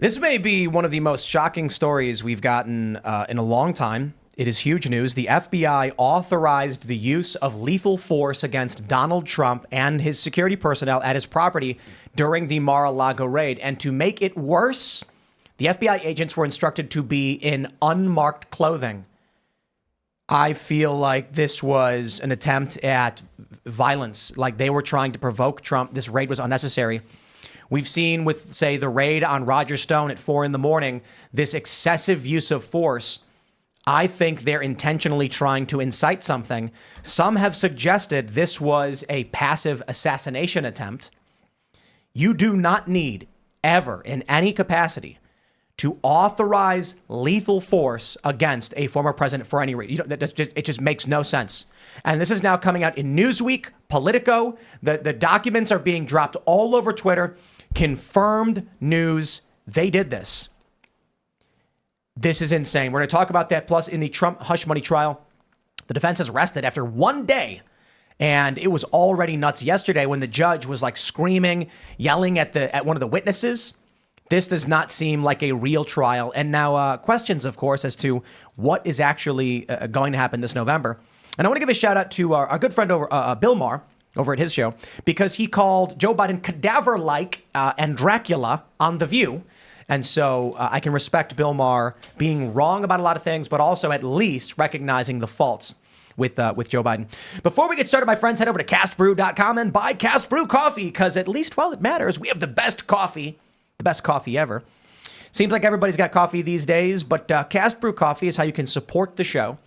This may be one of the most shocking stories we've gotten in a long time. It is huge news. The FBI authorized the use of lethal force against Donald Trump and his security personnel at his property during the Mar-A-Lago raid. And to make it worse, the FBI agents were instructed to be in unmarked clothing. I feel like this was an attempt at violence, like they were trying to provoke Trump. This raid was unnecessary. We've seen with, say, the raid on Roger Stone at 4 a.m, this excessive use of force. I think they're intentionally trying to incite something. Some have suggested this was a passive assassination attempt. You do not need ever in any capacity to authorize lethal force against a former president for any reason. It just makes no sense. And this is now coming out in Newsweek, Politico. The documents are being dropped all over Twitter. Confirmed news. They did this. This is insane. We're going to talk about that. Plus, in the Trump hush money trial, the defense has rested after one day. And it was already nuts yesterday when the judge was like screaming, yelling at one of the witnesses. This does not seem like a real trial. And now questions, of course, as to what is actually going to happen this November. And I want to give a shout out to our good friend over Bill Maher over at his show, because he called Joe Biden cadaver-like and Dracula on The View. And so I can respect Bill Maher being wrong about a lot of things, but also at least recognizing the faults with Joe Biden. Before we get started, my friends, head over to castbrew.com and buy Cast Brew coffee, because at least while it matters, we have the best coffee ever. Seems like everybody's got coffee these days, but Cast Brew coffee is how you can support the show.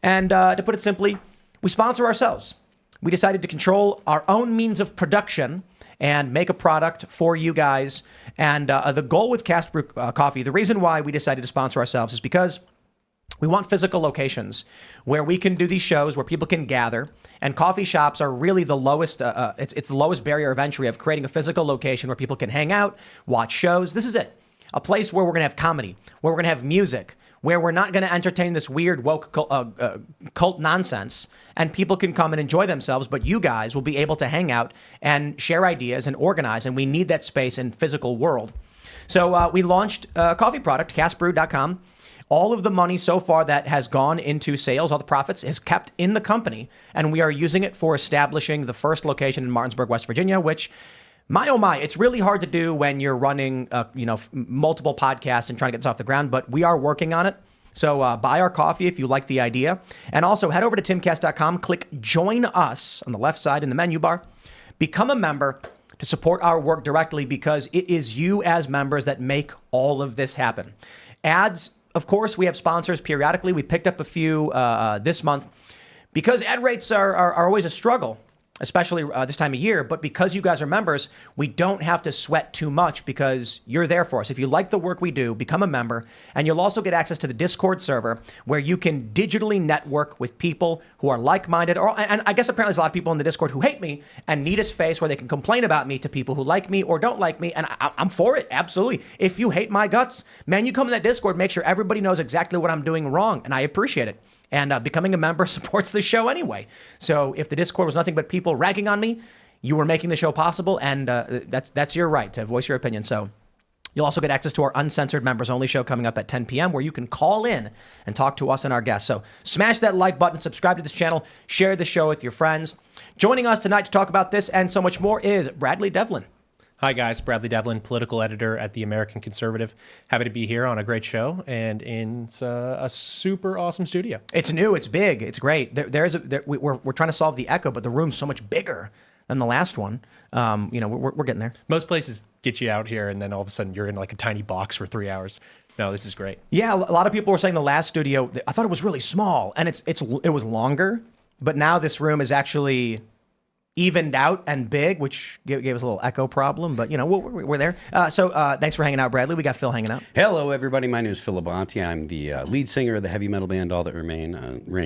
And to put it simply, we sponsor ourselves. We decided to control our own means of production and make a product for you guys. And the goal with Cast Brew coffee, the reason why we decided to sponsor ourselves is because we want physical locations where we can do these shows, where people can gather. And coffee shops are really the lowest, it's the lowest barrier of entry of creating a physical location where people can hang out, watch shows. This is it. A place where we're going to have comedy, where we're going to have music, where we're not going to entertain this weird woke cult nonsense, and people can come and enjoy themselves, but you guys will be able to hang out and share ideas and organize, and we need that space in physical world. So we launched a coffee product, castbrew.com. All of the money so far that has gone into sales, all the profits, is kept in the company, and we are using it for establishing the first location in Martinsburg, West Virginia, which, my oh my, it's really hard to do when you're running multiple podcasts and trying to get this off the ground, but we are working on it. So buy our coffee if you like the idea. And also head over to timcast.com, click Join Us on the left side in the menu bar. Become a member to support our work directly, because it is you as members that make all of this happen. Ads, of course, we have sponsors periodically. We picked up a few this month because ad rates are always a struggle, especially this time of year. But because you guys are members, we don't have to sweat too much because you're there for us. If you like the work we do, become a member. And you'll also get access to the Discord server where you can digitally network with people who are like-minded. And I guess apparently there's a lot of people in the Discord who hate me and need a space where they can complain about me to people who like me or don't like me. And I'm for it. Absolutely. If you hate my guts, man, you come in that Discord, make sure everybody knows exactly what I'm doing wrong. And I appreciate it. And becoming a member supports the show anyway. So if the Discord was nothing but people ragging on me, you were making the show possible, and that's your right to voice your opinion. So you'll also get access to our uncensored members only show coming up at 10 p.m. where you can call in and talk to us and our guests. So smash that like button, subscribe to this channel, share the show with your friends. Joining us tonight to talk about this and so much more is Bradley Devlin. Hi, guys. Bradley Devlin, political editor at the American Conservative. Happy to be here on a great show and in a super awesome studio. It's new. It's big. It's great. We're trying to solve the echo, but the room's so much bigger than the last one. We're getting there. Most places get you out here, and then all of a sudden you're in like a tiny box for 3 hours. No, this is great. Yeah, a lot of people were saying the last studio, I thought it was really small, and it was longer, but now this room is actually evened out and big, which gave us a little echo problem, but we're there. So thanks for hanging out, Bradley. We got Phil hanging out. Hello, everybody. My name is Phil Labonte. I'm the lead singer of the heavy metal band All That Remains.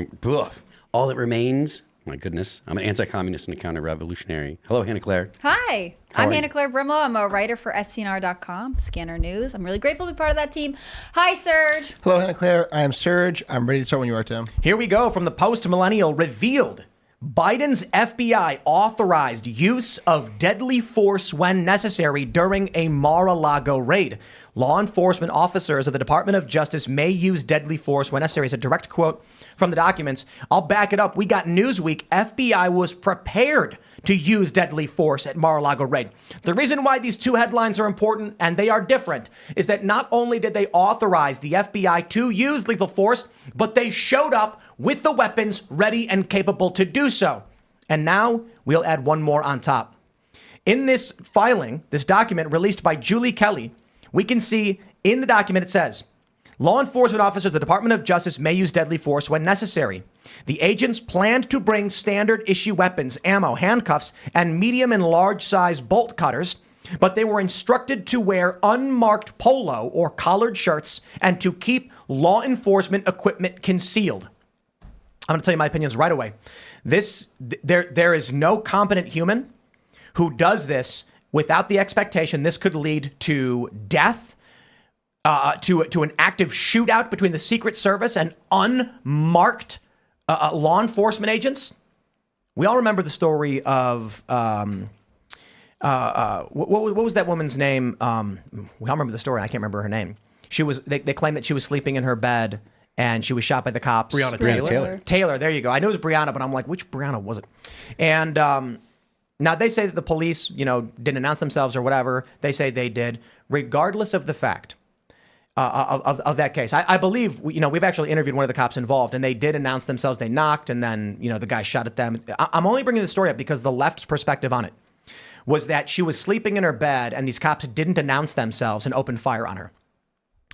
My goodness. I'm an anti-communist and a counter-revolutionary. Hello, Hannah Claire. Hi. I'm Hannah Claire Brimlow. I'm a writer for SCNR.com, Scanner News. I'm really grateful to be part of that team. Hi, Serge. Hello, Hannah Claire. I am Serge. I'm ready to start when you are, Tim. Here we go from the Post-Millennial revealed. Biden's FBI authorized use of deadly force when necessary during a Mar-A-Lago raid. Law enforcement officers of the Department of Justice may use deadly force when necessary. It's a direct quote from the documents. I'll back it up. We got Newsweek. FBI was prepared to use deadly force at Mar-A-Lago raid. The reason why these two headlines are important, and they are different, is that not only did they authorize the FBI to use lethal force, but they showed up with the weapons ready and capable to do so. And now we'll add one more on top. In this filing, this document released by Julie Kelly, we can see in the document it says, law enforcement officers of the Department of Justice may use deadly force when necessary. The agents planned to bring standard issue weapons, ammo, handcuffs, and medium and large size bolt cutters, but they were instructed to wear unmarked polo or collared shirts and to keep law enforcement concealed. I'm going to tell you my opinions right away. There is no competent human who does this without the expectation this could lead to death, to an active shootout between the Secret Service and unmarked law enforcement agents. We all remember the story of what was that woman's name? We all remember the story. I can't remember her name. They claimed that she was sleeping in her bed and she was shot by the cops. Breonna Taylor. There you go. I knew it was Breonna, but I'm like, which Breonna was it? And now they say that the police, didn't announce themselves or whatever. They say they did, regardless of the fact of that case. I believe, we've actually interviewed one of the cops involved, and they did announce themselves. They knocked, and then, the guy shot at them. I'm only bringing the story up because the left's perspective on it was that she was sleeping in her bed, and these cops didn't announce themselves and opened fire on her.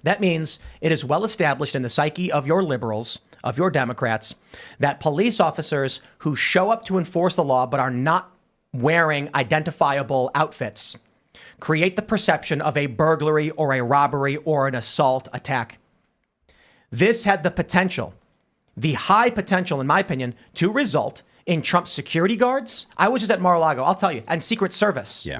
That means it is well established in the psyche of your liberals, of your Democrats, that police officers who show up to enforce the law but are not wearing identifiable outfits create the perception of a burglary or a robbery or an assault attack. This had the potential, the high potential, in my opinion, to result in Trump's security guards. I was just at Mar-a-Lago, I'll tell you, and Secret Service. Yeah.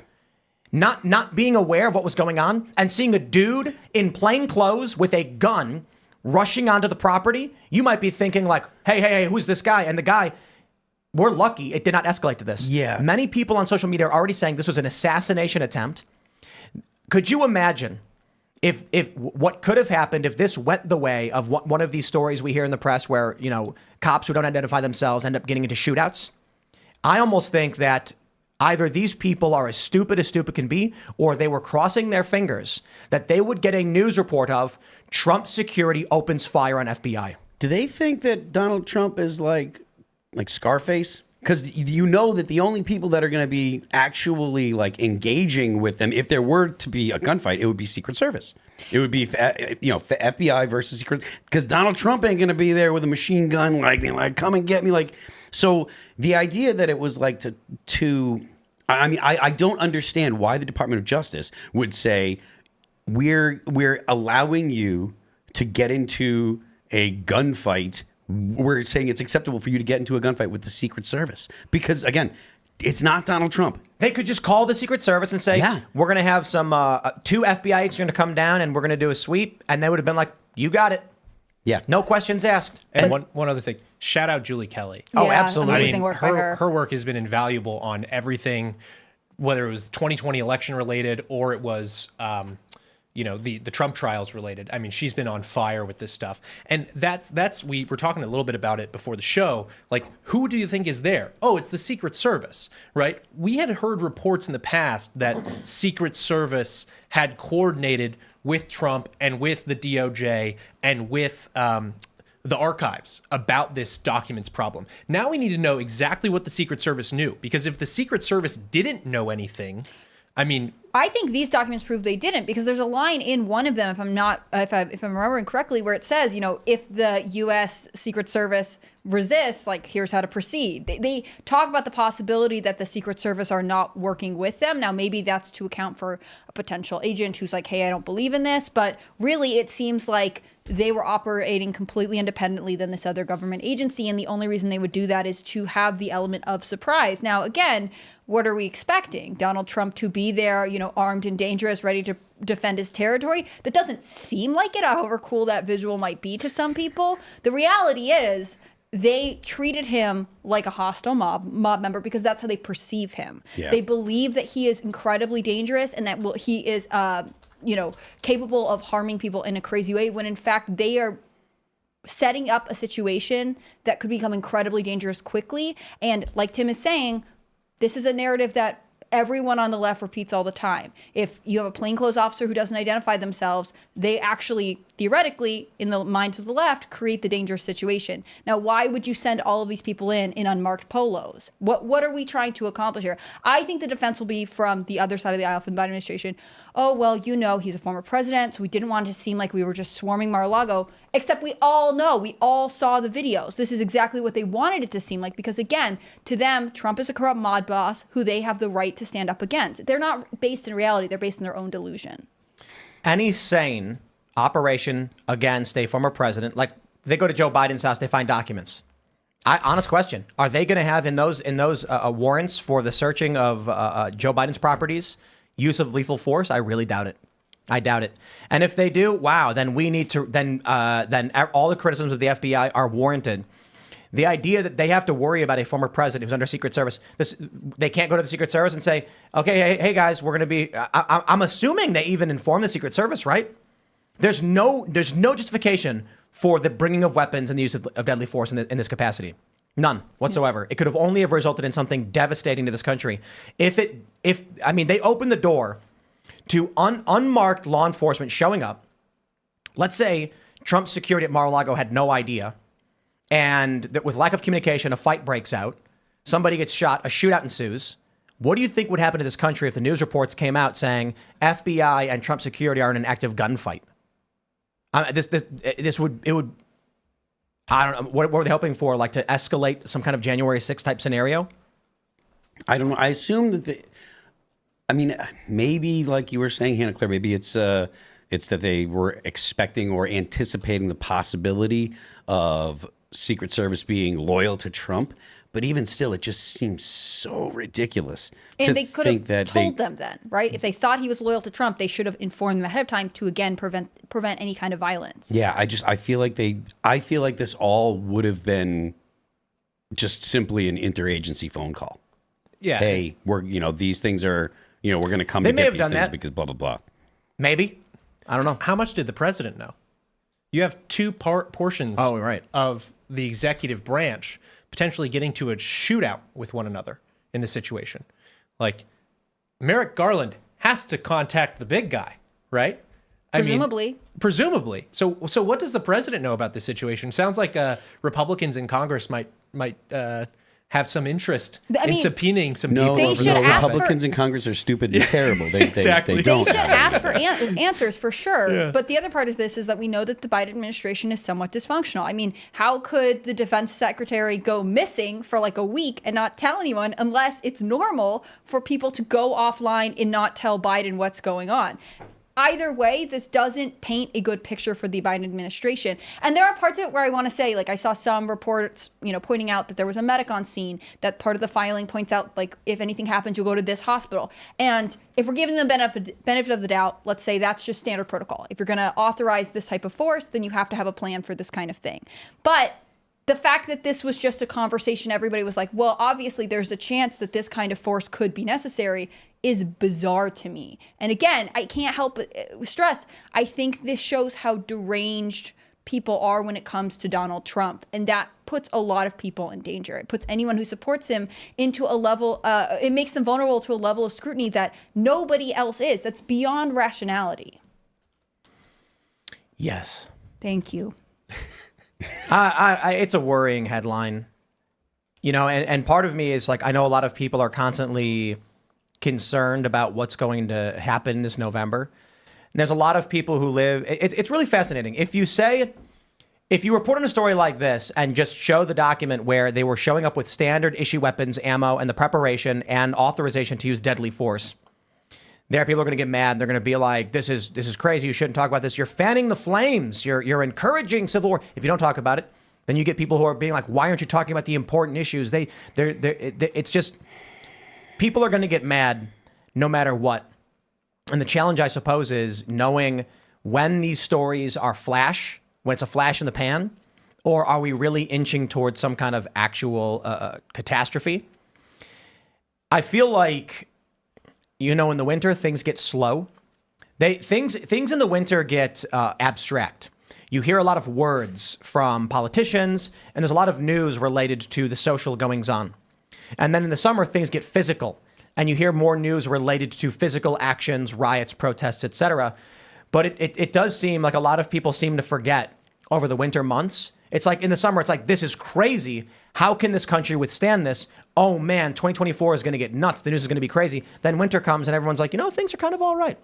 Not being aware of what was going on and seeing a dude in plain clothes with a gun rushing onto the property. You might be thinking like, hey, who's this guy? And the guy, we're lucky it did not escalate to this. Yeah. Many people on social media are already saying this was an assassination attempt. Could you imagine if what could have happened if this went the way of one of these stories we hear in the press where, cops who don't identify themselves end up getting into shootouts? I almost think that either these people are as stupid can be, or they were crossing their fingers that they would get a news report of Trump security opens fire on FBI. Do they think that Donald Trump is like Scarface? Because that the only people that are going to be actually engaging with them, if there were to be a gunfight, it would be Secret Service. It would be FBI versus Secret. Because Donald Trump ain't going to be there with a machine gun, come and get me, So the idea that it was I don't understand why the Department of Justice would say we're allowing you to get into a gunfight. We're saying it's acceptable for you to get into a gunfight with the Secret Service because, again, it's not Donald Trump. They could just call the Secret Service and say, Yeah. we're going to have some 2 FBI agents going to come down and we're going to do a sweep. And they would have been like, you got it. Yeah. No questions asked. And one other thing, shout out Julie Kelly. Oh, absolutely. Amazing work by her. Her work has been invaluable on everything, whether it was 2020 election related or it was, the Trump trials related. I mean, she's been on fire with this stuff. And we were talking a little bit about it before the show. Who do you think is there? Oh, it's the Secret Service, right? We had heard reports in the past that Secret Service had coordinated with Trump and with the DOJ and with the archives about this documents problem. Now we need to know exactly what the Secret Service knew, because if the Secret Service didn't know anything, I think these documents prove they didn't, because there's a line in one of them, if I'm remembering correctly, where it says, if the U.S. Secret Service resists, here's how to proceed. They talk about the possibility that the Secret Service are not working with them. Now, maybe that's to account for a potential agent who's like, hey, I don't believe in this. But really, it seems like they were operating completely independently than this other government agency. And the only reason they would do that is to have the element of surprise. Now, again, what are we expecting? Donald Trump to be there, armed and dangerous, ready to defend his territory? That doesn't seem like it, however cool that visual might be to some people. The reality is they treated him like a hostile mob member because that's how they perceive him. Yeah. They believe that he is incredibly dangerous and that he is capable of harming people in a crazy way, when in fact they are setting up a situation that could become incredibly dangerous quickly. And like Tim is saying, this is a narrative that everyone on the left repeats all the time. If you have a plainclothes officer who doesn't identify themselves, they actually, theoretically, in the minds of the left, create the dangerous situation. Now, why would you send all of these people in unmarked polos? What are we trying to accomplish here? I think the defense will be from the other side of the aisle, from the Biden administration. Oh, well, he's a former president, so we didn't want it to seem like we were just swarming Mar-a-Lago. Except we all know, we all saw the videos. This is exactly what they wanted it to seem like, because again, to them, Trump is a corrupt mob boss who they have the right to stand up against. They're not based in reality. They're based in their own delusion. Any sane operation against a former president, like they go to Joe Biden's house, they find documents. Honest question: are they going to have in those warrants for the searching of Joe Biden's properties use of lethal force? I really doubt it. I doubt it. And if they do, wow, then we need to then all the criticisms of the FBI are warranted. The idea that they have to worry about a former president who's under Secret Service, they can't go to the Secret Service and say, okay, hey guys, we're going to be. I'm assuming they even inform the Secret Service, right? There's no justification for the bringing of weapons and the use of deadly force in this capacity. None whatsoever. It could have only have resulted in something devastating to this country. If they opened the door to unmarked law enforcement showing up. Let's say Trump's security at Mar-a-Lago had no idea, and that with lack of communication, a fight breaks out. Somebody gets shot, a shootout ensues. What do you think would happen to this country if the news reports came out saying FBI and Trump security are in an active gunfight? It would. I don't know. What were they hoping for? Like to escalate some kind of January 6th type scenario? I don't know. I assume that maybe like you were saying, Hannah Claire, maybe it's that they were expecting or anticipating the possibility of Secret Service being loyal to Trump. But even still, it just seems so ridiculous. And they could have told them then, right? If they thought he was loyal to Trump, they should have informed them ahead of time to again prevent any kind of violence. Yeah, I feel like this all would have been just simply an interagency phone call. Yeah. Hey, these things are, we're going to come They to may get have these done things that. because blah blah blah. Maybe. I don't know. How much did the president know? You have two portions of the executive branch potentially getting to a shootout with one another in this situation. Like, Merrick Garland has to contact the big guy, right? Presumably. So what does the president know about this situation? Sounds like Republicans in Congress might have some interest in subpoenaing some people. Republicans in Congress are stupid and terrible. Exactly. They should ask for answers for sure. Yeah. But the other part of this is that we know that the Biden administration is somewhat dysfunctional. I mean, how could the defense secretary go missing for like a week and not tell anyone unless it's normal for people to go offline and not tell Biden what's going on? Either way, this doesn't paint a good picture for the Biden administration. And there are parts of it where I want to say, like I saw some reports, pointing out that there was a medic on scene, that part of the filing points out, like, if anything happens, you'll go to this hospital. And if we're giving them benefit of the doubt, let's say that's just standard protocol. If you're going to authorize this type of force, then you have to have a plan for this kind of thing. But the fact that this was just a conversation, everybody was like, well, obviously there's a chance that this kind of force could be necessary, is bizarre to me. And again, I can't help but stress, I think this shows how deranged people are when it comes to Donald Trump. And that puts a lot of people in danger. It puts anyone who supports him into a level, it makes them vulnerable to a level of scrutiny that nobody else is. That's beyond rationality. Yes. Thank you. It's a worrying headline, and part of me is like, I know a lot of people are constantly concerned about what's going to happen this November. And there's a lot of people who live, it's really fascinating. If you report on a story like this and just show the document where they were showing up with standard issue weapons, ammo, and the preparation and authorization to use deadly force, there are people who are going to get mad. They're going to be like, this is crazy. You shouldn't talk about this. You're fanning the flames. You're encouraging civil war. If you don't talk about it, then you get people who are being like, why aren't you talking about the important issues? It's just, people are going to get mad no matter what. And the challenge, I suppose, is knowing when these stories are when it's a flash in the pan, or are we really inching towards some kind of actual catastrophe? I feel like, in the winter, things get slow. Things in the winter get abstract. You hear a lot of words from politicians, and there's a lot of news related to the social goings-on. And then in the summer, things get physical, and you hear more news related to physical actions, riots, protests, etc. But it does seem like a lot of people seem to forget over the winter months. It's like in the summer, it's like, this is crazy. How can this country withstand this? Oh man, 2024 is going to get nuts. The news is going to be crazy. Then winter comes and everyone's like, things are kind of all right.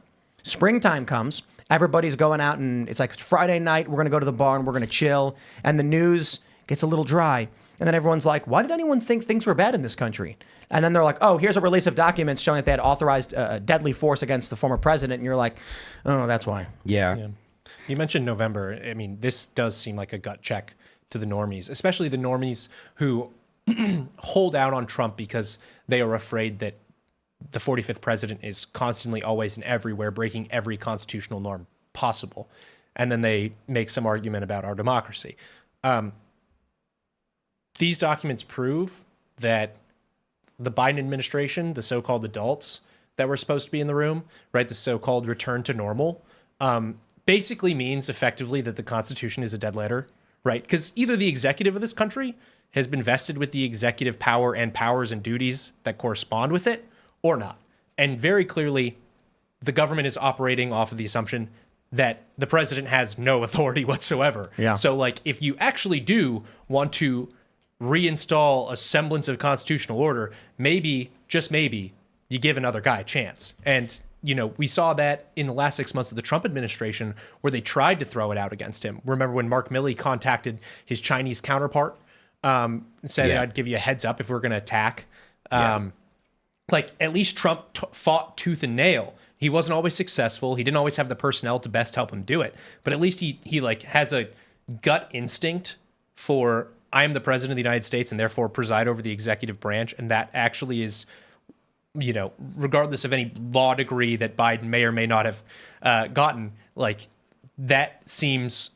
Springtime comes. Everybody's going out and it's like Friday night. We're going to go to the bar and we're going to chill. And the news gets a little dry. And then everyone's like, why did anyone think things were bad in this country? And then they're like, oh, here's a release of documents showing that they had authorized deadly force against the former president. And you're like, oh, that's why. Yeah. You mentioned November. I mean, this does seem like a gut check to the normies, especially the normies who hold out on Trump because they are afraid that the 45th president is constantly, always, and everywhere breaking every constitutional norm possible. And then they make some argument about our democracy. These documents prove that the Biden administration, the so-called adults that were supposed to be in the room, right, the so-called return to normal, basically means effectively that the Constitution is a dead letter, right? Because either the executive of this country has been vested with the executive power and powers and duties that correspond with it, or not. And very clearly, the government is operating off of the assumption that the president has no authority whatsoever. Yeah. So, like, if you actually do want to reinstall a semblance of constitutional order, maybe, just maybe, you give another guy a chance. And, we saw that in the last 6 months of the Trump administration where they tried to throw it out against him. Remember when Mark Milley contacted his Chinese counterpart, said, I'd give you a heads up if we're going to attack. Like, at least Trump fought tooth and nail. He wasn't always successful. He didn't always have the personnel to best help him do it. But at least he like has a gut instinct for, I am the president of the United States and therefore preside over the executive branch. And that actually is, regardless of any law degree that Biden may or may not have gotten, like, that seems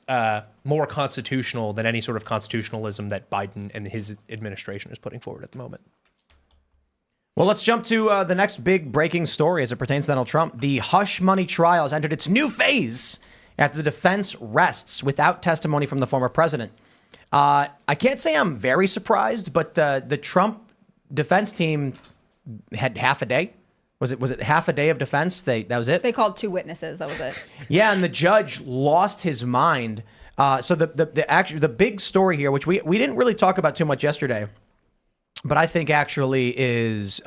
more constitutional than any sort of constitutionalism that Biden and his administration is putting forward at the moment. Well, let's jump to the next big breaking story as it pertains to Donald Trump. The hush money trial has entered its new phase after the defense rests without testimony from the former president. I can't say I'm very surprised, but the Trump defense team had half a day. Was it half a day of defense? That was it? They called 2 witnesses. That was it. Yeah, and the judge lost his mind. So the big story here, which we didn't really talk about too much yesterday, but I think actually is,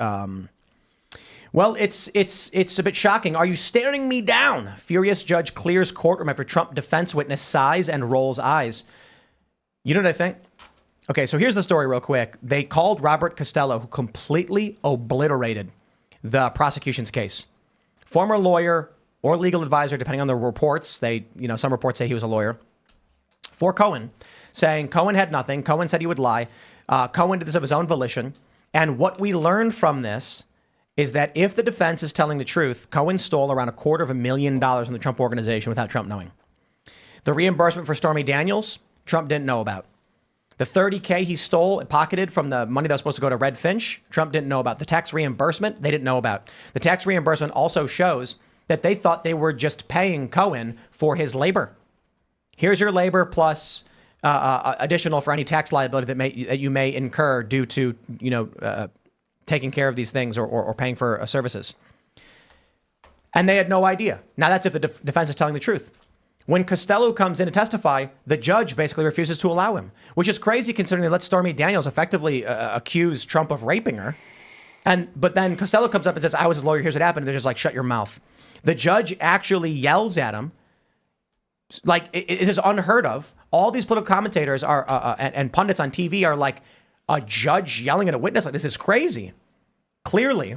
it's a bit shocking. Are you staring me down? Furious judge clears courtroom after Trump defense witness sighs and rolls eyes. You know what I think? Okay, so here's the story real quick. They called Robert Costello, who completely obliterated the prosecution's case. Former lawyer or legal advisor, depending on the reports. Some reports say he was a lawyer. For Cohen, saying Cohen had nothing. Cohen said he would lie. Cohen did this of his own volition. And what we learned from this is that if the defense is telling the truth, Cohen stole around $250,000 from the Trump organization without Trump knowing. The reimbursement for Stormy Daniels, Trump didn't know about. The $30K he stole and pocketed from the money that was supposed to go to Red Finch, Trump didn't know about. The tax reimbursement, they didn't know about. The tax reimbursement also shows that they thought they were just paying Cohen for his labor. Here's your labor plus additional for any tax liability that you may incur due to taking care of these things or paying for services. And they had no idea. Now that's if the defense is telling the truth. When Costello comes in to testify, the judge basically refuses to allow him, which is crazy considering they let Stormy Daniels effectively accuse Trump of raping her. But then Costello comes up and says, I was his lawyer, here's what happened. And they're just like, shut your mouth. The judge actually yells at him. Like, it is unheard of. All these political commentators are and pundits on TV are like, a judge yelling at a witness like this is crazy. Clearly,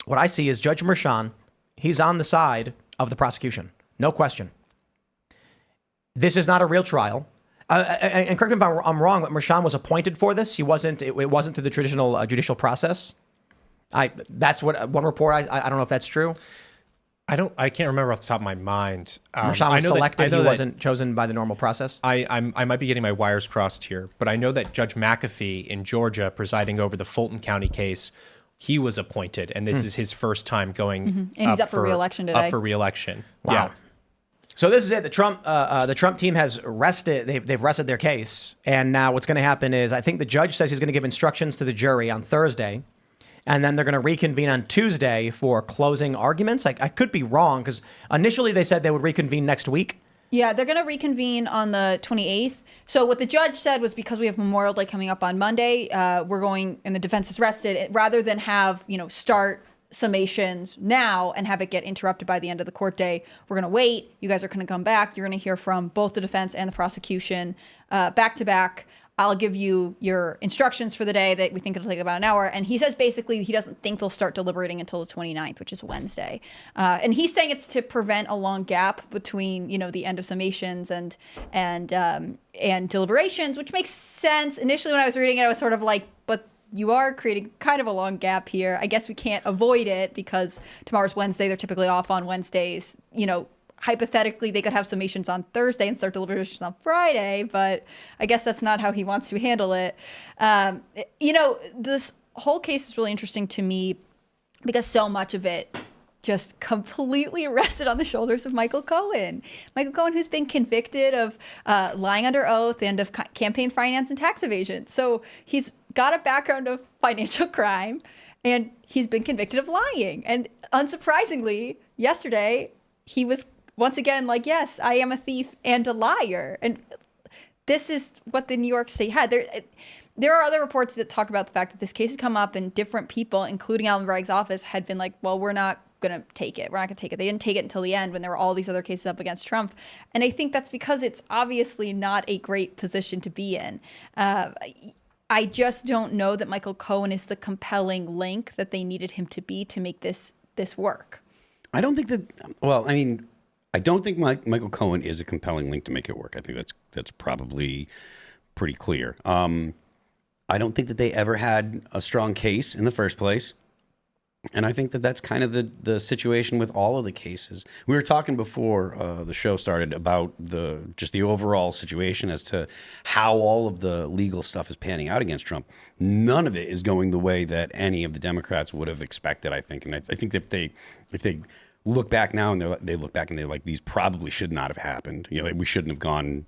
what I see is Judge Merchan, he's on the side of the prosecution. No question. This is not a real trial. And correct me if I'm wrong, but Merchan was appointed for this. It wasn't through the traditional judicial process. That's what one report. I don't know if that's true. I can't remember off the top of my mind. Merchan was selected. He wasn't chosen by the normal process. I might be getting my wires crossed here, but I know that Judge McAfee in Georgia, presiding over the Fulton County case, he was appointed, and this is his first time going. And he's up for re-election today. Up for re-election. Wow. Yeah. So this is it. The Trump team has rested. They've rested their case, and now what's going to happen is I think the judge says he's going to give instructions to the jury on Thursday, and then they're going to reconvene on Tuesday for closing arguments. I could be wrong because initially they said they would reconvene next week. Yeah, they're going to reconvene on the 28th. So what the judge said was because we have Memorial Day coming up on Monday, we're going, and the defense is rested, rather than have, start summations now and have it get interrupted by the end of the court day. We're going to wait. You guys are going to come back. You're going to hear from both the defense and the prosecution back to back. I'll give you your instructions for the day that we think it'll take about an hour. And he says basically he doesn't think they'll start deliberating until the 29th, which is Wednesday. And he's saying it's to prevent a long gap between, the end of summations and deliberations, which makes sense. Initially, when I was reading it, I was sort of like, but you are creating kind of a long gap here. I guess we can't avoid it because tomorrow's Wednesday. They're typically off on Wednesdays. Hypothetically, they could have summations on Thursday and start deliberations on Friday, but I guess that's not how he wants to handle it. This whole case is really interesting to me because so much of it just completely rested on the shoulders of Michael Cohen. Michael Cohen, who's been convicted of lying under oath and of campaign finance and tax evasion. So he's got a background of financial crime, and he's been convicted of lying. And unsurprisingly, yesterday, he was once again like, yes, I am a thief and a liar. And this is what the New York State had. There are other reports that talk about the fact that this case has come up and different people, including Alvin Bragg's office, had been like, well, we're not going to take it. We're not going to take it. They didn't take it until the end when there were all these other cases up against Trump. And I think that's because it's obviously not a great position to be in. I just don't know that Michael Cohen is the compelling link that they needed him to be to make this work. I don't think that, well, I don't think Michael Cohen is a compelling link to make it work. I think that's probably pretty clear. I don't think that they ever had a strong case in the first place. And I think that that's kind of the situation with all of the cases. We were talking before the show started about just the overall situation as to how all of the legal stuff is panning out against Trump. None of it is going the way that any of the Democrats would have expected, I think. And I think that if they look back now and they look back and they're like, these probably should not have happened. We shouldn't have gone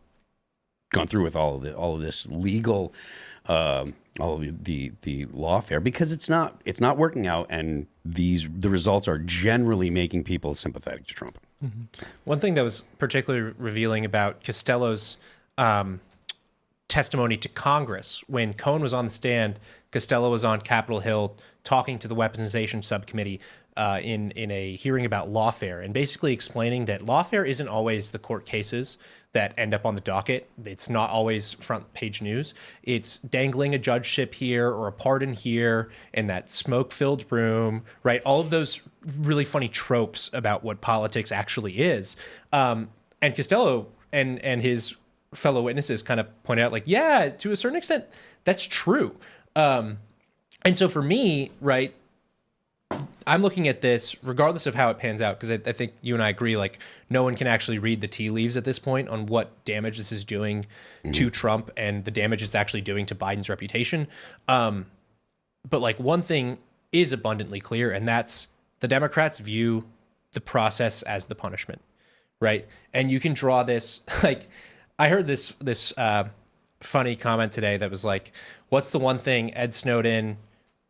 through with all of this legal all of the lawfare because it's not working out, and the results are generally making people sympathetic to Trump. Mm-hmm. One thing that was particularly revealing about Costello's testimony to Congress, when Cohen was on the stand, Costello was on Capitol Hill talking to the Weaponization Subcommittee in a hearing about lawfare, and basically explaining that lawfare isn't always the court cases that end up on the docket. It's not always front page news. It's dangling a judgeship here or a pardon here in that smoke-filled room, right? All of those really funny tropes about what politics actually is. And Costello and his fellow witnesses kind of point out, like, yeah, to a certain extent, that's true. And so for me, right, I'm looking at this, regardless of how it pans out, because I think you and I agree, like, no one can actually read the tea leaves at this point on what damage this is doing to Trump and the damage it's actually doing to Biden's reputation. But, like, one thing is abundantly clear, and that's the Democrats view the process as the punishment, right? And you can draw this, like, I heard this funny comment today that was like, what's the one thing Ed Snowden,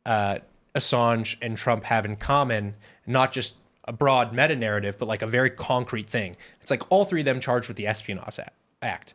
Assange, and Trump have in common? Not just a broad meta narrative, but like a very concrete thing. It's like all three of them charged with the Espionage Act,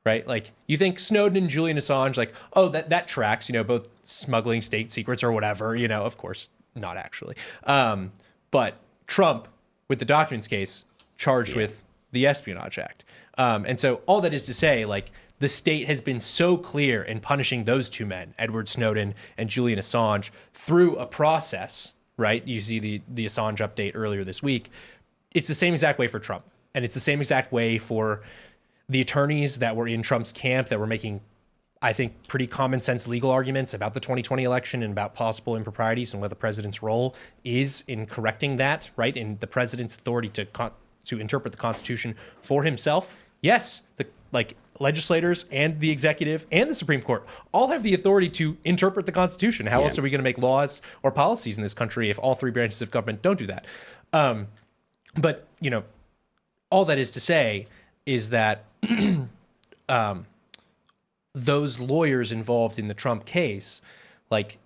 right? Like, you think Snowden and Julian Assange, like, oh, that tracks, both smuggling state secrets or whatever, of course, not actually. But Trump, with the documents case, charged with the Espionage Act. And so all that is to say, like, the state has been so clear in punishing those two men, Edward Snowden and Julian Assange, through a process, right? You see the Assange update earlier this week. It's the same exact way for Trump. And it's the same exact way for the attorneys that were in Trump's camp that were making, I think, pretty common sense legal arguments about the 2020 election and about possible improprieties and what the president's role is in correcting that, right? In the president's authority to interpret the Constitution for himself. Yes, like legislators and the executive and the Supreme Court all have the authority to interpret the Constitution. How else are we going to make laws or policies in this country if all three branches of government don't do that? But, all that is to say is that those lawyers involved in the Trump case, like,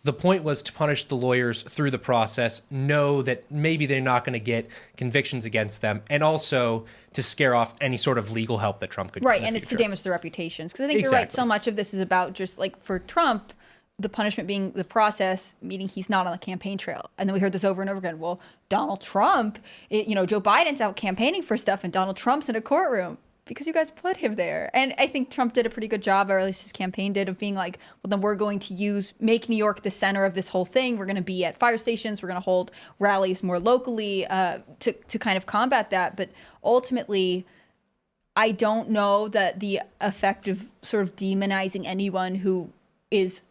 the point was to punish the lawyers through the process, know that maybe they're not going to get convictions against them, and also to scare off any sort of legal help that Trump could Right, get in and the it's to future. damage their reputations. Because I think you're right. So much of this is about just like for Trump, the punishment being the process, meaning he's not on the campaign trail. And then we heard this over and over again. Well, Donald Trump, Joe Biden's out campaigning for stuff, and Donald Trump's in a courtroom. Because you guys put him there. And I think Trump did a pretty good job, or at least his campaign did, of being like, well, then we're going to make New York the center of this whole thing. We're going to be at fire stations. We're going to hold rallies more locally to kind of combat that. But ultimately, I don't know that the effect of sort of demonizing anyone who is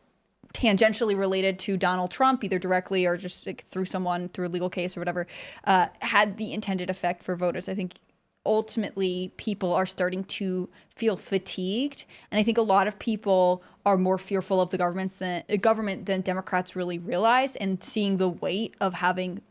tangentially related to Donald Trump, either directly or just like through a legal case or whatever, had the intended effect for voters. I think ultimately people are starting to feel fatigued, and I think a lot of people are more fearful of the government than Democrats really realize, and seeing the weight of having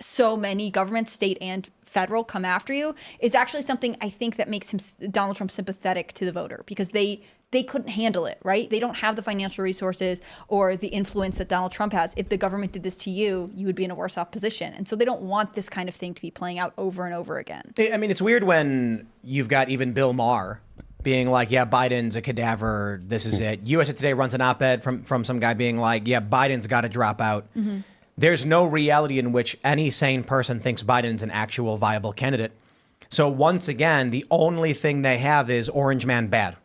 so many governments, state and federal, come after you is actually something I think that makes Donald Trump sympathetic to the voter, because they couldn't handle it, right? They don't have the financial resources or the influence that Donald Trump has. If the government did this to you, you would be in a worse off position. And so they don't want this kind of thing to be playing out over and over again. I mean, it's weird when you've got even Bill Maher being like, yeah, Biden's a cadaver. This is it. USA Today runs an op-ed from some guy being like, yeah, Biden's got to drop out. Mm-hmm. There's no reality in which any sane person thinks Biden's an actual viable candidate. So once again, the only thing they have is Orange Man bad.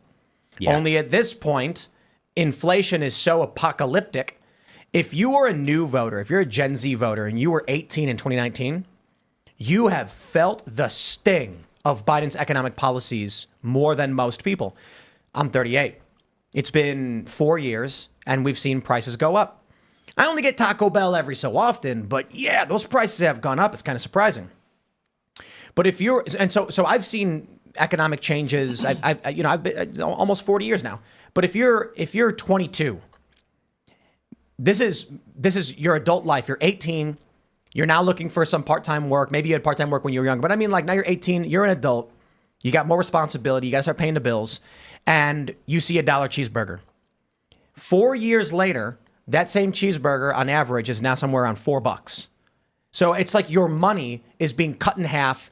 Yeah. Only at this point, inflation is so apocalyptic. If you are a new voter, if you're a Gen Z voter and you were 18 in 2019, you have felt the sting of Biden's economic policies more than most people. I'm 38. It's been 4 years and we've seen prices go up. I only get Taco Bell every so often, but yeah, those prices have gone up. It's kind of surprising. But if you're, and so I've seen economic changes. I've been almost 40 years now. But if you're 22, this is your adult life. You're 18. You're now looking for some part-time work. Maybe you had part-time work when you were young, but I mean, like, now you're 18. You're an adult. You got more responsibility. You got to start paying the bills, and you see $1 cheeseburger. 4 years later, that same cheeseburger on average is now somewhere around $4. So it's like your money is being cut in half.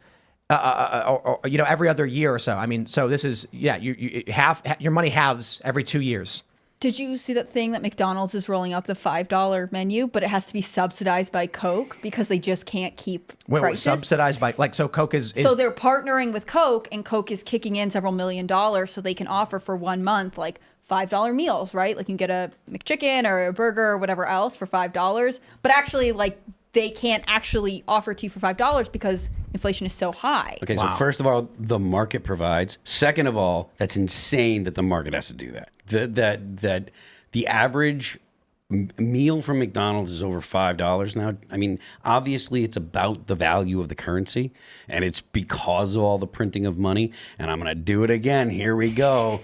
Every other year or so. I mean, so this is, you half your money halves every 2 years. Did you see that thing that McDonald's is rolling out the $5 menu, but it has to be subsidized by Coke because they just can't keep prices? Subsidized by, like, so Coke is... So they're partnering with Coke, and Coke is kicking in several $1 million so they can offer for 1 month, like, $5 meals, right? Like, you can get a McChicken or a burger or whatever else for $5. But actually, like, they can't actually offer to you for $5 because inflation is so high. Okay, wow. So first of all, the market provides. Second of all, that's insane that the market has to do that. That the average meal from McDonald's is over $5 now. I mean, obviously it's about the value of the currency, and it's because of all the printing of money. And I'm going to do it again. Here we go.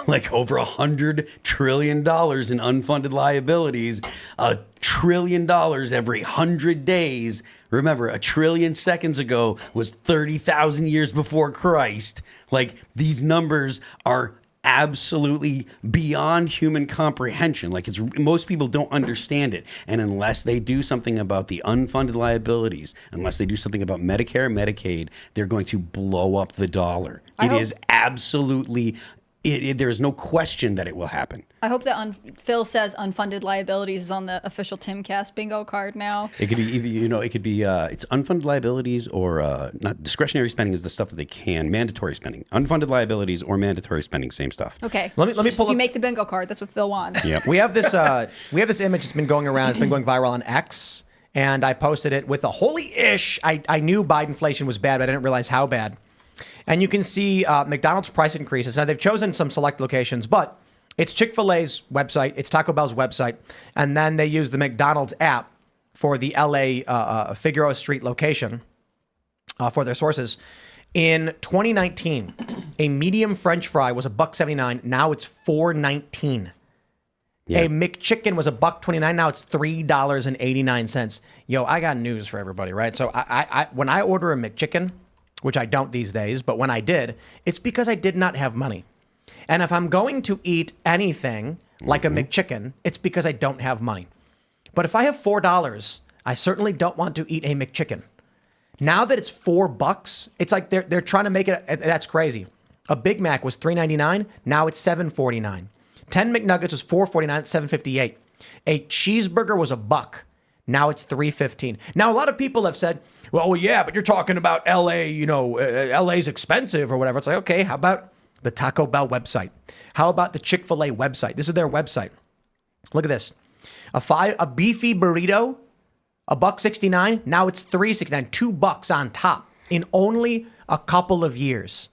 Like over $100 trillion in unfunded liabilities, $1 trillion every 100 days. Remember, 1 trillion seconds ago was 30,000 years before Christ. Like, these numbers are absolutely beyond human comprehension. Like, most people don't understand it. And unless they do something about the unfunded liabilities, unless they do something about Medicare and Medicaid, they're going to blow up the dollar. It is absolutely... there is no question that it will happen. I hope that Phil says unfunded liabilities is on the official Timcast bingo card now. It could be either, it's unfunded liabilities or not. Discretionary spending is the stuff that they can. Mandatory spending, unfunded liabilities or mandatory spending, same stuff. Okay. Let me pull up. You make the bingo card. That's what Phil wants. Yeah. We have this image that's been going around. It's been going viral on X, and I posted it with a holy ish. I knew Bidenflation was bad, but I didn't realize how bad. And you can see McDonald's price increases. Now, they've chosen some select locations, but it's Chick-fil-A's website, it's Taco Bell's website, and then they use the McDonald's app for the LA Figueroa Street location for their sources. In 2019, a medium French fry was $1.79. Now it's $4.19. Yeah. A McChicken was $1.29. Now it's $3.89. Yo, I got news for everybody, right? So I when I order a McChicken, which I don't these days, but when I did, it's because I did not have money. And if I'm going to eat anything like a McChicken, it's because I don't have money. But if I have $4, I certainly don't want to eat a McChicken. Now that it's $4, it's like they're trying to make it. That's crazy. A Big Mac was $3.99. Now it's $7.49. 10 McNuggets was $4.49. It's $7.58. A cheeseburger was $1. Now it's $3.15. Now a lot of people have said, "Well, yeah, but you're talking about LA. You know, LA's expensive or whatever." It's like, okay, how about the Taco Bell website? How about the Chick-fil-A website? This is their website. Look at this. A beefy burrito, $1.69. Now it's $3.69. $2 on top in only a couple of years.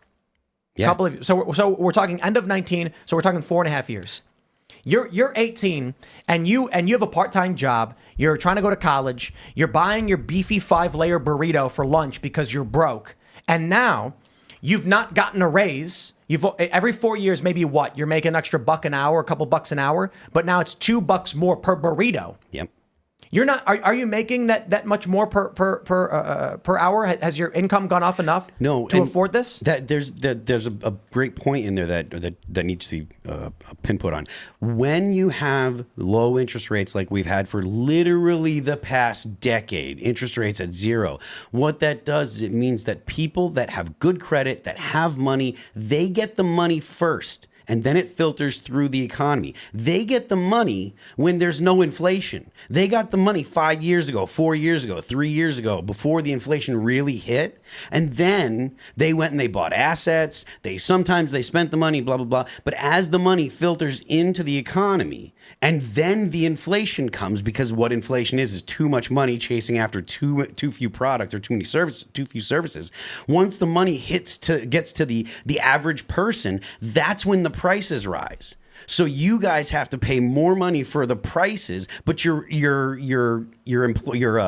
Yeah. So we're talking end of 19. So we're talking 4.5 years. You're 18 and you have a part-time job. You're trying to go to college. You're buying your beefy 5-layer burrito for lunch because you're broke. And now you've not gotten a raise. Every 4 years, maybe what? You're making an extra $1 an hour, a couple bucks an hour, but now it's $2 more per burrito. Yep. You're not. Are you making that much more per hour? Has your income gone off enough to afford this? There's a great point in there that needs to be pinpoint on. When you have low interest rates like we've had for literally the past decade, interest rates at zero, what that does is it means that people that have good credit, that have money, they get the money first. And then it filters through the economy. They get the money when there's no inflation. They got the money 5 years ago, 4 years ago, 3 years ago, before the inflation really hit. And then they went and they bought assets. Sometimes they spent the money, blah, blah, blah. But as the money filters into the economy, and then the inflation comes, because what inflation is too much money chasing after too few products or too few services. Once the money gets to the average person, that's when the prices rise. So you guys have to pay more money for the prices, but your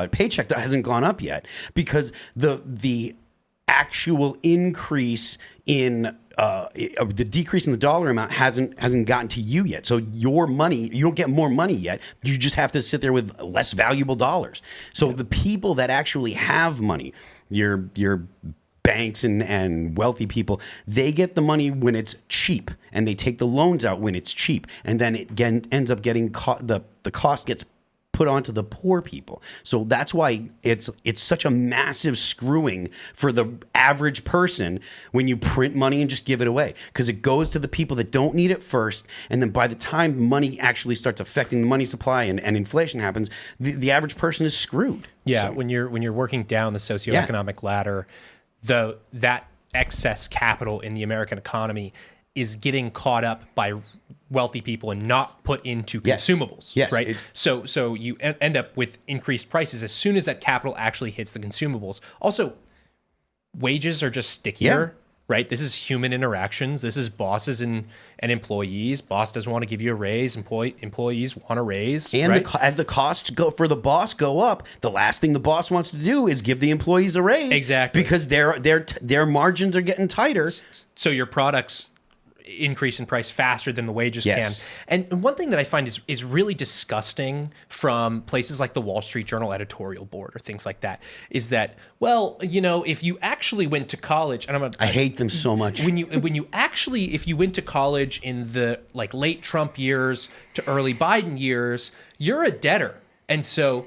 paycheck hasn't gone up yet, because the actual increase in the decrease in the dollar amount hasn't gotten to you yet. So your money, you don't get more money yet. You just have to sit there with less valuable dollars. So the people that actually have money, your banks and wealthy people, they get the money when it's cheap, and they take the loans out when it's cheap, and then it ends up getting the cost gets put onto the poor people. So that's why it's such a massive screwing for the average person when you print money and just give it away, because it goes to the people that don't need it first, and then by the time money actually starts affecting the money supply and inflation happens, the average person is screwed. Yeah, so, when you're working down the socioeconomic ladder, that excess capital in the American economy is getting caught up by wealthy people and not put into consumables, yes. Right? So you end up with increased prices as soon as that capital actually hits the consumables. Also, wages are just stickier, right? This is human interactions. This is bosses and employees. Boss doesn't want to give you a raise. Employees want a raise. And right? as the costs for the boss go up, the last thing the boss wants to do is give the employees a raise. Exactly. Because their margins are getting tighter. So your products increase in price faster than the wages Yes. can. And one thing that I find is really disgusting from places like the Wall Street Journal editorial board or things like that is that, well, you know, if you actually went to college, and I hate them so much. if you went to college in the like late Trump years to early Biden years, you're a debtor. And so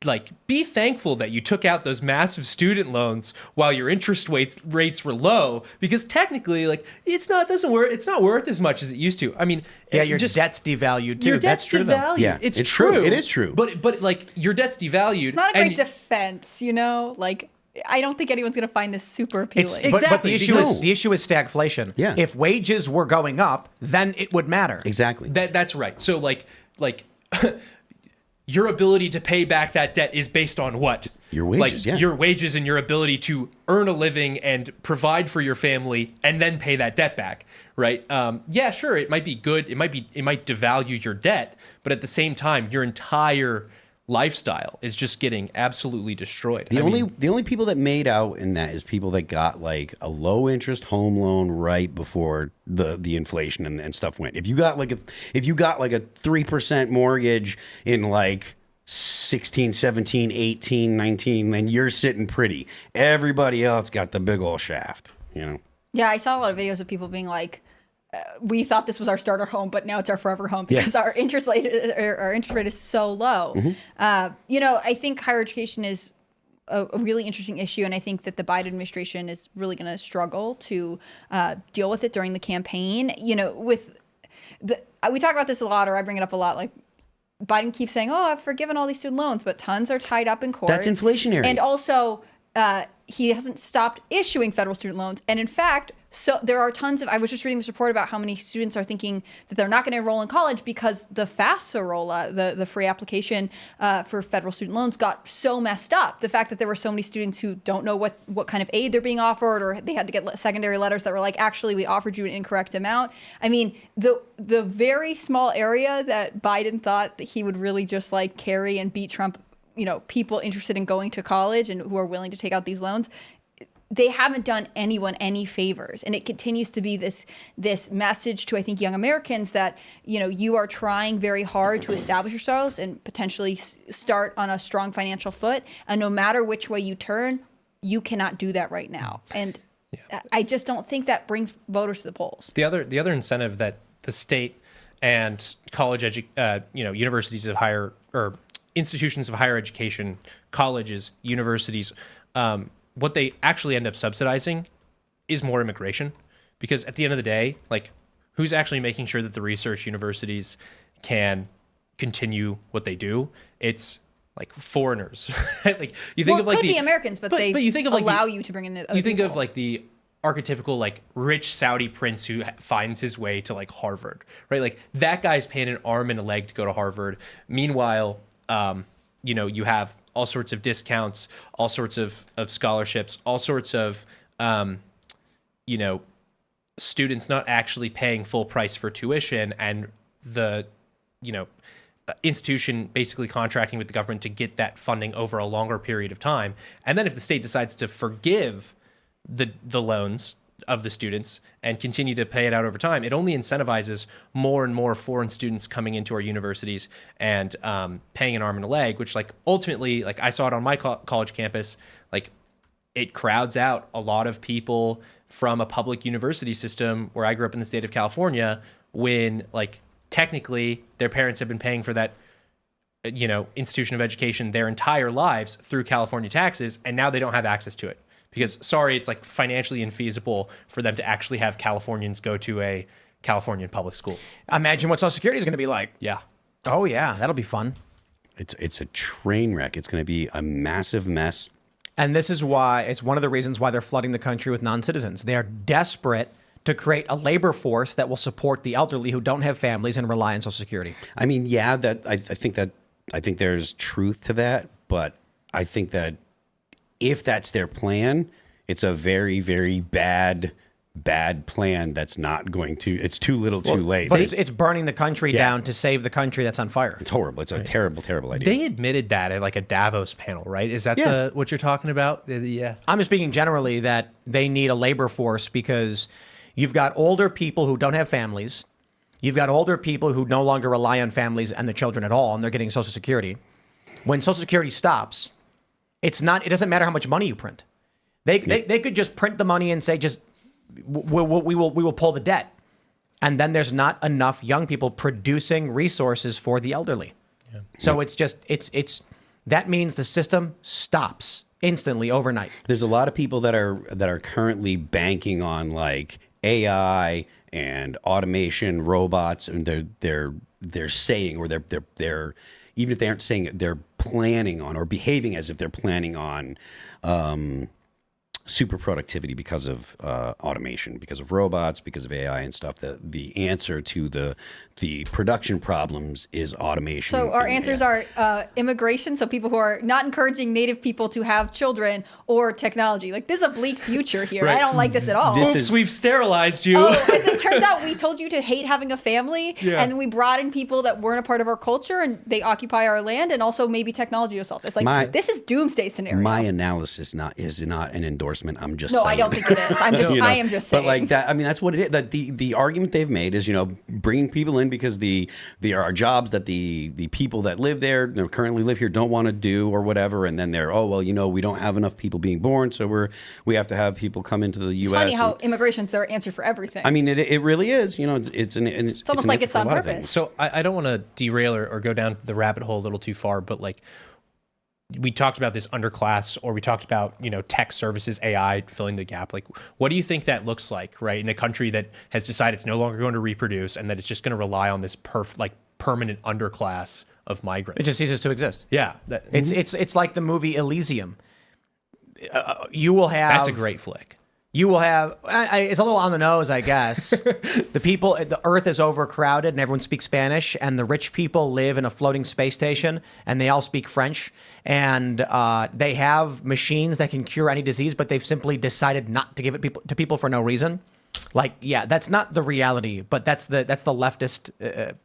like, be thankful that you took out those massive student loans while your interest rates were low, because technically, like, it's not worth as much as it used to. I mean, your debt's devalued too. Your debt's devalued. Yeah, it's true. true. It is true. But like, your debt's devalued. It's not a great defense, you know? Like, I don't think anyone's going to find this super appealing. But the issue because- is stagflation. Yeah. If wages were going up, then it would matter. Exactly. That's right. So like your ability to pay back that debt is based on what? Your wages, Your wages and your ability to earn a living and provide for your family and then pay that debt back, right? Yeah, sure, it might be good. It might devalue your debt, but at the same time, your entire lifestyle is just getting absolutely destroyed. The only people that made out in that is people that got like a low interest home loan right before the inflation and stuff went. If you got like a 3% mortgage in like 16, 17, 18, 19, then you're sitting pretty. Everybody else got the big old shaft, you know. Yeah, I saw a lot of videos of people being like, we thought this was our starter home, but now it's our forever home because our interest rate is so low. I think higher education is a really interesting issue, and I think that the Biden administration is really going to struggle to deal with it during the campaign. We talk about this a lot, or I bring it up a lot, like Biden keeps saying, "Oh, I've forgiven all these student loans," but tons are tied up in court. That's inflationary. And also, he hasn't stopped issuing federal student loans. And in fact, so there are tons of, I was just reading this report about how many students are thinking that they're not going to enroll in college because the FAFSA rollout, the free application for federal student loans, got so messed up. The fact that there were so many students who don't know what kind of aid they're being offered, or they had to get secondary letters that were like, actually, we offered you an incorrect amount. I mean, the very small area that Biden thought that he would really just like carry and beat Trump, people interested in going to college and who are willing to take out these loans, they haven't done anyone any favors. And it continues to be this message to, I think, young Americans that, you are trying very hard to establish yourselves and potentially start on a strong financial foot. And no matter which way you turn, you cannot do that right now. And I just don't think that brings voters to the polls. The other incentive that the state and college universities of higher, or institutions of higher education, colleges, universities, what they actually end up subsidizing is more immigration. Because at the end of the day, like, who's actually making sure that the research universities can continue what they do? It's like foreigners. Like, you think of like it could be Americans, but you think of like allow you to bring in other you think people. Of like the archetypical like rich Saudi prince who finds his way to like Harvard, right? Like, that guy's paying an arm and a leg to go to Harvard. Meanwhile, you have all sorts of discounts, all sorts of scholarships, all sorts of, students not actually paying full price for tuition, and the, institution basically contracting with the government to get that funding over a longer period of time. And then if the state decides to forgive the loans of the students and continue to pay it out over time, it only incentivizes more and more foreign students coming into our universities and paying an arm and a leg, which, like, ultimately, like, I saw it on my college campus, like, it crowds out a lot of people from a public university system where I grew up in the state of California, when, like, technically their parents have been paying for that institution of education their entire lives through California taxes, and now they don't have access to it. Because, sorry, it's like financially infeasible for them to actually have Californians go to a Californian public school. Imagine what Social Security is going to be like. Yeah. Oh, yeah. That'll be fun. It's a train wreck. It's going to be a massive mess. And this is why, it's one of the reasons why they're flooding the country with non-citizens. They are desperate to create a labor force that will support the elderly who don't have families and rely on Social Security. I mean, yeah, I think there's truth to that, but I think that if that's their plan, it's a very, very bad plan that's not going to, it's too little too late. But it's burning the country down to save the country that's on fire. It's horrible. It's a terrible, terrible idea. They admitted that at like a Davos panel, right? Is that what you're talking about? Yeah. I'm just speaking generally that they need a labor force because you've got older people who don't have families. You've got older people who no longer rely on families and their children at all, and they're getting Social Security. When Social Security stops, it doesn't matter how much money you print. They could just print the money and say, we will pull the debt. And then there's not enough young people producing resources for the elderly. Yeah. So it's that means the system stops instantly overnight. There's a lot of people that are currently banking on like AI and automation, robots, and they're saying, or they're even if they aren't saying it, they're planning on or behaving as if they're planning on super productivity because of automation, because of robots, because of AI and stuff. The answer to the production problems is automation. So our and answers AI. are immigration, so people who are not encouraging native people to have children, or technology. Like, this is a bleak future here. Right. I don't like this at all. This Oops, we've sterilized you. Oh, as it turns out, we told you to hate having a family, Yeah. and we brought in people that weren't a part of our culture, and they occupy our land, and also maybe technology yourself. It's like, this is doomsday scenario. My analysis is not an endorsement. I'm just No, saying. I don't think it is. I am just saying. But like that, I mean, that's what it is. That the argument they've made is, bringing people in because there are jobs that the people that live there, currently live here, don't want to do or whatever, and then they're, we don't have enough people being born, so we have to have people come into the U.S. It's funny how immigration's their answer for everything. I mean, it really is. It's almost an like answer it's for a on lot of purpose. things. So I don't want to derail or go down the rabbit hole a little too far, but like, we talked about this underclass, or we talked about, tech services, AI filling the gap. Like, what do you think that looks like, right? In a country that has decided it's no longer going to reproduce and that it's just going to rely on this permanent underclass of migrants. It just ceases to exist. Yeah. It's like the movie Elysium. You will have... That's a great flick. You will have, it's a little on the nose, I guess. The Earth is overcrowded and everyone speaks Spanish, and the rich people live in a floating space station and they all speak French, and they have machines that can cure any disease, but they've simply decided not to give it to people for no reason. Like, yeah, that's not the reality, but that's the leftist, the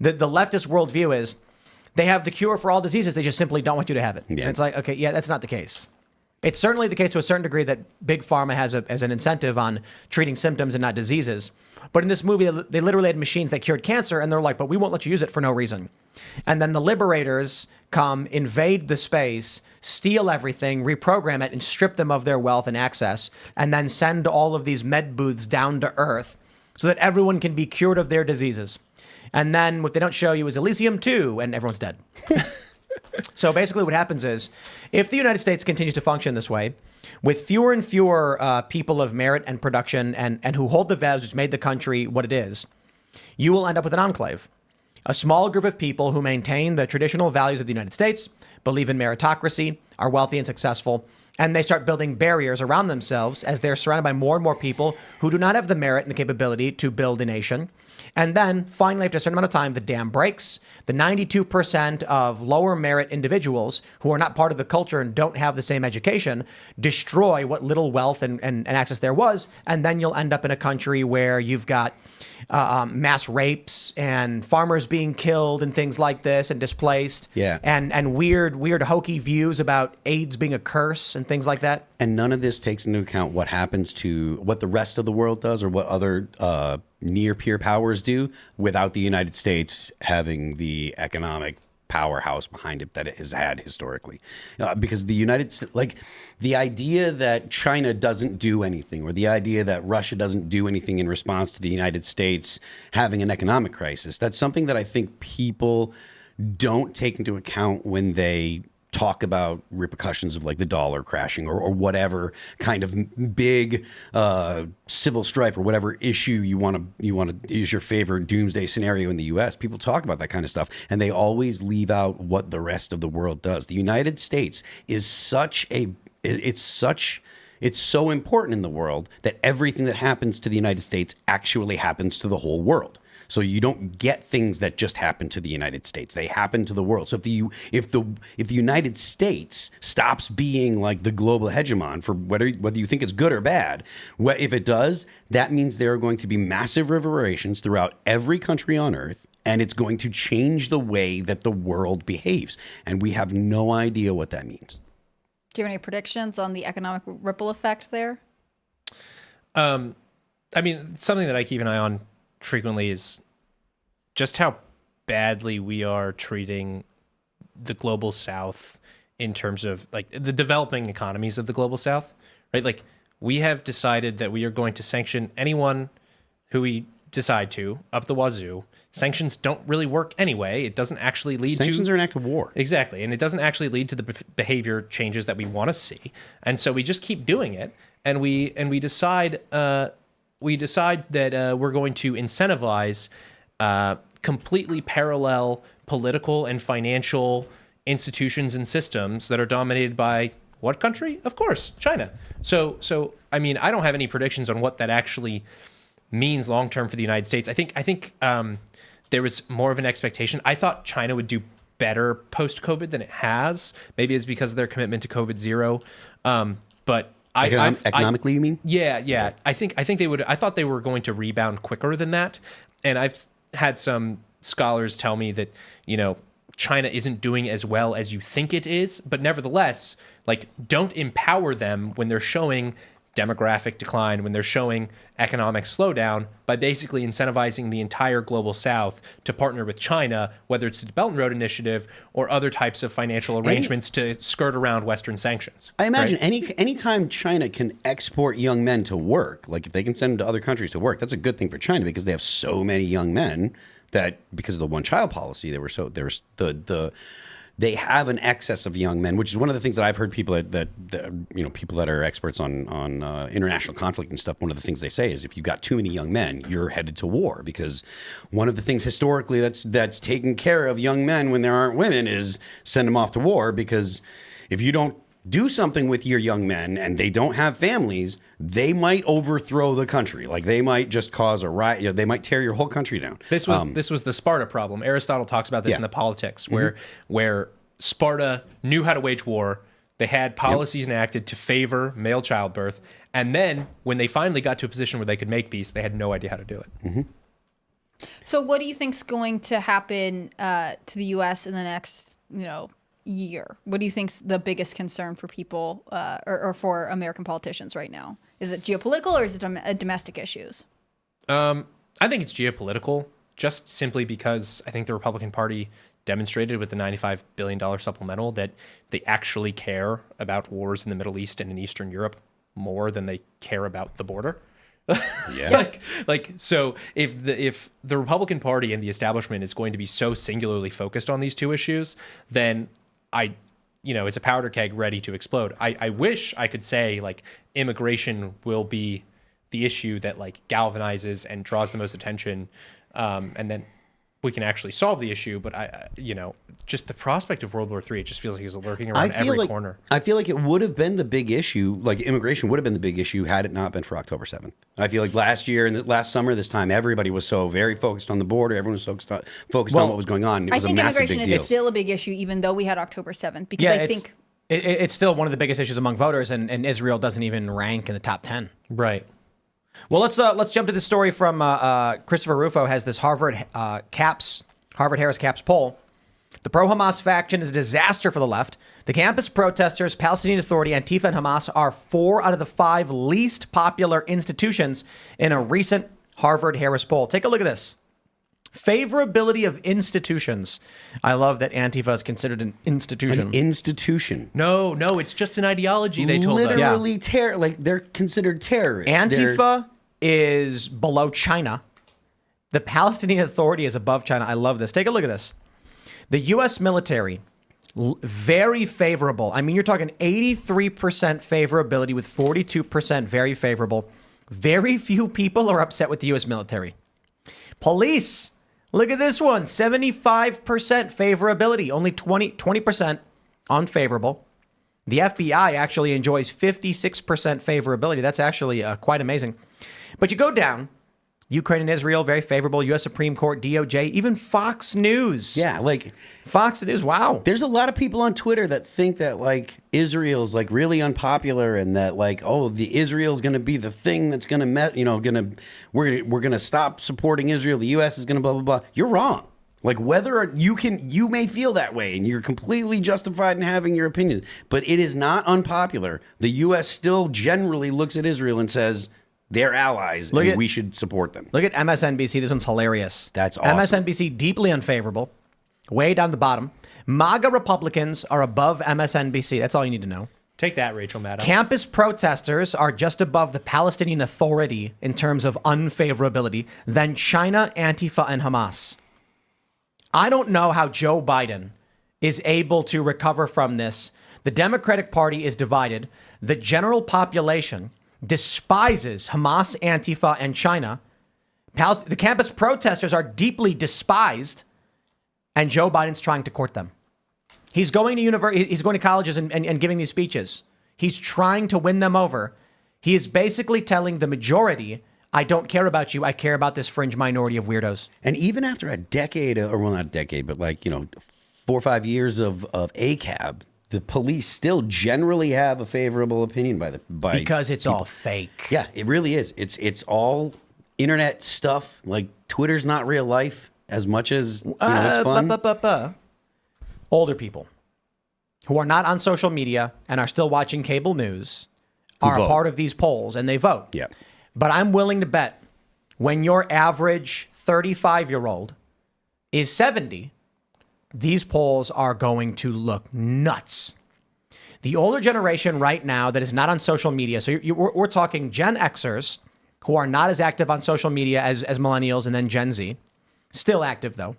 leftist worldview is they have the cure for all diseases, they just simply don't want you to have it. Yeah. And it's like, okay, yeah, that's not the case. It's certainly the case to a certain degree that Big Pharma has an incentive on treating symptoms and not diseases. But in this movie, they literally had machines that cured cancer, and they're like, but we won't let you use it for no reason. And then the liberators come, invade the space, steal everything, reprogram it, and strip them of their wealth and access, and then send all of these med booths down to Earth so that everyone can be cured of their diseases. And then what they don't show you is Elysium 2, and everyone's dead. So basically what happens is, if the United States continues to function this way, with fewer and fewer people of merit and production and who hold the values which made the country what it is, you will end up with an enclave. A small group of people who maintain the traditional values of the United States, believe in meritocracy, are wealthy and successful, and they start building barriers around themselves as they're surrounded by more and more people who do not have the merit and the capability to build a nation. And then, finally, after a certain amount of time, the dam breaks. The 92% of lower merit individuals who are not part of the culture and don't have the same education destroy what little wealth and access there was. And then you'll end up in a country where you've got mass rapes and farmers being killed and things like this and displaced. Yeah. And weird hokey views about AIDS being a curse and things like that. And none of this takes into account what happens to what the rest of the world does or what other near peer powers do without the United States having the economic powerhouse behind it that it has had historically. Because the United States, like the idea that China doesn't do anything or the idea that Russia doesn't do anything in response to the United States having an economic crisis, that's something that I think people don't take into account when they talk about repercussions of like the dollar crashing or whatever kind of big civil strife or whatever issue you want to use your favorite doomsday scenario in the U.S. People talk about that kind of stuff, and they always leave out what the rest of the world does. The United States is it's so important in the world that everything that happens to the United States actually happens to the whole world. So you don't get things that just happen to the United States; they happen to the world. So if the United States stops being like the global hegemon for whether you think it's good or bad, if it does, that means there are going to be massive reverberations throughout every country on Earth, and it's going to change the way that the world behaves. And we have no idea what that means. Do you have any predictions on the economic ripple effect there? I mean, something that I keep an eye on frequently is just how badly we are treating the global South in terms of like the developing economies of the global South, right? Like we have decided that we are going to sanction anyone who we decide to up the wazoo. Sanctions don't really work anyway. It doesn't actually lead to... Sanctions are an act of war. Exactly. And it doesn't actually lead to the behavior changes that we want to see. And so we just keep doing it. And we decide that we're going to incentivize completely parallel political and financial institutions and systems that are dominated by What country? Of course, China. So I mean, I don't have any predictions on what that actually means long term for the United States. I think there was more of an expectation. I thought China would do better post-COVID than it has. Maybe it's because of their commitment to COVID zero. But economically, you mean? Yeah. Okay. I think they would. I thought they were going to rebound quicker than that. And I've had some scholars tell me that, China isn't doing as well as you think it is, but nevertheless, like, don't empower them when they're showing demographic decline, when they're showing economic slowdown, by basically incentivizing the entire global South to partner with China, whether it's the Belt and Road Initiative or other types of financial arrangements to skirt around Western sanctions. I imagine any time China can export young men to work, like if they can send them to other countries to work, that's a good thing for China because they have so many young men that because of the one-child policy, they have an excess of young men, which is one of the things that I've heard people people that are experts on international conflict and stuff. One of the things they say is if you've got too many young men, you're headed to war, because one of the things historically that's taken care of young men when there aren't women is send them off to war, because if you don't do something with your young men and they don't have families, they might overthrow the country. Like they might just cause a riot. They might tear your whole country down. This was the Sparta problem. Aristotle talks about this in the Politics, where Sparta knew how to wage war. They had policies enacted to favor male childbirth. And then when they finally got to a position where they could make peace, they had no idea how to do it. Mm-hmm. So what do you think is going to happen to the U.S. in the next, year? What do you think's the biggest concern for people or for American politicians right now? Is it geopolitical or is it domestic issues? I think it's geopolitical, just simply because I think the Republican Party demonstrated with the $95 billion supplemental that they actually care about wars in the Middle East and in Eastern Europe more than they care about the border. Yeah. So if the Republican Party and the establishment is going to be so singularly focused on these two issues, then it's a powder keg ready to explode. I wish I could say like immigration will be the issue that like galvanizes and draws the most attention, and then we can actually solve the issue. But just the prospect of World War III, it just feels like it's lurking around every corner. I feel like it would have been the big issue, like immigration would have been the big issue had it not been for October 7th. I feel like last year and last summer, this time, everybody was so very focused on the border. Everyone was so focused on what was going on. It was a massive big deal. Immigration is still a big issue, even though we had October 7th, because I think it's still one of the biggest issues among voters, and Israel doesn't even rank in the top 10. Right. Well, let's jump to the story from Christopher Rufo has this Harvard Harris Caps poll. The pro-Hamas faction is a disaster for the left. The campus protesters, Palestinian Authority, Antifa, and Hamas are 4 out of the 5 least popular institutions in a recent Harvard-Harris poll. Take a look at this. Favorability of institutions. I love that Antifa is considered an institution. An institution. No, it's just an ideology, they told us. Literally, they're considered terrorists. Antifa is below China. The Palestinian Authority is above China. I love this. Take a look at this. The U.S. military, very favorable. I mean, you're talking 83% favorability with 42% very favorable. Very few people are upset with the U.S. military. Police, look at this one. 75% favorability, only 20% unfavorable. The FBI actually enjoys 56% favorability. That's actually quite amazing. But you go down. Ukraine and Israel, very favorable. U.S. Supreme Court, DOJ, even Fox News. Yeah, like Fox News. Wow. There's a lot of people on Twitter that think that like Israel's like really unpopular and that like, oh, the Israel's going to be the thing that's going to we're going to stop supporting Israel. The U.S. is going to blah blah blah. You're wrong. Like whether you may feel that way and you're completely justified in having your opinions, but it is not unpopular. The U.S. still generally looks at Israel and says, they're allies, and we should support them. Look at MSNBC. This one's hilarious. That's awesome. MSNBC, deeply unfavorable. Way down the bottom. MAGA Republicans are above MSNBC. That's all you need to know. Take that, Rachel Maddow. Campus protesters are just above the Palestinian Authority in terms of unfavorability. Then China, Antifa, and Hamas. I don't know how Joe Biden is able to recover from this. The Democratic Party is divided. The general population despises Hamas, Antifa, and China. The campus protesters are deeply despised, and Joe Biden's trying to court them. He's going to he's going to colleges and giving these speeches. He's trying to win them over. He is basically telling the majority, I don't care about you. I care about this fringe minority of weirdos. And even after a decade, or well, not a decade, but 4 or 5 years of ACAB, the police still generally have a favorable opinion because it's people. All fake. Yeah, it really is. It's all internet stuff. Like Twitter's not real life as much as it's fun. Older people who are not on social media and are still watching cable news are a part of these polls, and they vote. Yeah. But I'm willing to bet when your average 35-year-old is 70, these polls are going to look nuts. The older generation right now that is not on social media, so we're talking Gen Xers who are not as active on social media as millennials, and then Gen Z, still active though.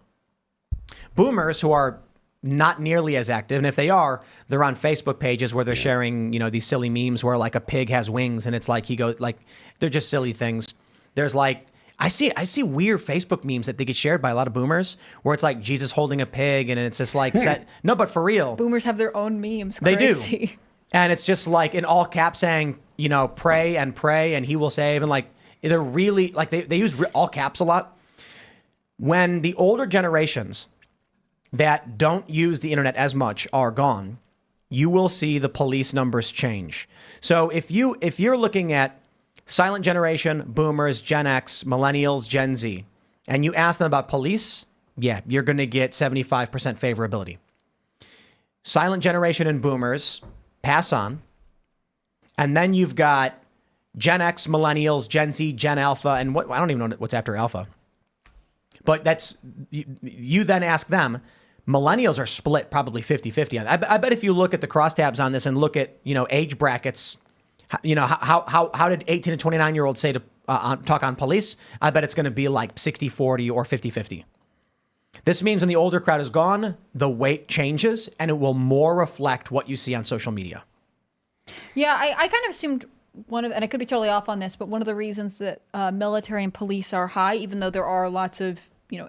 Boomers who are not nearly as active, and if they are, they're on Facebook pages where they're sharing, these silly memes where like a pig has wings and it's like they're just silly things. There's like I see weird Facebook memes that they get shared by a lot of boomers where it's like Jesus holding a pig and it's just like no, but for real. Boomers have their own memes. They Crazy. do. And it's just like in all caps saying, pray and he will save, and like they're really like they use all caps a lot. When the older generations that don't use the internet as much are gone, you will see the police numbers change. So if you're looking at silent generation, boomers, Gen X, millennials, Gen Z, and you ask them about police, yeah, you're going to get 75% favorability. Silent generation and boomers pass on. And then you've got Gen X, millennials, Gen Z, Gen Alpha, and I don't even know what's after Alpha. But that's, you then ask them, millennials are split probably 50-50. I bet if you look at the crosstabs on this and look at, age brackets, how did 18 to 29-year-olds say to talk on police? I bet it's going to be like 60-40 or 50-50. This means when the older crowd is gone, the weight changes and it will more reflect what you see on social media. Yeah, I kind of assumed and I could be totally off on this, but one of the reasons that military and police are high, even though there are lots of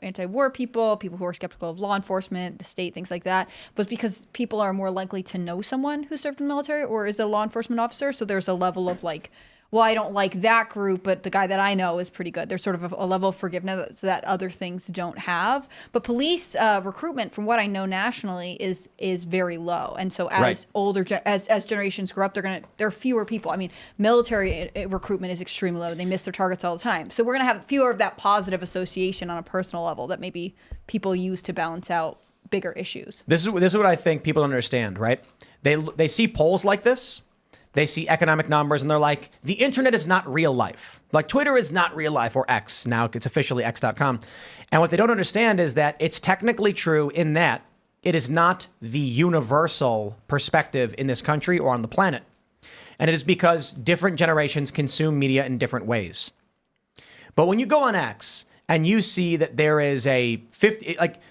anti-war people who are skeptical of law enforcement, the state, things like that, was because people are more likely to know someone who served in the military or is a law enforcement officer. So there's a level of like, well, I don't like that group, but the guy that I know is pretty good. There's sort of a level of forgiveness that other things don't have. But police recruitment, from what I know nationally, is very low. And so as as generations grow up, there are fewer people. I mean, military recruitment is extremely low. They miss their targets all the time. So we're going to have fewer of that positive association on a personal level that maybe people use to balance out bigger issues. This is what I think people don't understand, right? They see polls like this. They see economic numbers and they're like, the internet is not real life. Like Twitter is not real life, or X. Now it's officially X.com. And what they don't understand is that it's technically true in that it is not the universal perspective in this country or on the planet. And it is because different generations consume media in different ways. But when you go on X and you see that there is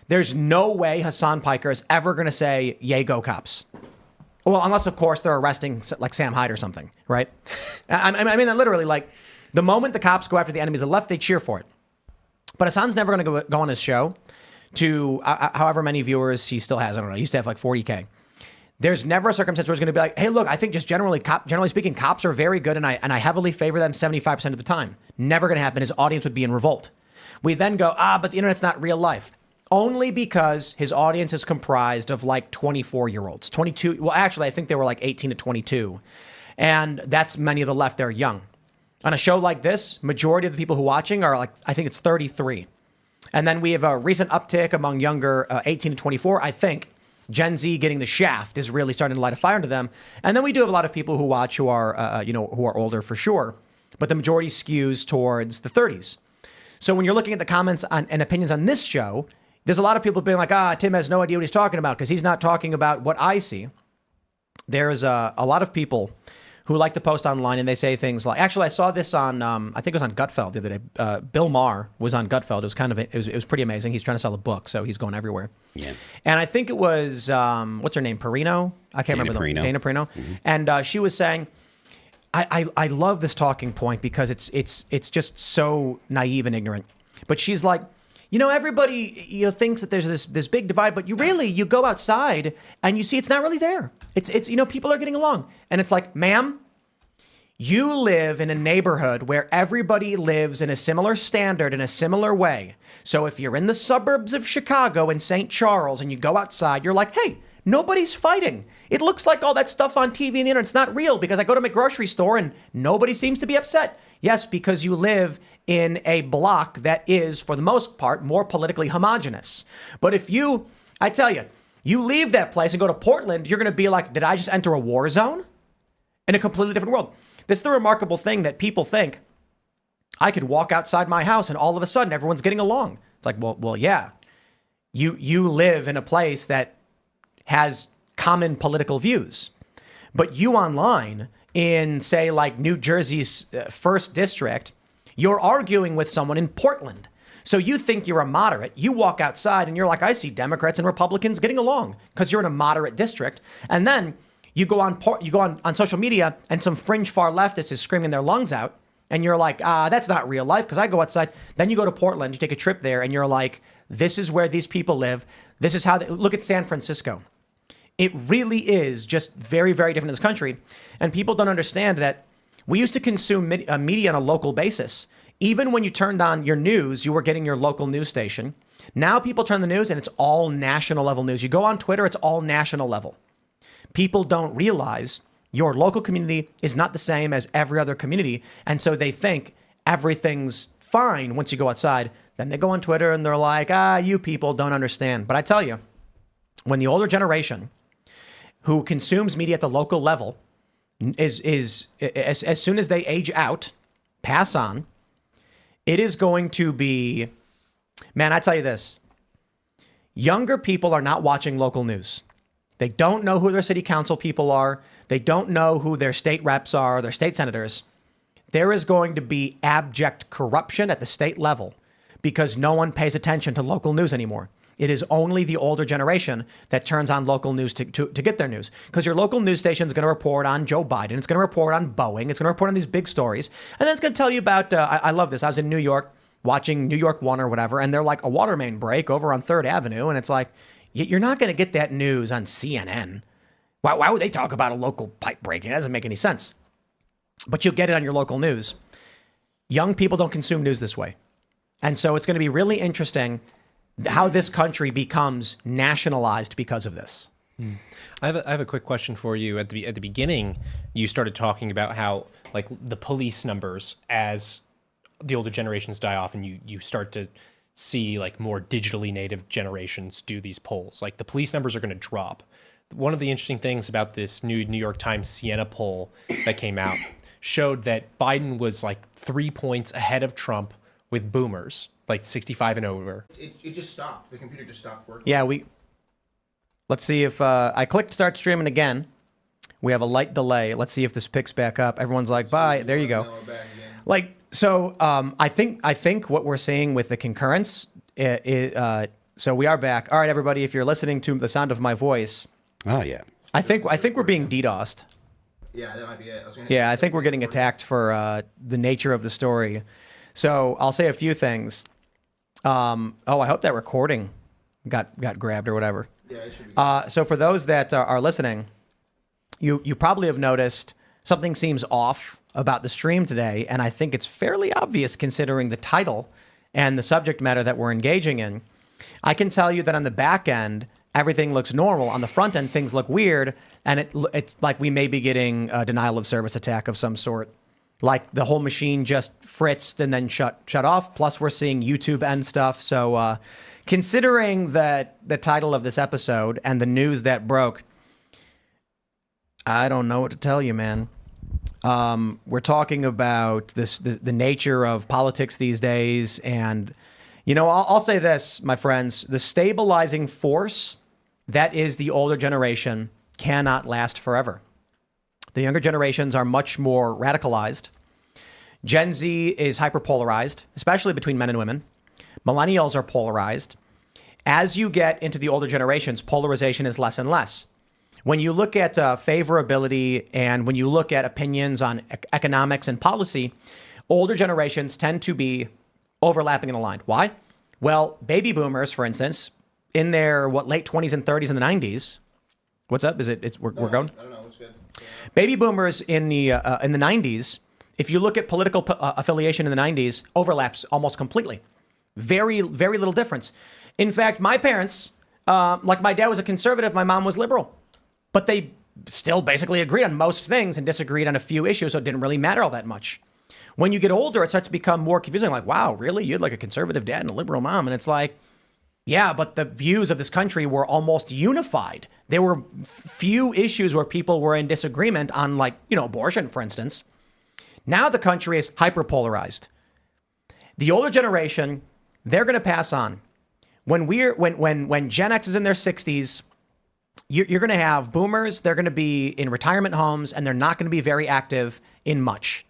there's no way Hassan Piker is ever going to say, yay, go cops. Well, unless, of course, they're arresting like Sam Hyde or something, right? I mean, literally, like the moment the cops go after the enemies of the left, they cheer for it. But Hassan's never going to go on his show to however many viewers he still has. I don't know. He used to have like 40K. There's never a circumstance where he's going to be like, hey, look, I think just generally speaking, cops are very good and I heavily favor them 75% of the time. Never going to happen. His audience would be in revolt. We then go, but the internet's not real life. Only because his audience is comprised of like 24-year-olds, 22. Well, actually, I think they were like 18 to 22. And that's many of the left. They're young. On a show like this, majority of the people who are watching are like, I think it's 33. And then we have a recent uptick among younger 18 to 24. I think Gen Z getting the shaft is really starting to light a fire into them. And then we do have a lot of people who watch who are, who are older for sure. But the majority skews towards the 30s. So when you're looking at the comments and opinions on this show, there's a lot of people being like, Tim has no idea what he's talking about because he's not talking about what I see. There's a lot of people who like to post online and they say things like, actually, I saw this on, I think it was on Gutfeld the other day. Bill Maher was on Gutfeld. It was pretty amazing. He's trying to sell a book, so he's going everywhere. Yeah. And I think it was, what's her name? Perino? I can't remember. Dana Perino. Mm-hmm. And she was saying, I love this talking point because it's just so naive and ignorant. But she's like, everybody thinks that there's this big divide, but you go outside and you see it's not really there. It's people are getting along, and it's like, ma'am, you live in a neighborhood where everybody lives in a similar standard in a similar way. So if you're in the suburbs of Chicago and St. Charles and you go outside, you're like, hey, nobody's fighting. It looks like all that stuff on TV and the internet's not real because I go to my grocery store and nobody seems to be upset. Yes, because you live in a block that is, for the most part, more politically homogenous. But if you leave that place and go to Portland, you're going to be like, did I just enter a war zone? In a completely different world. This is the remarkable thing that people think. I could walk outside my house and all of a sudden everyone's getting along. It's like, well, yeah. You live in a place that has common political views. But you online in, say, like New Jersey's 1st District, you're arguing with someone in Portland. So you think you're a moderate. You walk outside and you're like, I see Democrats and Republicans getting along because you're in a moderate district. And then you go on social media and some fringe far leftist is screaming their lungs out. And you're like, that's not real life because I go outside. Then you go to Portland, you take a trip there and you're like, this is where these people live. This is how they look at San Francisco. It really is just very, very different in this country. And people don't understand that we used to consume media on a local basis. Even when you turned on your news, you were getting your local news station. Now people turn the news and it's all national level news. You go on Twitter, it's all national level. People don't realize your local community is not the same as every other community. And so they think everything's fine once you go outside. Then they go on Twitter and they're like, you people don't understand. But I tell you, when the older generation who consumes media at the local level is as soon as they age out, pass on, it is going to be, man, I tell you this, younger people are not watching local news. They don't know who their city council people are. They don't know who their state reps are, their state senators. There is going to be abject corruption at the state level because no one pays attention to local news anymore. It is only the older generation that turns on local news to get their news. Because your local news station is going to report on Joe Biden. It's going to report on Boeing. It's going to report on these big stories. And then it's going to tell you about, I love this. I was in New York watching New York 1 or whatever, and they're like a water main break over on 3rd Avenue. And it's like, you're not going to get that news on CNN. Why would they talk about a local pipe break? It doesn't make any sense. But you'll get it on your local news. Young people don't consume news this way. And so it's going to be really interesting how this country becomes nationalized because of this. I have a quick question for you. At the beginning, you started talking about how like the police numbers, as the older generations die off, and you start to see like more digitally native generations do these polls. Like the police numbers are going to drop. One of the interesting things about this new New York Times Siena poll that came out showed that Biden was like 3 points ahead of Trump with boomers, like 65 and over. It just stopped. The computer just stopped working. Yeah, let's see if I clicked start streaming again. We have a light delay. Let's see if this picks back up. Everyone's like, bye. There you go. Like, so I think what we're seeing with the concurrence, so we are back. All right, everybody, if you're listening to the sound of my voice. Oh, yeah. I think we're being DDoSed. Yeah, that might be it. I think we're getting attacked for the nature of the story. So I'll say a few things. I hope that recording got grabbed or whatever. Yeah, it should be. So for those that are listening, you probably have noticed something seems off about the stream today, and I think it's fairly obvious considering the title and the subject matter that we're engaging in. I can tell you that on the back end, everything looks normal. On the front end, things look weird, and it's like we may be getting a denial of service attack of some sort. Like the whole machine just fritzed and then shut off. Plus, we're seeing YouTube end stuff. So considering that the title of this episode and the news that broke, I don't know what to tell you, man. We're talking about the nature of politics these days. And, I'll say this, my friends, the stabilizing force that is the older generation cannot last forever. The younger generations are much more radicalized. Gen Z is hyperpolarized, especially between men and women. Millennials are polarized. As you get into the older generations, polarization is less and less. When you look at favorability and when you look at opinions on economics and policy, older generations tend to be overlapping and aligned. Why? Well, baby boomers, for instance, in their late 20s and 30s and the 90s. What's up? We're going? I don't know. It's good. Baby boomers in the 90s, if you look at political affiliation in the 90s, overlaps almost completely. Very, very little difference. In fact, my parents, like my dad was a conservative, my mom was liberal, but they still basically agreed on most things and disagreed on a few issues, so it didn't really matter all that much. When you get older, it starts to become more confusing. Like, wow, really? You had like a conservative dad and a liberal mom. And it's like, yeah, but the views of this country were almost unified. There were few issues where people were in disagreement on, like, abortion, for instance. Now the country is hyperpolarized. The older generation, they're going to pass on. When Gen X is in their 60s, you're going to have boomers. They're going to be in retirement homes, and they're not going to be very active in much.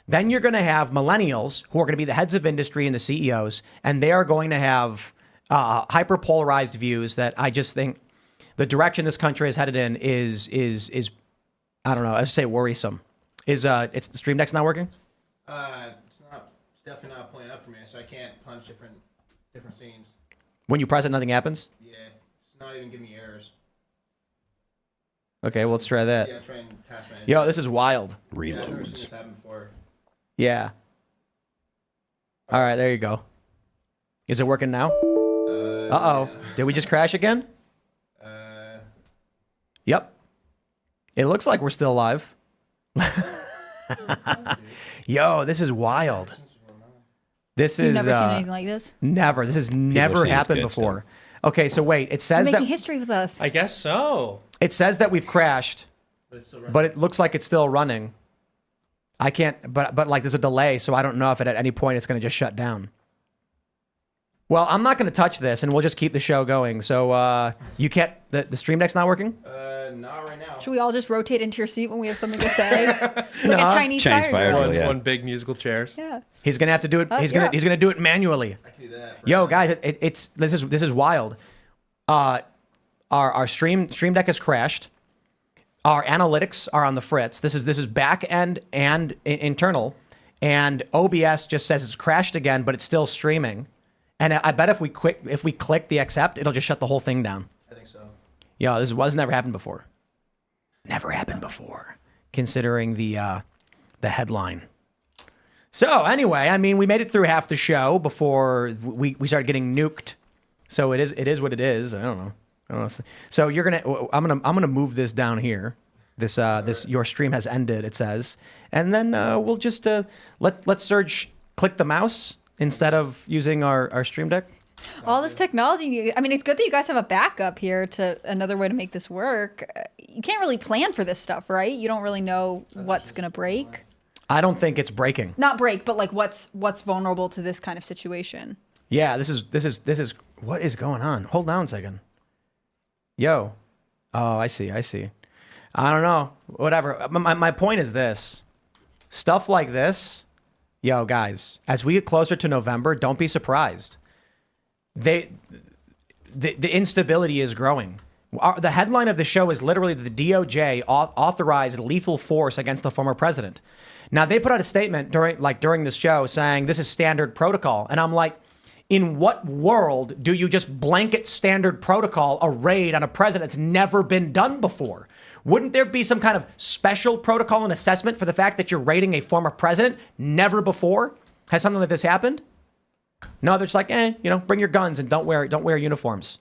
Then you're going to have millennials who are going to be the heads of industry and the CEOs, and they are going to have hyper-polarized views that I just think the direction this country is headed in is I don't know, let's say worrisome. It's the Stream Deck's not working? It's definitely not playing up for me, so I can't punch different scenes. When you press it, nothing happens? Yeah, it's not even giving me errors. Okay, well, let's try that. Yeah, try and pass my. Yo, this is wild. Yeah, I've never seen Reloads. this happen before. Yeah. All right, there you go. Is it working now? Uh-oh. Did we just crash again? Yep. It looks like we're still alive. Yo, this is wild. This is You've never seen anything like this? never. This has never saying it's happened good before. Okay, so wait. It You're says making that history with us. I guess so. it says that we've crashed, But it's still running. but it looks like it's still running. I can't. But like there's a delay, so I don't know if at any point it's going to just shut down. Well, I'm not going to touch this, and we'll just keep the show going. So you can't. The Stream Deck's not working. Not right now. Should we all just rotate into your seat when we have something to say? It's like No. a Chinese Chinese fire fire drill. drill. Yeah. One big musical chairs. Yeah. He's going to have to do it. He's yeah. gonna do it manually. I can do that. Yo, guys, this is wild. Our stream deck has crashed. Our analytics are on the fritz. This is back end and internal, and OBS just says it's crashed again, but it's still streaming. And I bet if we click the accept, it'll just shut the whole thing down. I think so. Yo, this was never happened before. Never happened before, considering the headline. So anyway, I mean, we made it through half the show before we started getting nuked. So it is what it is. I don't know. So I'm gonna move this down here. This your stream has ended. It says, and then we'll just let Serge click the mouse instead of using our stream deck. All this technology. I mean, it's good that you guys have a backup here to another way to make this work. You can't really plan for this stuff, right? You don't really know what's going to break. I don't think it's breaking. Not break, but like what's vulnerable to this kind of situation. Yeah, this is what is going on? Hold on a second. Yo. Oh, I see. I don't know. Whatever. My point is this. Stuff like this, yo, guys, as we get closer to November, don't be surprised. The instability is growing. The headline of the show is literally the DOJ authorized lethal force against the former president. Now, they put out a statement during this show saying this is standard protocol. And I'm like, in what world do you just blanket standard protocol a raid on a president that's never been done before? Wouldn't there be some kind of special protocol and assessment for the fact that you're raiding a former president? Never before has something like this happened. No, they're just like, bring your guns and don't wear uniforms.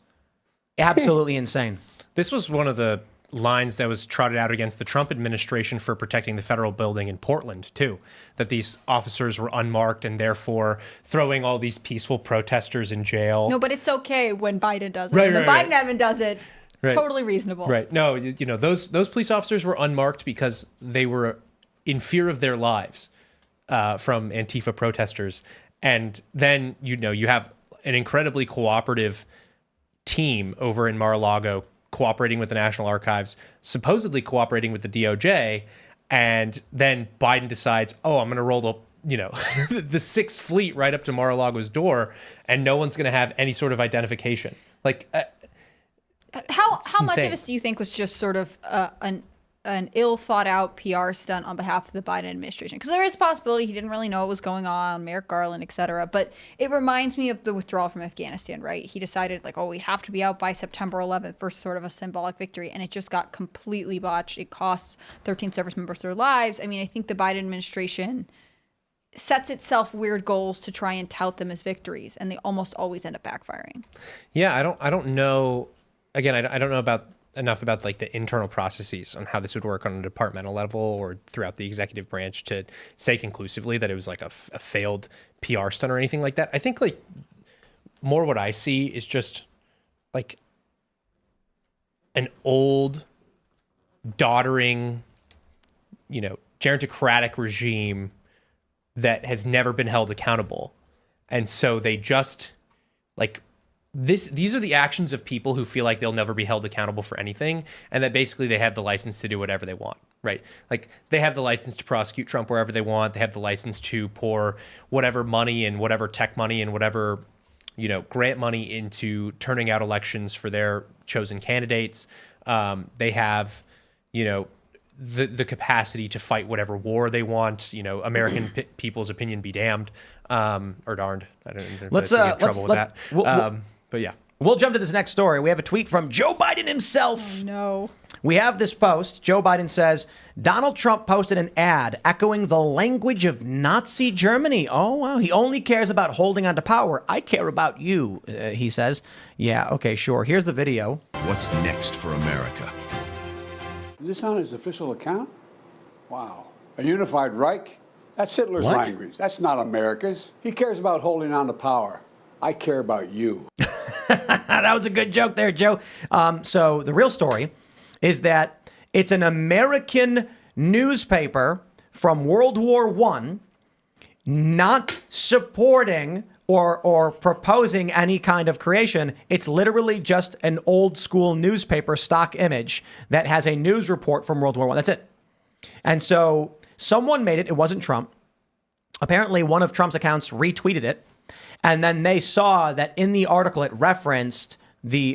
Absolutely insane. This was one of the lines that was trotted out against the Trump administration for protecting the federal building in Portland, too, that these officers were unmarked and therefore throwing all these peaceful protesters in jail. No, but it's okay when Biden does it. Right, When the right, Biden admin does it, Right. totally reasonable. Right. No, those police officers were unmarked because they were in fear of their lives from Antifa protesters. And then, you have an incredibly cooperative team over in Mar-a-Lago cooperating with the National Archives, supposedly cooperating with the DOJ. And then Biden decides, I'm going to roll the, the Sixth Fleet right up to Mar-a-Lago's door, and no one's going to have any sort of identification. Like, How much of insane. this do you think was just sort of an an ill thought out PR stunt on behalf of the Biden administration. Because there is a possibility he didn't really know what was going on, Merrick Garland, etc. But it reminds me of the withdrawal from Afghanistan, right? He decided like, oh, we have to be out by September 11th for sort of a symbolic victory. And it just got completely botched. It costs 13 service members their lives. I mean, I think the Biden administration sets itself weird goals to try and tout them as victories. And they almost always end up backfiring. Yeah, I don't know. Again, I don't know enough about like the internal processes on how this would work on a departmental level or throughout the executive branch to say conclusively that it was like a failed PR stunt or anything like that. I think like more what I see is just like an old doddering, gerontocratic regime that has never been held accountable. And so they just like, these are the actions of people who feel like they'll never be held accountable for anything, and that basically they have the license to do whatever they want, right? Like they have the license to prosecute Trump wherever they want. They have the license to pour whatever money and whatever tech money and whatever, grant money into turning out elections for their chosen candidates. They have, the capacity to fight whatever war they want. American people's opinion be damned, or darned. I don't know if get trouble with that. But yeah. We'll jump to this next story. We have a tweet from Joe Biden himself. Oh, no. We have this post. Joe Biden says, Donald Trump posted an ad echoing the language of Nazi Germany. Oh, wow. He only cares about holding on to power. I care about you, he says. Yeah, okay, sure. Here's the video. What's next for America? Is this on his official account? Wow. A unified Reich? That's Hitler's language. That's not America's. He cares about holding on to power. I care about you. That was a good joke there, Joe. So the real story is that it's an American newspaper from World War I not supporting or proposing any kind of creation. It's literally just an old school newspaper stock image that has a news report from World War I. That's it. And so someone made it. It wasn't Trump. Apparently, one of Trump's accounts retweeted it. And then they saw that in the article it referenced the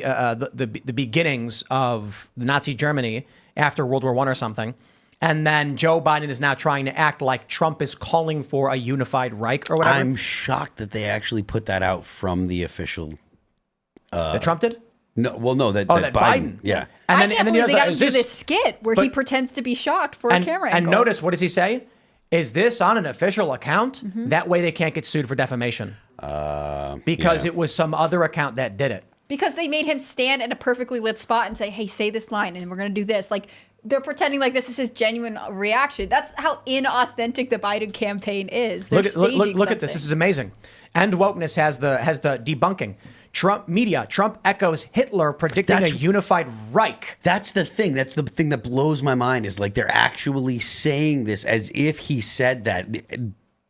beginnings of the Nazi Germany after World War I or something. And then Joe Biden is now trying to act like Trump is calling for a unified Reich or whatever. I'm shocked that they actually put that out from the official. That Trump did? No, well, no, that Biden. Yeah. And I can't believe they got him to do this skit where he pretends to be shocked for a camera angle. And notice, what does he say? Is this on an official account? Mm-hmm. That way they can't get sued for defamation. Because it was some other account that did it. Because they made him stand in a perfectly lit spot and say, hey, say this line and we're going to do this. Like, they're pretending like this is his genuine reaction. That's how inauthentic the Biden campaign is. They're look at this. This is amazing. End Wokeness has the debunking. Trump echoes Hitler predicting a unified Reich. That's the thing. That's the thing that blows my mind is like they're actually saying this as if he said that.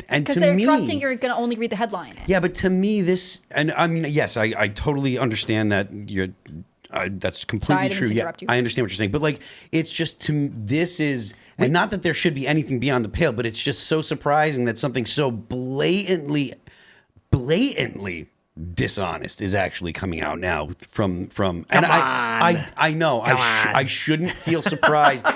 And because they're trusting you're going to only read the headline. Yeah, but to me, this, and I mean, yes, I totally understand that you're, that's completely true. Yeah, I understand what you're saying. But like, it's just, this is, and not that there should be anything beyond the pale, but it's just so surprising that something so blatantly dishonest is actually coming out now from and I know I shouldn't feel surprised,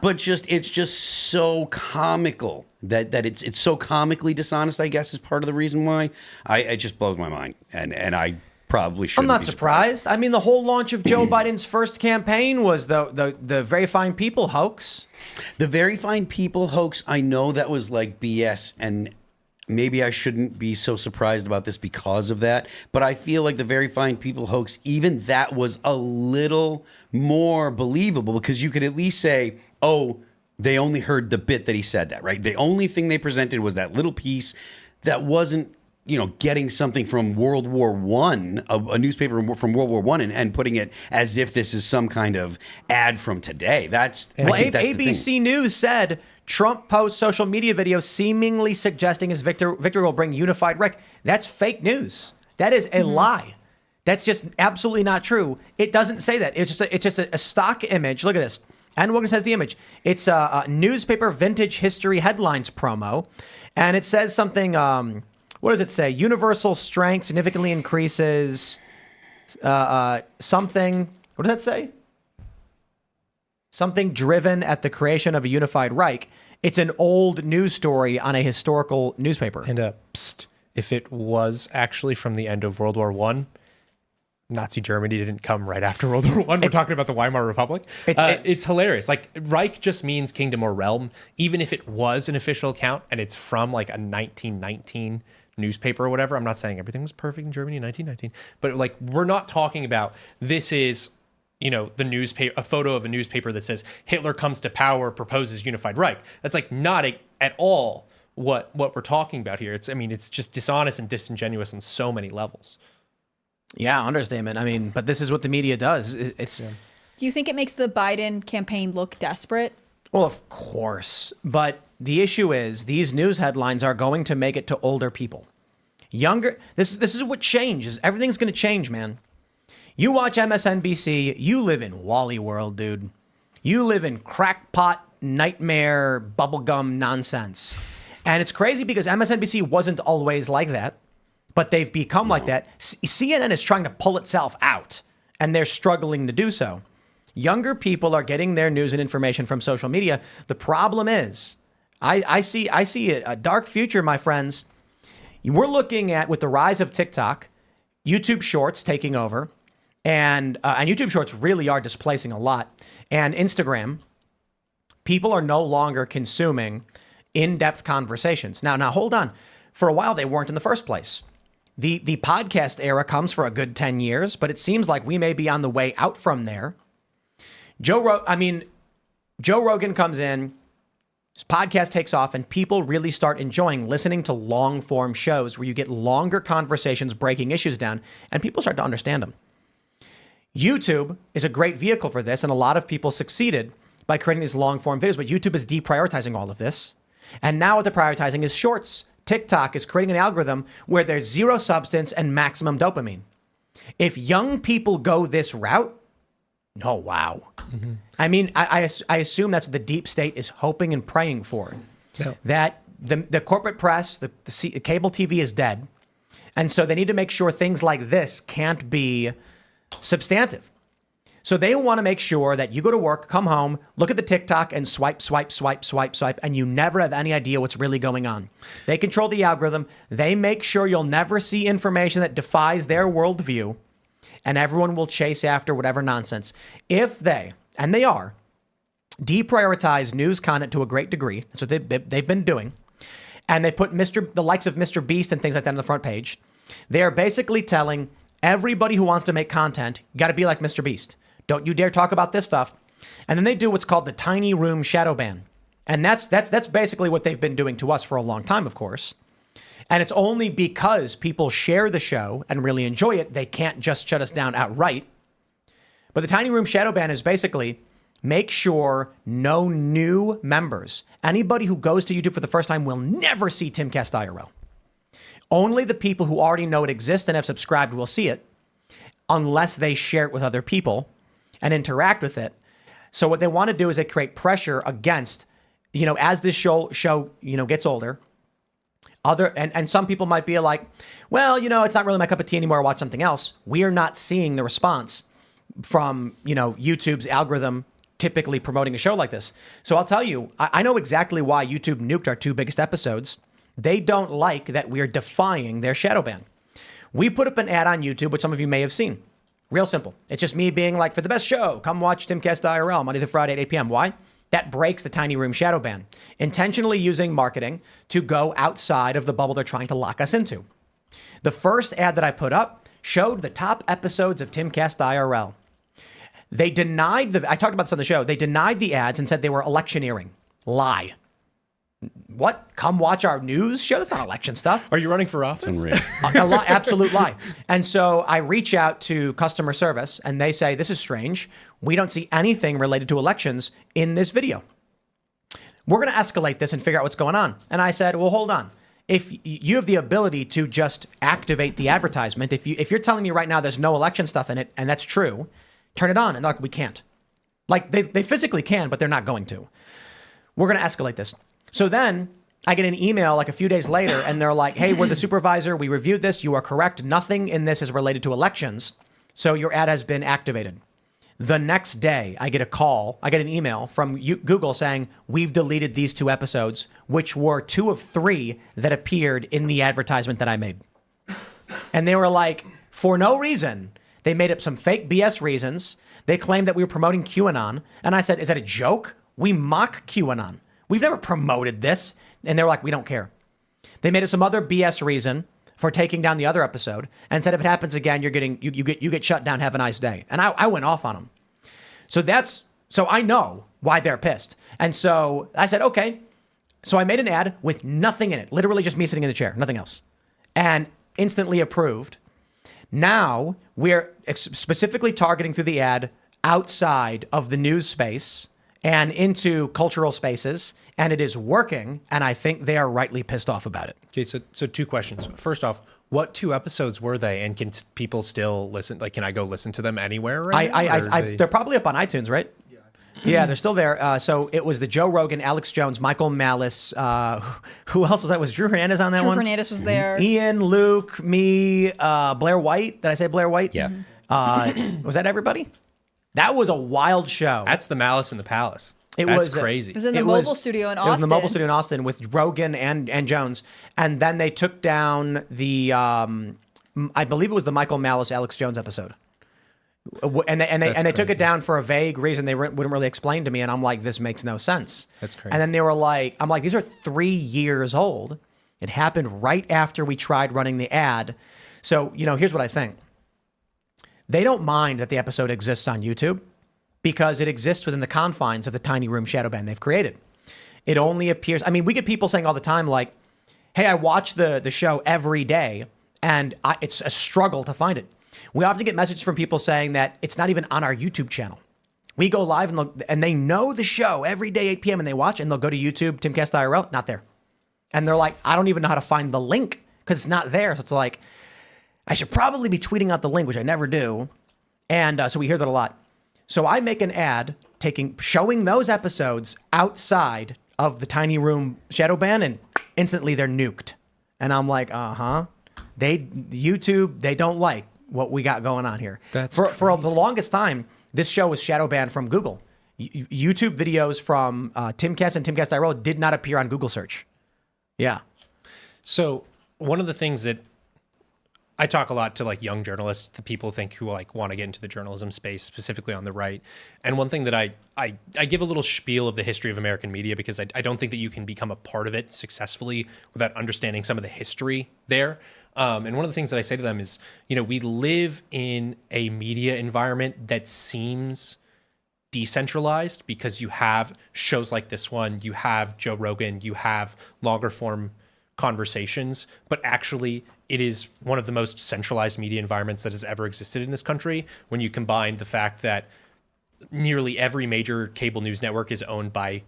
but it's just so comical that it's so comically dishonest, I guess, is part of the reason why it just blows my mind, and I probably shouldn't. I'm not surprised. I mean, the whole launch of Joe Biden's first campaign was the Very Fine People hoax. The Very Fine People hoax, I know that was like BS, and maybe I shouldn't be so surprised about this because of that, but I feel like the Very Fine People hoax, even that was a little more believable because you could at least say, oh, they only heard the bit that he said that, right? The only thing they presented was that little piece that wasn't, getting something from World War I, a newspaper from World War I, and putting it as if this is some kind of ad from today. ABC News said Trump posts social media video seemingly suggesting his victory will bring unified Reich. That's fake news. That is a lie. That's just absolutely not true. It doesn't say that. It's just a stock image. Look at this. And Wogan says the image. It's a newspaper vintage history headlines promo, and it says something. What does it say? Universal strength significantly increases something. What does that say? something driven at the creation of a unified Reich. It's an old news story on a historical newspaper. And psst, if it was actually from the end of World War I, Nazi Germany didn't come right after World War I. We're talking about the Weimar Republic. It's hilarious. Like, Reich just means kingdom or realm. Even if it was an official account and it's from like a 1919 newspaper or whatever. I'm not saying everything was perfect in Germany in 1919, but like, we're not talking about this is, the newspaper, a photo of a newspaper that says Hitler comes to power, proposes unified Reich. That's like not at all what we're talking about here. It's just dishonest and disingenuous on so many levels. Yeah, understatement. But this is what the media does. Do you think it makes the Biden campaign look desperate? Well, of course. But the issue is these news headlines are going to make it to older people. Younger, this is what changes. Everything's going to change, man. You watch MSNBC, you live in Wally World, dude. You live in crackpot, nightmare, bubblegum nonsense. And it's crazy because MSNBC wasn't always like that, but they've become like that. CNN is trying to pull itself out, and they're struggling to do so. Younger people are getting their news and information from social media. The problem is, I see a dark future, my friends. We're looking at, with the rise of TikTok, YouTube Shorts taking over, and YouTube Shorts really are displacing a lot, and Instagram. People are no longer consuming in-depth conversations. Now hold on. For a while, they weren't in the first place. The podcast era comes for a good 10 years, but it seems like we may be on the way out from there. Joe Rogan comes in, his podcast takes off, and people really start enjoying listening to long-form shows where you get longer conversations breaking issues down, and people start to understand them. YouTube is a great vehicle for this, and a lot of people succeeded by creating these long-form videos, but YouTube is deprioritizing all of this. And now what they're prioritizing is shorts. TikTok is creating an algorithm where there's zero substance and maximum dopamine. If young people go this route, oh, wow. Mm-hmm. I assume that's what the deep state is hoping and praying for. No. That the corporate press, the cable TV is dead. And so they need to make sure things like this can't be substantive. So they want to make sure that you go to work, come home, look at the TikTok and swipe, and you never have any idea what's really going on. They control the algorithm. They make sure you'll never see information that defies their worldview, and everyone will chase after whatever nonsense. If they, and they are, deprioritize news content to a great degree, that's what they've been doing, and they put the likes of Mr. Beast and things like that on the front page, they are basically telling everybody who wants to make content, you got to be like Mr. Beast. Don't you dare talk about this stuff. And then they do what's called the tiny room shadow ban. And that's basically what they've been doing to us for a long time, of course. And it's only because people share the show and really enjoy it, they can't just shut us down outright. But the tiny room shadow ban is basically make sure no new members, anybody who goes to YouTube for the first time will never see Timcast IRL. Only the people who already know it exists and have subscribed will see it, unless they share it with other people and interact with it. So what they want to do is they create pressure against, as this show gets older, and some people might be like, well, it's not really my cup of tea anymore. I'll watch something else. We are not seeing the response from, YouTube's algorithm typically promoting a show like this. So I'll tell you, I know exactly why YouTube nuked our 2 biggest episodes. They don't like that we're defying their shadow ban. We put up an ad on YouTube, which some of you may have seen. Real simple. It's just me being like, for the best show, come watch Timcast IRL Monday through Friday at 8 p.m. Why? That breaks the tiny room shadow ban. Intentionally using marketing to go outside of the bubble they're trying to lock us into. The first ad that I put up showed the top episodes of Timcast IRL. They denied I talked about this on the show. They denied the ads and said they were electioneering. Lie. What? Come watch our news show? That's not election stuff. Are you running for office? Absolute lie. And so I reach out to customer service and they say, this is strange. We don't see anything related to elections in this video. We're going to escalate this and figure out what's going on. And I said, well, hold on. If you have the ability to just activate the advertisement, if you're telling me right now there's no election stuff in it, and that's true, turn it on. And they're like, we can't. Like they physically can, but they're not going to. We're going to escalate this. So then I get an email like a few days later and they're like, hey, we're the supervisor. We reviewed this. You are correct. Nothing in this is related to elections. So your ad has been activated. The next day, I get an email from Google saying, we've deleted these 2 episodes, which were 2 of 3 that appeared in the advertisement that I made. And they were like, for no reason, they made up some fake BS reasons. They claimed that we were promoting QAnon. And I said, is that a joke? We mock QAnon. We've never promoted this. And they were like, we don't care. They made up some other BS reason for taking down the other episode and said, if it happens again, you get shut down. Have a nice day. And I went off on them. So I know why they're pissed. And so I said, okay. So I made an ad with nothing in it, literally just me sitting in the chair, nothing else, and instantly approved. Now we're specifically targeting through the ad outside of the news space and into cultural spaces, and it is working, and I think they are rightly pissed off about it. Okay, so 2 questions. First off, what 2 episodes were they, and can people still listen? Like, can I go listen to them anywhere right now? They're probably up on iTunes, right? Yeah, they're still there. So it was the Joe Rogan, Alex Jones, Michael Malice. Who else was that? Was Drew Hernandez on that one? Drew Hernandez was there. Ian, Luke, me, Blair White. Did I say Blair White? Yeah. Was that everybody? That was a wild show. That's the Malice in the Palace. That's was crazy. It was in the mobile studio in Austin. It was in the mobile studio in Austin with Rogan and Jones. And then they took down the, I believe it was the Michael Malice, Alex Jones episode. And they took it down for a vague reason they wouldn't really explain to me. And I'm like, this makes no sense. That's crazy. And then they were like, I'm like, these are 3 years old. It happened right after we tried running the ad. So, here's what I think. They don't mind that the episode exists on YouTube because it exists within the confines of the tiny room shadow ban they've created. It only appears, we get people saying all the time like, hey, I watch the show every day and it's a struggle to find it. We often get messages from people saying that it's not even on our YouTube channel. We go live and they know the show every day, 8 p.m. and they watch and they'll go to YouTube, Timcast IRL, not there. And they're like, I don't even know how to find the link because it's not there. So it's like, I should probably be tweeting out the link, which I never do. And so we hear that a lot. So I make an ad showing those episodes outside of the tiny room shadow ban, and instantly they're nuked. And I'm like, YouTube, they don't like what we got going on here. For the longest time, this show was shadow banned from Google. YouTube videos from Timcast and Timcast IRL did not appear on Google search. Yeah. So one of the things that I talk a lot to like young journalists, the people who like want to get into the journalism space, specifically on the right. And one thing that I give a little spiel of the history of American media because I don't think that you can become a part of it successfully without understanding some of the history there. And one of the things that I say to them is, we live in a media environment that seems decentralized because you have shows like this one, you have Joe Rogan, you have longer form conversations, but actually it is one of the most centralized media environments that has ever existed in this country when you combine the fact that nearly every major cable news network is owned by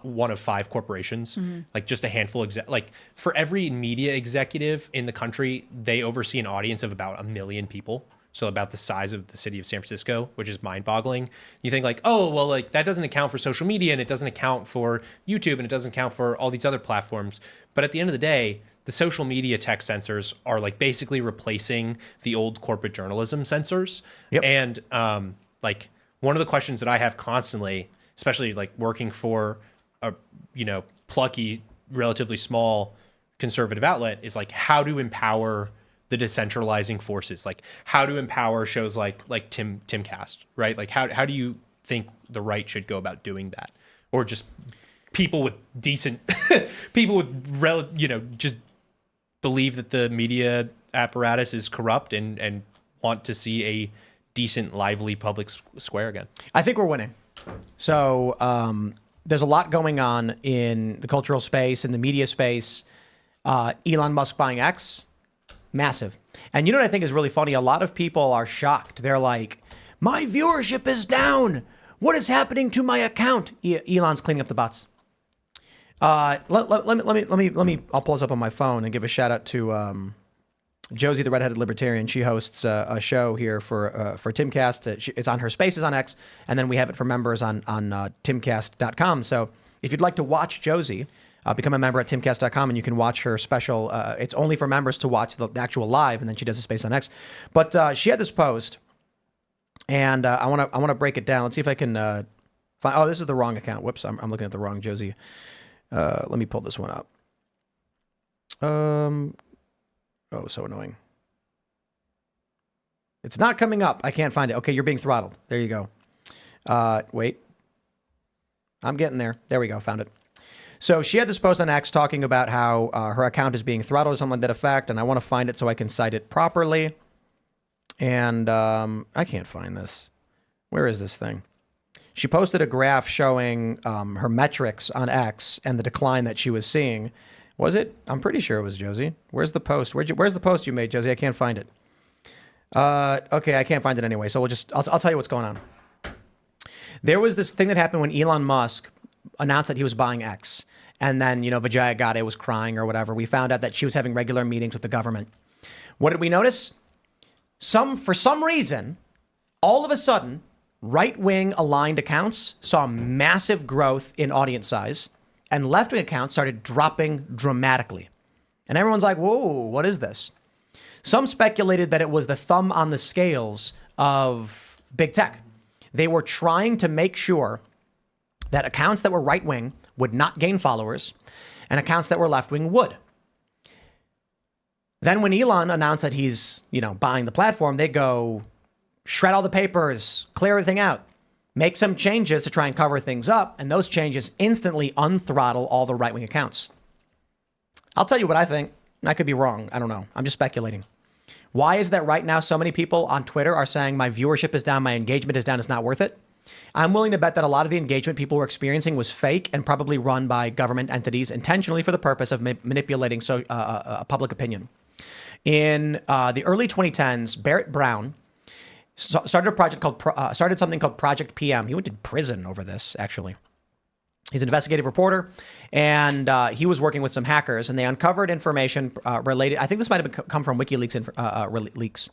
one of 5 corporations, like just a handful. Like for every media executive in the country, they oversee an audience of about 1 million people. So about the size of the city of San Francisco, which is mind-boggling. You think like, oh, well, like that doesn't account for social media and it doesn't account for YouTube and it doesn't account for all these other platforms. But at the end of the day, the social media tech censors are like basically replacing the old corporate journalism censors. Yep. And like one of the questions that I have constantly, especially like working for a, plucky, relatively small conservative outlet, is like how to empower the decentralizing forces, like how to empower shows like Timcast, right? Like how do you think the right should go about doing that? Or just people with decent, people with just believe that the media apparatus is corrupt and want to see a decent, lively public square again? I think we're winning. So there's a lot going on in the cultural space, in the media space. Elon Musk buying X, massive. And you know what I think is really funny? A lot of people are shocked. They're like, my viewership is down. What is happening to my account? Elon's cleaning up the bots. Let me, I'll pull this up on my phone and give a shout out to Josie, the redheaded libertarian. She hosts a show here for Timcast. It's on her Spaces on X, and then we have it for members on timcast.com. So if you'd like to watch Josie, become a member at timcast.com, and you can watch her special. It's only for members to watch the actual live, and then she does a Space on X. But she had this post And I want to break it down. Let's see if I can find. Oh, this is the wrong account. Whoops, I'm looking at the wrong Josie. Let me pull this one up. Oh, so annoying. It's not coming up. I can't find it. Okay, you're being throttled. There you go. Wait. I'm getting there. There we go. Found it. So she had this post on X talking about how her account is being throttled or something to that effect, and I want to find it so I can cite it properly. And I can't find this. Where is this thing? She posted a graph showing her metrics on X and the decline that she was seeing. Was it? I'm pretty sure it was Josie. Where's the post? Where's the post you made, Josie? I can't find it. Okay, I can't find it anyway. So I'll tell you what's going on. There was this thing that happened when Elon Musk announced that he was buying X. And then, Vijaya Gadde was crying or whatever. We found out that she was having regular meetings with the government. What did we notice? For some reason, all of a sudden, right-wing aligned accounts saw massive growth in audience size, and left-wing accounts started dropping dramatically. And everyone's like, whoa, what is this? Some speculated that it was the thumb on the scales of big tech. They were trying to make sure that accounts that were right-wing would not gain followers, and accounts that were left-wing would. Then when Elon announced that he's, buying the platform, they go shred all the papers, clear everything out, make some changes to try and cover things up, and those changes instantly unthrottle all the right-wing accounts. I'll tell you what I think. I could be wrong. I don't know. I'm just speculating. Why is that right now so many people on Twitter are saying my viewership is down, my engagement is down, it's not worth it? I'm willing to bet that a lot of the engagement people were experiencing was fake and probably run by government entities intentionally for the purpose of manipulating public opinion. In the early 2010s, Barrett Brown started something called Project PM. He went to prison over this, actually. He's an investigative reporter, and he was working with some hackers, and they uncovered information related. I think this might have come from WikiLeaks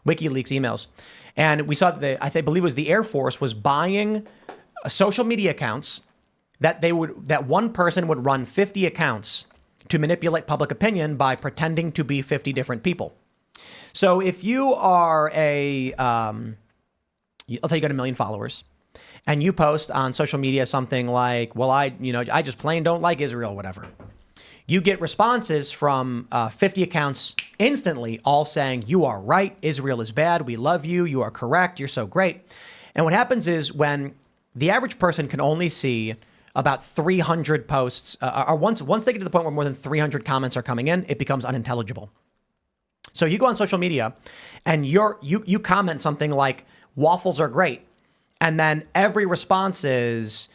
emails. And we saw that I believe it was the Air Force was buying social media accounts that one person would run 50 accounts to manipulate public opinion by pretending to be 50 different people. So if you are let's say you got 1 million followers, and you post on social media something like, well, I just plain don't like Israel, whatever. You get responses from 50 accounts instantly, all saying, you are right, Israel is bad, we love you, you are correct, you're so great. And what happens is when the average person can only see about 300 posts, or once they get to the point where more than 300 comments are coming in, it becomes unintelligible. So you go on social media and you comment something like, waffles are great. And then every response is,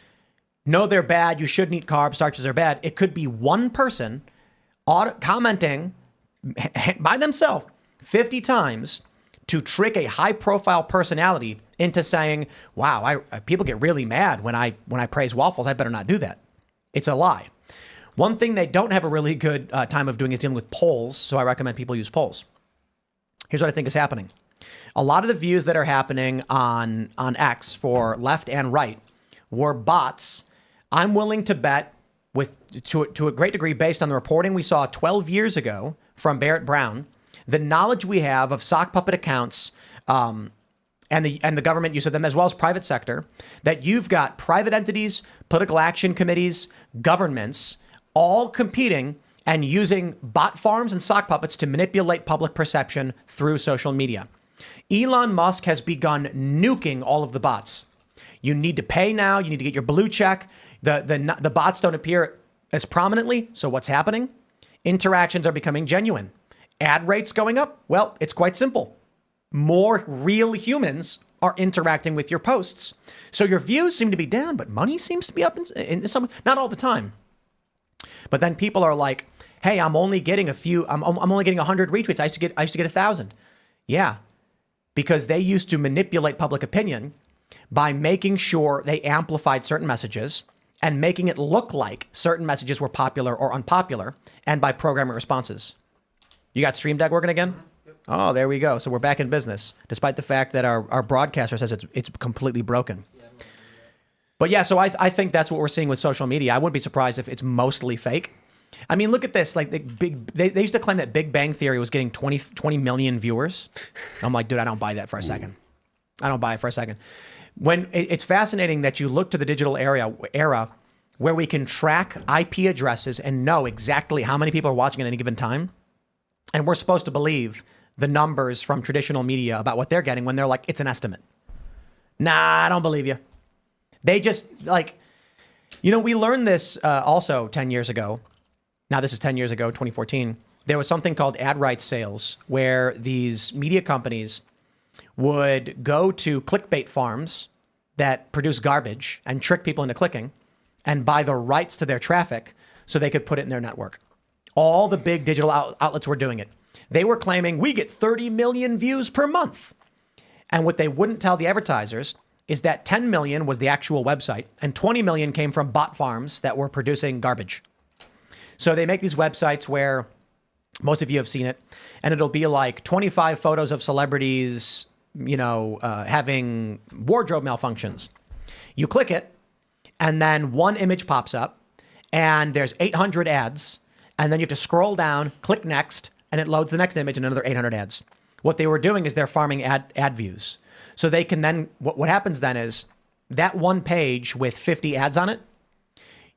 no, they're bad. You shouldn't eat carbs. Starches are bad. It could be one person commenting by themselves 50 times to trick a high-profile personality into saying, wow, people get really mad when I praise waffles. I better not do that. It's a lie. One thing they don't have a really good time of doing is dealing with polls, so I recommend people use polls. Here's what I think is happening. A lot of the views that are happening on X for left and right were bots. I'm willing to bet to a great degree based on the reporting we saw 12 years ago from Barrett Brown, the knowledge we have of sock puppet accounts and the government use of them, as well as private sector, that you've got private entities, political action committees, governments, all competing and using bot farms and sock puppets to manipulate public perception through social media. Elon Musk has begun nuking all of the bots. You need to pay now. You need to get your blue check. The bots don't appear as prominently. So what's happening? Interactions are becoming genuine. Ad rates going up? Well, it's quite simple. More real humans are interacting with your posts. So your views seem to be down, but money seems to be up in some, not all the time. But then people are like, hey, I'm only getting I'm only getting 100 retweets. I used to get 1,000. Yeah. Because they used to manipulate public opinion by making sure they amplified certain messages and making it look like certain messages were popular or unpopular, and by programming responses. You got Stream Deck working again? Oh, there we go. So we're back in business, despite the fact that our broadcaster says it's completely broken. But yeah, so I think that's what we're seeing with social media. I wouldn't be surprised if it's mostly fake. I mean, look at this. Like they used to claim that Big Bang Theory was getting 20 million viewers. I'm like, dude, I don't buy that for a second. I don't buy it for a second. When it's fascinating that you look to the digital era where we can track IP addresses and know exactly how many people are watching at any given time. And we're supposed to believe the numbers from traditional media about what they're getting when they're like, it's an estimate. Nah, I don't believe you. They just we learned this also 10 years ago. Now this is 10 years ago, 2014. There was something called ad rights sales where these media companies would go to clickbait farms that produce garbage and trick people into clicking and buy the rights to their traffic so they could put it in their network. All the big digital outlets were doing it. They were claiming we get 30 million views per month. And what they wouldn't tell the advertisers is that 10 million was the actual website and 20 million came from bot farms that were producing garbage. So they make these websites where most of you have seen it, and it'll be like 25 photos of celebrities, having wardrobe malfunctions. You click it, and then one image pops up, and there's 800 ads, and then you have to scroll down, click next, and it loads the next image and another 800 ads. What they were doing is they're farming ad views. So they can then, what happens then is that one page with 50 ads on it,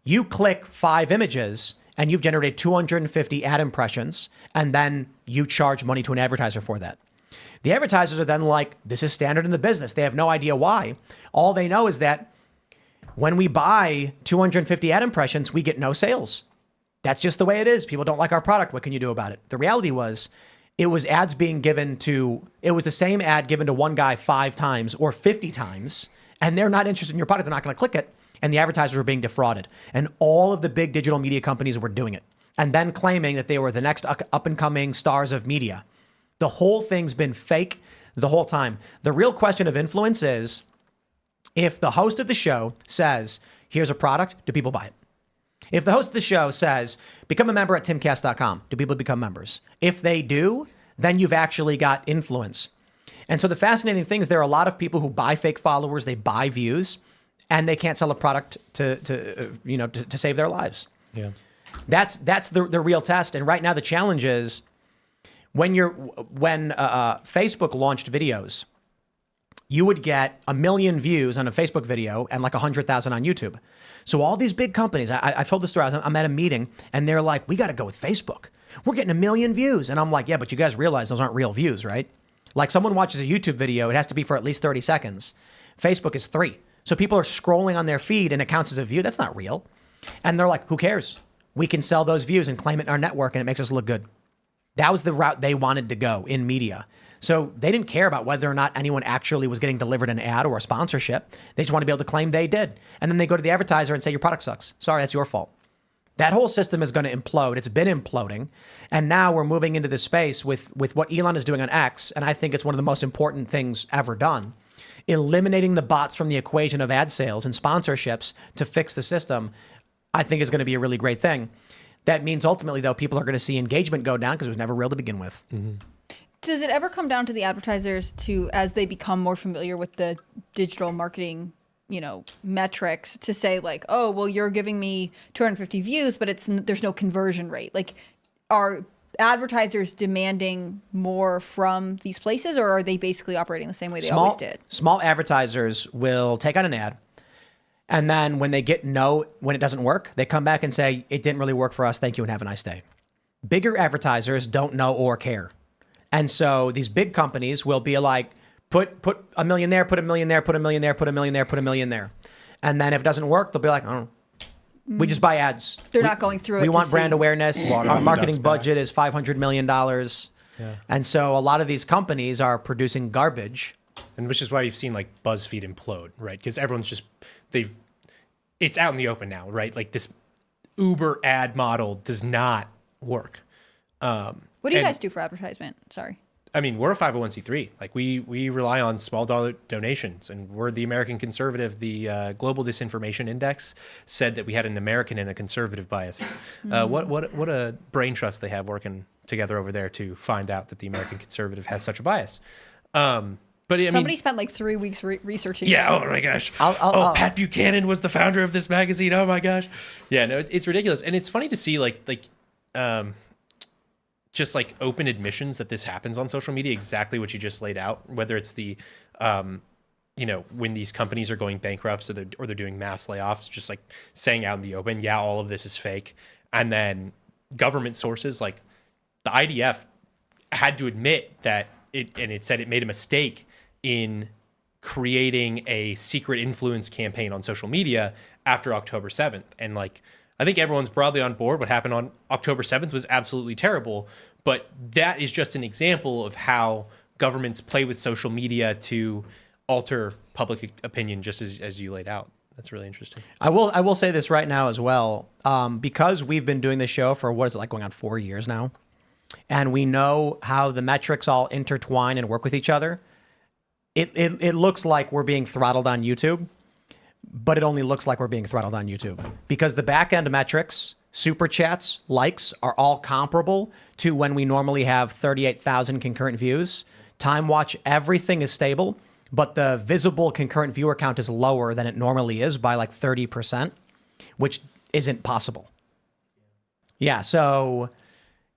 you click 5 images, and you've generated 250 ad impressions, and then you charge money to an advertiser for that. The advertisers are then like, this is standard in the business. They have no idea why. All they know is that when we buy 250 ad impressions, we get no sales. That's just the way it is. People don't like our product. What can you do about it? The reality was, it was ads being given to, it was the same ad given to one guy 5 times or 50 times, and they're not interested in your product. They're not going to click it. And the advertisers were being defrauded. And all of the big digital media companies were doing it. And then claiming that they were the next up and coming stars of media. The whole thing's been fake the whole time. The real question of influence is, if the host of the show says, here's a product, do people buy it? If the host of the show says, become a member at timcast.com, do people become members? If they do, then you've actually got influence. And so the fascinating thing is there are a lot of people who buy fake followers, they buy views, and they can't sell a product to save their lives. Yeah, that's the real test. And right now the challenge is when Facebook launched videos, you would get 1 million views on a Facebook video and like 100,000 on YouTube. So all these big companies, I've told this story. I'm at a meeting and they're like, we got to go with Facebook. We're getting 1 million views. And I'm like, yeah, but you guys realize those aren't real views, right? Like someone watches a YouTube video, it has to be for at least 30 seconds. Facebook is 3. So people are scrolling on their feed and it counts as a view. That's not real. And they're like, who cares? We can sell those views and claim it in our network and it makes us look good. That was the route they wanted to go in media. So they didn't care about whether or not anyone actually was getting delivered an ad or a sponsorship. They just want to be able to claim they did. And then they go to the advertiser and say, your product sucks. Sorry, that's your fault. That whole system is going to implode. It's been imploding. And now we're moving into this space with what Elon is doing on X. And I think it's one of the most important things ever done. Eliminating the bots from the equation of ad sales and sponsorships to fix the system, I think is going to be a really great thing. That means ultimately, though, people are going to see engagement go down because it was never real to begin with. Mm-hmm. Does it ever come down to the advertisers as they become more familiar with the digital marketing, metrics, to say like, oh, well, you're giving me 250 views, but there's no conversion rate. Like, are advertisers demanding more from these places, or are they basically operating the same way they always did? Small advertisers will take on an ad, and then when they get when it doesn't work, they come back and say, it didn't really work for us. Thank you and have a nice day. Bigger advertisers don't know or care. And so these big companies will be like, put 1 million there, put 1 million there, put 1 million there, put 1 million there, put 1 million there. And then if it doesn't work, they'll be like, oh, we just buy ads. They're not going through it. We want brand awareness. Our marketing budget is $500 million. Yeah. And so a lot of these companies are producing garbage. And which is why you've seen like BuzzFeed implode, right? Because everyone's just, it's out in the open now, right? Like this Uber ad model does not work. What do you guys do for advertisement? Sorry. I mean, we're a 501c3. Like we rely on small dollar donations, and we're the American conservative. The Global Disinformation Index said that we had an American and a conservative bias. What a brain trust they have working together over there to find out that the American conservative has such a bias. But somebody spent like 3 weeks researching. Yeah. That. Oh my gosh. Pat Buchanan was the founder of this magazine. Oh my gosh. Yeah. No, it's ridiculous, and it's funny to see just like open admissions that this happens on social media, exactly what you just laid out, whether it's the when these companies are going bankrupt, or they're doing mass layoffs, just like saying out in the open, yeah, all of this is fake. And then government sources like the IDF had to admit that it said it made a mistake in creating a secret influence campaign on social media after October 7th. And like, I think everyone's broadly on board. What happened on October 7th was absolutely terrible, but that is just an example of how governments play with social media to alter public opinion, just as you laid out. That's really interesting. I will say this right now as well, because we've been doing this show for, what is it, like going on 4 years now, and we know how the metrics all intertwine and work with each other. It looks like we're being throttled on YouTube, but it only looks like we're being throttled on YouTube because the back end metrics, super chats, likes are all comparable to when we normally have 38,000 concurrent views. Time watch, everything is stable, but the visible concurrent viewer count is lower than it normally is by like 30%, which isn't possible. Yeah, so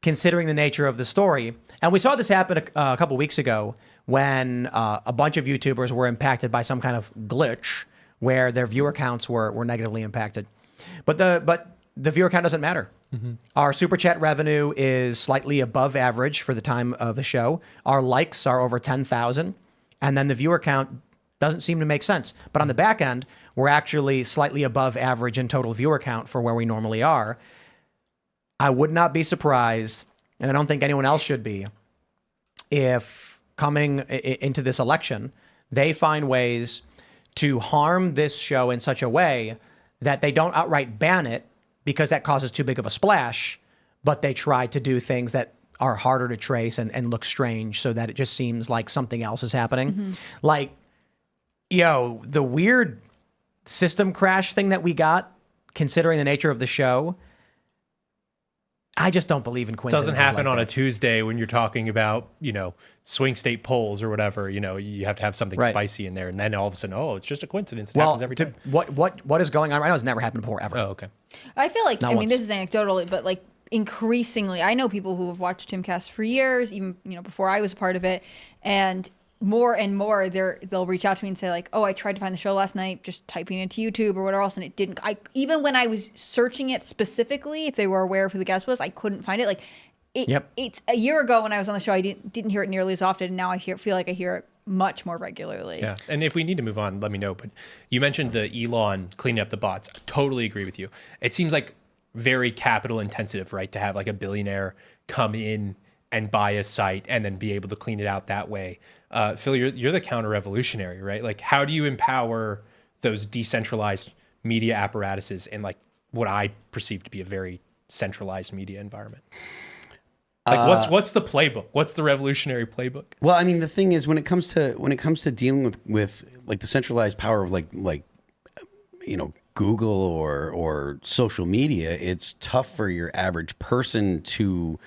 considering the nature of the story, and we saw this happen a couple weeks ago when a bunch of YouTubers were impacted by some kind of glitch where their viewer counts were negatively impacted. But the viewer count doesn't matter. Mm-hmm. Our super chat revenue is slightly above average for the time of the show. Our likes are over 10,000. And then the viewer count doesn't seem to make sense. But on the back end, we're actually slightly above average in total viewer count for where we normally are. I would not be surprised, and I don't think anyone else should be, if coming into this election, they find ways to harm this show in such a way that they don't outright ban it because that causes too big of a splash, but they try to do things that are harder to trace and look strange so that it just seems like something else is happening. Mm-hmm. Like, the weird system crash thing that we got, considering the nature of the show, I just don't believe in coincidences. Doesn't happen like on that. a Tuesday when you're talking about, swing state polls or whatever. You have to have something spicy in there, and then all of a sudden, it's just a coincidence. It happens every time. What is going on right now has never happened before ever. Oh, okay. I feel like, Not once. this is anecdotal, but like increasingly, I know people who have watched Timcast for years, even before I was a part of it, and more and more they'll reach out to me and say like, oh, I tried to find the show last night, just typing into YouTube or whatever else, and it didn't. Even when I was searching it specifically, if they were aware of who the guest was, I couldn't find it. Like, it's a year ago when I was on the show, I didn't hear it nearly as often, and now I feel like I hear it much more regularly. Yeah, and if we need to move on, let me know. But you mentioned the Elon cleaning up the bots. I totally agree with you. It seems like very capital intensive, right? To have like a billionaire come in and buy a site and then be able to clean it out that way. Phil, you're the counter-revolutionary, right? Like, how do you empower those decentralized media apparatuses in like what I perceive to be a very centralized media environment? Like, what's the playbook? What's the revolutionary playbook? Well, I mean, the thing is, when it comes to dealing with like the centralized power of like Google or social media, it's tough for your average person to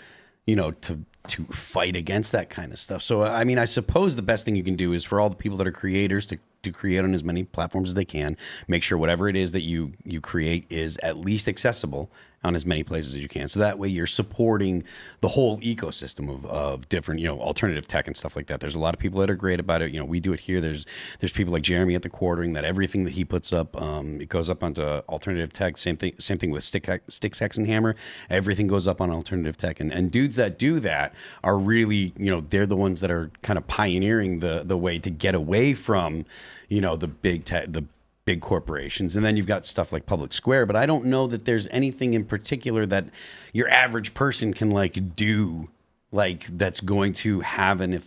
fight against that kind of stuff. So, I mean, I suppose the best thing you can do is for all the people that are creators to create on as many platforms as they can. Make sure whatever it is that you create is at least accessible on as many places as you can. So that way you're supporting the whole ecosystem of different, alternative tech and stuff like that. There's a lot of people that are great about it. We do it here. There's people like Jeremy at the Quartering that everything that he puts up, it goes up onto alternative tech. Same thing with Sticks, Hex, and Hammer. Everything goes up on alternative tech. And dudes that do that are really, they're the ones that are kind of pioneering the way to get away from, the big tech, the big corporations. And then you've got stuff like Public Square, but I don't know that there's anything in particular that your average person can like do like that's going to have an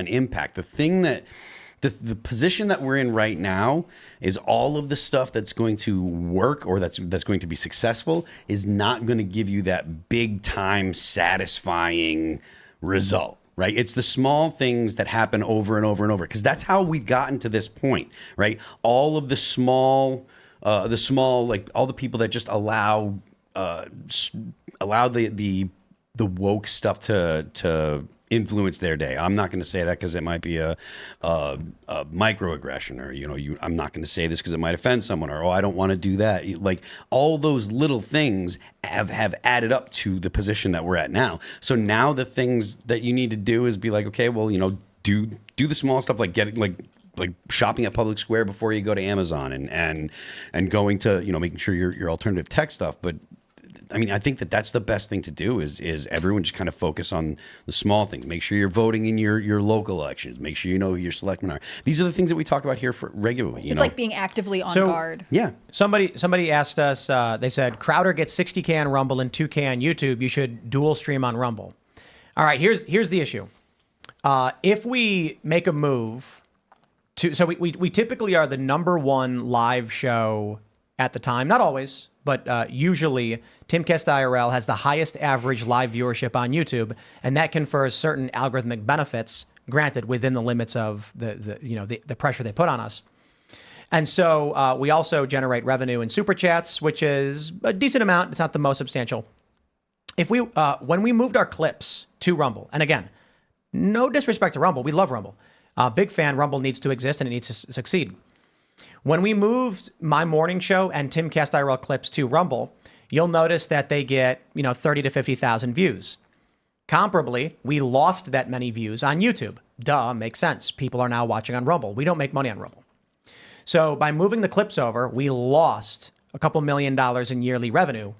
impact. The thing that the position that we're in right now is all of the stuff that's going to work or that's going to be successful is not going to give you that big time satisfying result. Right? It's the small things that happen over and over and over, because that's how we've gotten to this point, right? All of the small, like all the people that just allow the woke stuff to influence their day. I'm not going to say that because it might be a microaggression, or I'm not going to say this because it might offend someone, or I don't want to do that. Like all those little things have added up to the position that we're at now. So now the things that you need to do is be like, okay, well, do the small stuff, like like shopping at Public Square before you go to Amazon and going to, making sure your alternative tech stuff. But I mean, I think that's the best thing to do is everyone just kind of focus on the small things. Make sure you're voting in your local elections. Make sure you know who your selectmen are. These are the things that we talk about here regularly. It's like being actively on guard. Yeah. Somebody asked us, they said, Crowder gets 60K on Rumble and 2K on YouTube. You should dual stream on Rumble. All right, here's the issue. If we make a move so we typically are the #1 live show at the time, not always, but usually Timcast IRL has the highest average live viewership on YouTube, and that confers certain algorithmic benefits, granted within the limits of the pressure they put on us. And so we also generate revenue in super chats, which is a decent amount. It's not the most substantial. If we when we moved our clips to Rumble, and again, no disrespect to Rumble, we love Rumble. Big fan. Rumble needs to exist and it needs to succeed. When we moved my morning show and Timcast IRL clips to Rumble, you'll notice that they get 30 to 50,000 views. Comparably, we lost that many views on YouTube. Duh, makes sense. People are now watching on Rumble. We don't make money on Rumble. So by moving the clips over, we lost a couple $1 million in yearly revenue.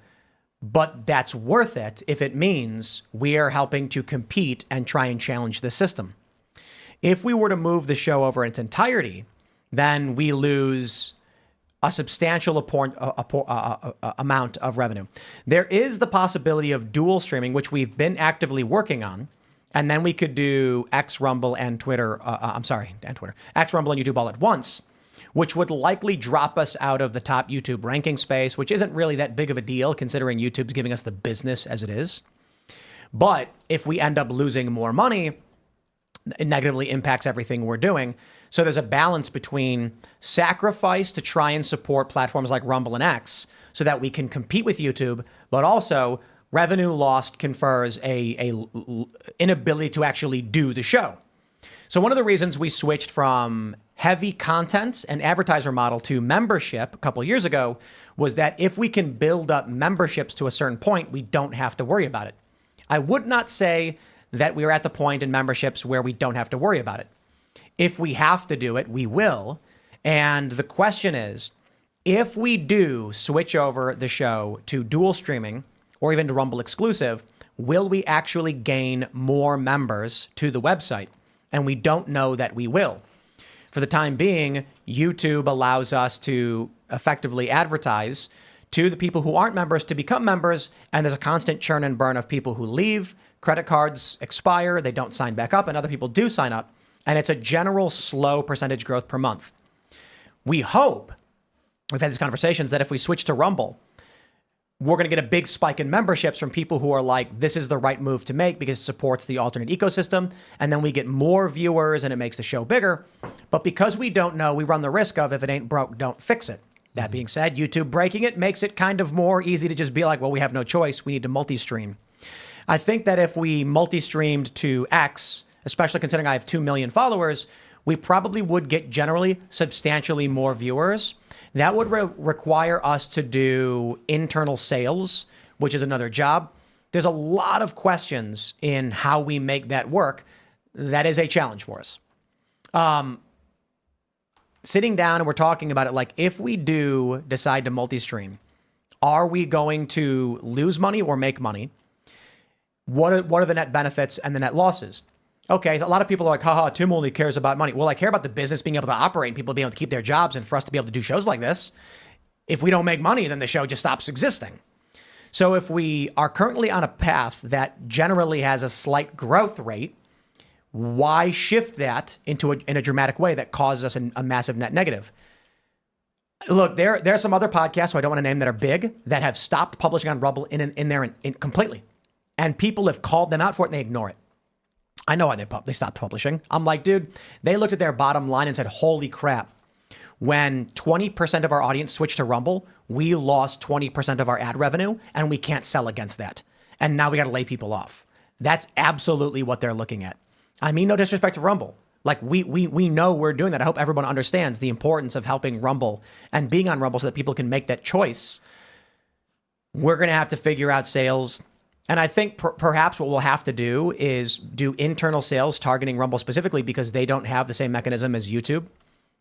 But that's worth it if it means we are helping to compete and try and challenge the system. If we were to move the show over in its entirety, then we lose a substantial amount of revenue. There is the possibility of dual streaming, which we've been actively working on. And then we could do X, Rumble, and Twitter. X, Rumble, and YouTube all at once, which would likely drop us out of the top YouTube ranking space, which isn't really that big of a deal considering YouTube's giving us the business as it is. But if we end up losing more money, it negatively impacts everything we're doing. So there's a balance between sacrifice to try and support platforms like Rumble and X so that we can compete with YouTube, but also revenue lost confers a inability to actually do the show. So one of the reasons we switched from heavy content and advertiser model to membership a couple of years ago was that if we can build up memberships to a certain point, we don't have to worry about it. I would not say that we are at the point in memberships where we don't have to worry about it. If we have to do it, we will. And the question is, if we do switch over the show to dual streaming or even to Rumble exclusive, will we actually gain more members to the website? And we don't know that we will. For the time being, YouTube allows us to effectively advertise to the people who aren't members to become members, and there's a constant churn and burn of people who leave, credit cards expire, they don't sign back up, and other people do sign up, and it's a general slow percentage growth per month. We hope, we've had these conversations, that if we switch to Rumble, we're going to get a big spike in memberships from people who are like, this is the right move to make because it supports the alternate ecosystem. And then we get more viewers and it makes the show bigger. But because we don't know, we run the risk of if it ain't broke, don't fix it. That being said, YouTube breaking it makes it kind of more easy to just be like, well, we have no choice. We need to multi-stream. I think that if we multi-streamed to X, especially considering I have 2 million followers, we probably would get generally substantially more viewers. That would require us to do internal sales, which is another job. There's a lot of questions in how we make that work. That is a challenge for us. Sitting down and we're talking about it, like if we do decide to multi-stream, are we going to lose money or make money? What are the net benefits and the net losses? Okay, so a lot of people are like, haha, Tim only cares about money. Well, I care about the business being able to operate and people being able to keep their jobs and for us to be able to do shows like this. If we don't make money, then the show just stops existing. So if we are currently on a path that generally has a slight growth rate, why shift that in a dramatic way that causes us a massive net negative? Look, there are some other podcasts who I don't want to name that are big that have stopped publishing on Rumble in there completely. And people have called them out for it and they ignore it. I know why they stopped publishing. I'm like, dude, they looked at their bottom line and said, holy crap. When 20% of our audience switched to Rumble, we lost 20% of our ad revenue and we can't sell against that. And now we got to lay people off. That's absolutely what they're looking at. I mean, no disrespect to Rumble. Like we know we're doing that. I hope everyone understands the importance of helping Rumble and being on Rumble so that people can make that choice. We're going to have to figure out sales. And I think perhaps what we'll have to do is do internal sales targeting Rumble specifically because they don't have the same mechanism as YouTube.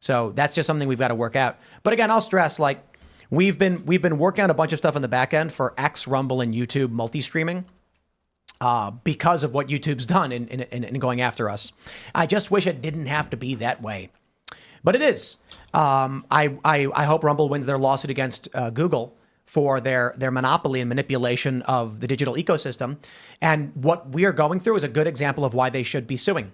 So that's just something we've got to work out. But again, I'll stress, like, we've been working on a bunch of stuff on the back end for X, Rumble, and YouTube multi-streaming because of what YouTube's done in going after us. I just wish it didn't have to be that way. But it is. I hope Rumble wins their lawsuit against Google for their monopoly and manipulation of the digital ecosystem. And what we are going through is a good example of why they should be suing.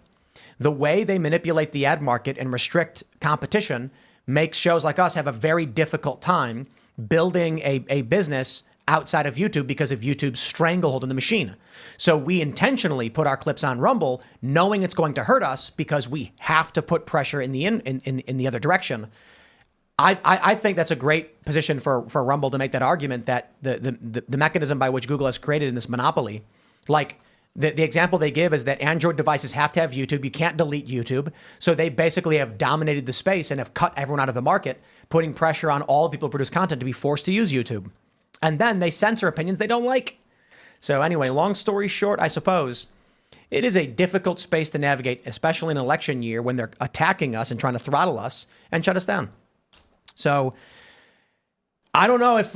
The way they manipulate the ad market and restrict competition makes shows like us have a very difficult time building a business outside of YouTube because of YouTube's stranglehold in the machine. So we intentionally put our clips on Rumble, knowing it's going to hurt us because we have to put pressure in the other direction. I think that's a great position for Rumble to make that argument that the mechanism by which Google has created in this monopoly, like the example they give is that Android devices have to have YouTube. You can't delete YouTube. So they basically have dominated the space and have cut everyone out of the market, putting pressure on all people who produce content to be forced to use YouTube. And then they censor opinions they don't like. So anyway, long story short, I suppose it is a difficult space to navigate, especially in an election year when they're attacking us and trying to throttle us and shut us down. So I don't know if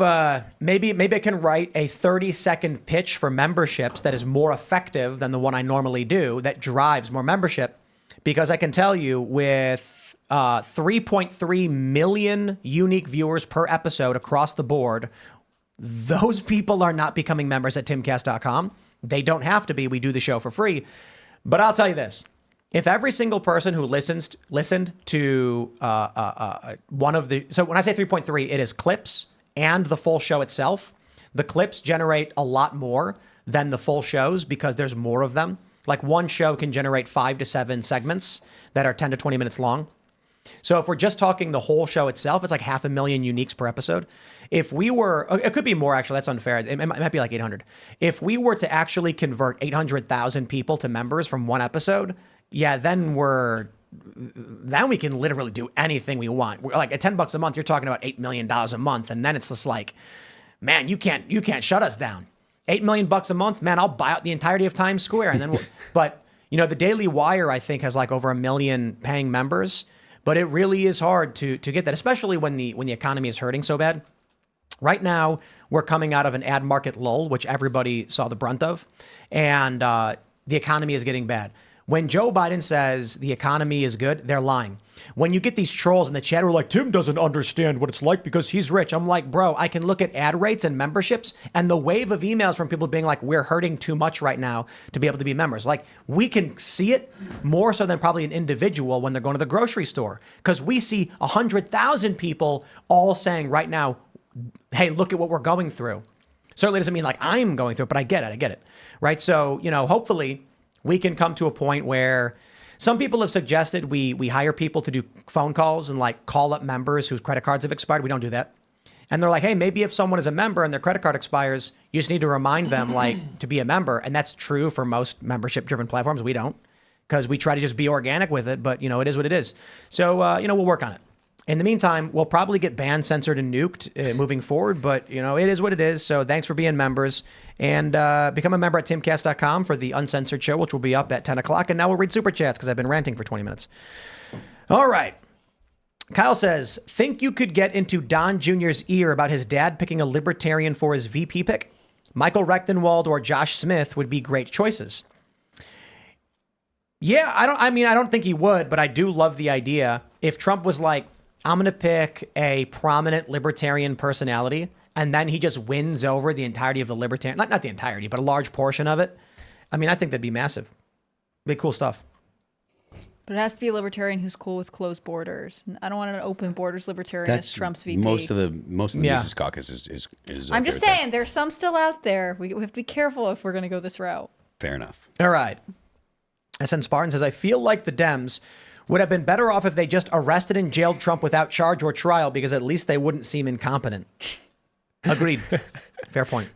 maybe I can write a 30-second pitch for memberships that is more effective than the one I normally do that drives more membership, because I can tell you with 3.3 million unique viewers per episode across the board, those people are not becoming members at timcast.com. They don't have to be. We do the show for free. But I'll tell you this. If every single person who listened to one of the... So when I say 3.3, it is clips and the full show itself. The clips generate a lot more than the full shows because there's more of them. Like one show can generate 5 to 7 segments that are 10 to 20 minutes long. So if we're just talking the whole show itself, it's like 500,000 uniques per episode. If we were, it could be more actually, that's unfair. It might be like 800. If we were to actually convert 800,000 people to members from one episode, yeah, then we can literally do anything we want. We're like at $10 a month, you're talking about $8 million a month. And then it's just like, man, you can't shut us down. $8 million a month, man, I'll buy out the entirety of Times Square. And then, but you know, the Daily Wire, I think, has like over 1 million paying members. But it really is hard to get that, especially when the economy is hurting so bad. Right now, we're coming out of an ad market lull, which everybody saw the brunt of, and the economy is getting bad. When Joe Biden says the economy is good, they're lying. When you get these trolls in the chat who are like, Tim doesn't understand what it's like because he's rich. I'm like, bro, I can look at ad rates and memberships and the wave of emails from people being like, we're hurting too much right now to be able to be members. Like, we can see it more so than probably an individual when they're going to the grocery store, because we see 100,000 people all saying right now, hey, look at what we're going through. Certainly doesn't mean like I'm going through it, but I get it. Right. So, you know, hopefully we can come to a point where some people have suggested we hire people to do phone calls and like call up members whose credit cards have expired. We don't do that. And they're like, hey, maybe if someone is a member and their credit card expires, you just need to remind them like to be a member. And that's true for most membership driven platforms. We don't, because we try to just be organic with it. But, you know, it is what it is. So, you know, we'll work on it. In the meantime, we'll probably get banned, censored, and nuked moving forward. But, you know, it is what it is. So thanks for being members. And become a member at timcast.com for the uncensored show, which will be up at 10 o'clock. And now we'll read Super Chats because I've been ranting for 20 minutes. All right. Kyle says, think you could get into Don Jr.'s ear about his dad picking a libertarian for his VP pick? Michael Rechtenwald or Josh Smith would be great choices. Yeah, I don't think he would, but I do love the idea. If Trump was like, I'm going to pick a prominent libertarian personality, and then he just wins over the entirety of the libertarian, not the entirety, but a large portion of it. I mean, I think that'd be massive. Big, cool stuff. But it has to be a libertarian who's cool with closed borders. I don't want an open borders libertarian as Trump's VP. Most of the Mises Caucus is I'm just saying, there's some still out there. We have to be careful if we're going to go this route. Fair enough. All right. SN Spartan says, I feel like the Dems would have been better off if they just arrested and jailed Trump without charge or trial, because at least they wouldn't seem incompetent. Agreed. Fair point.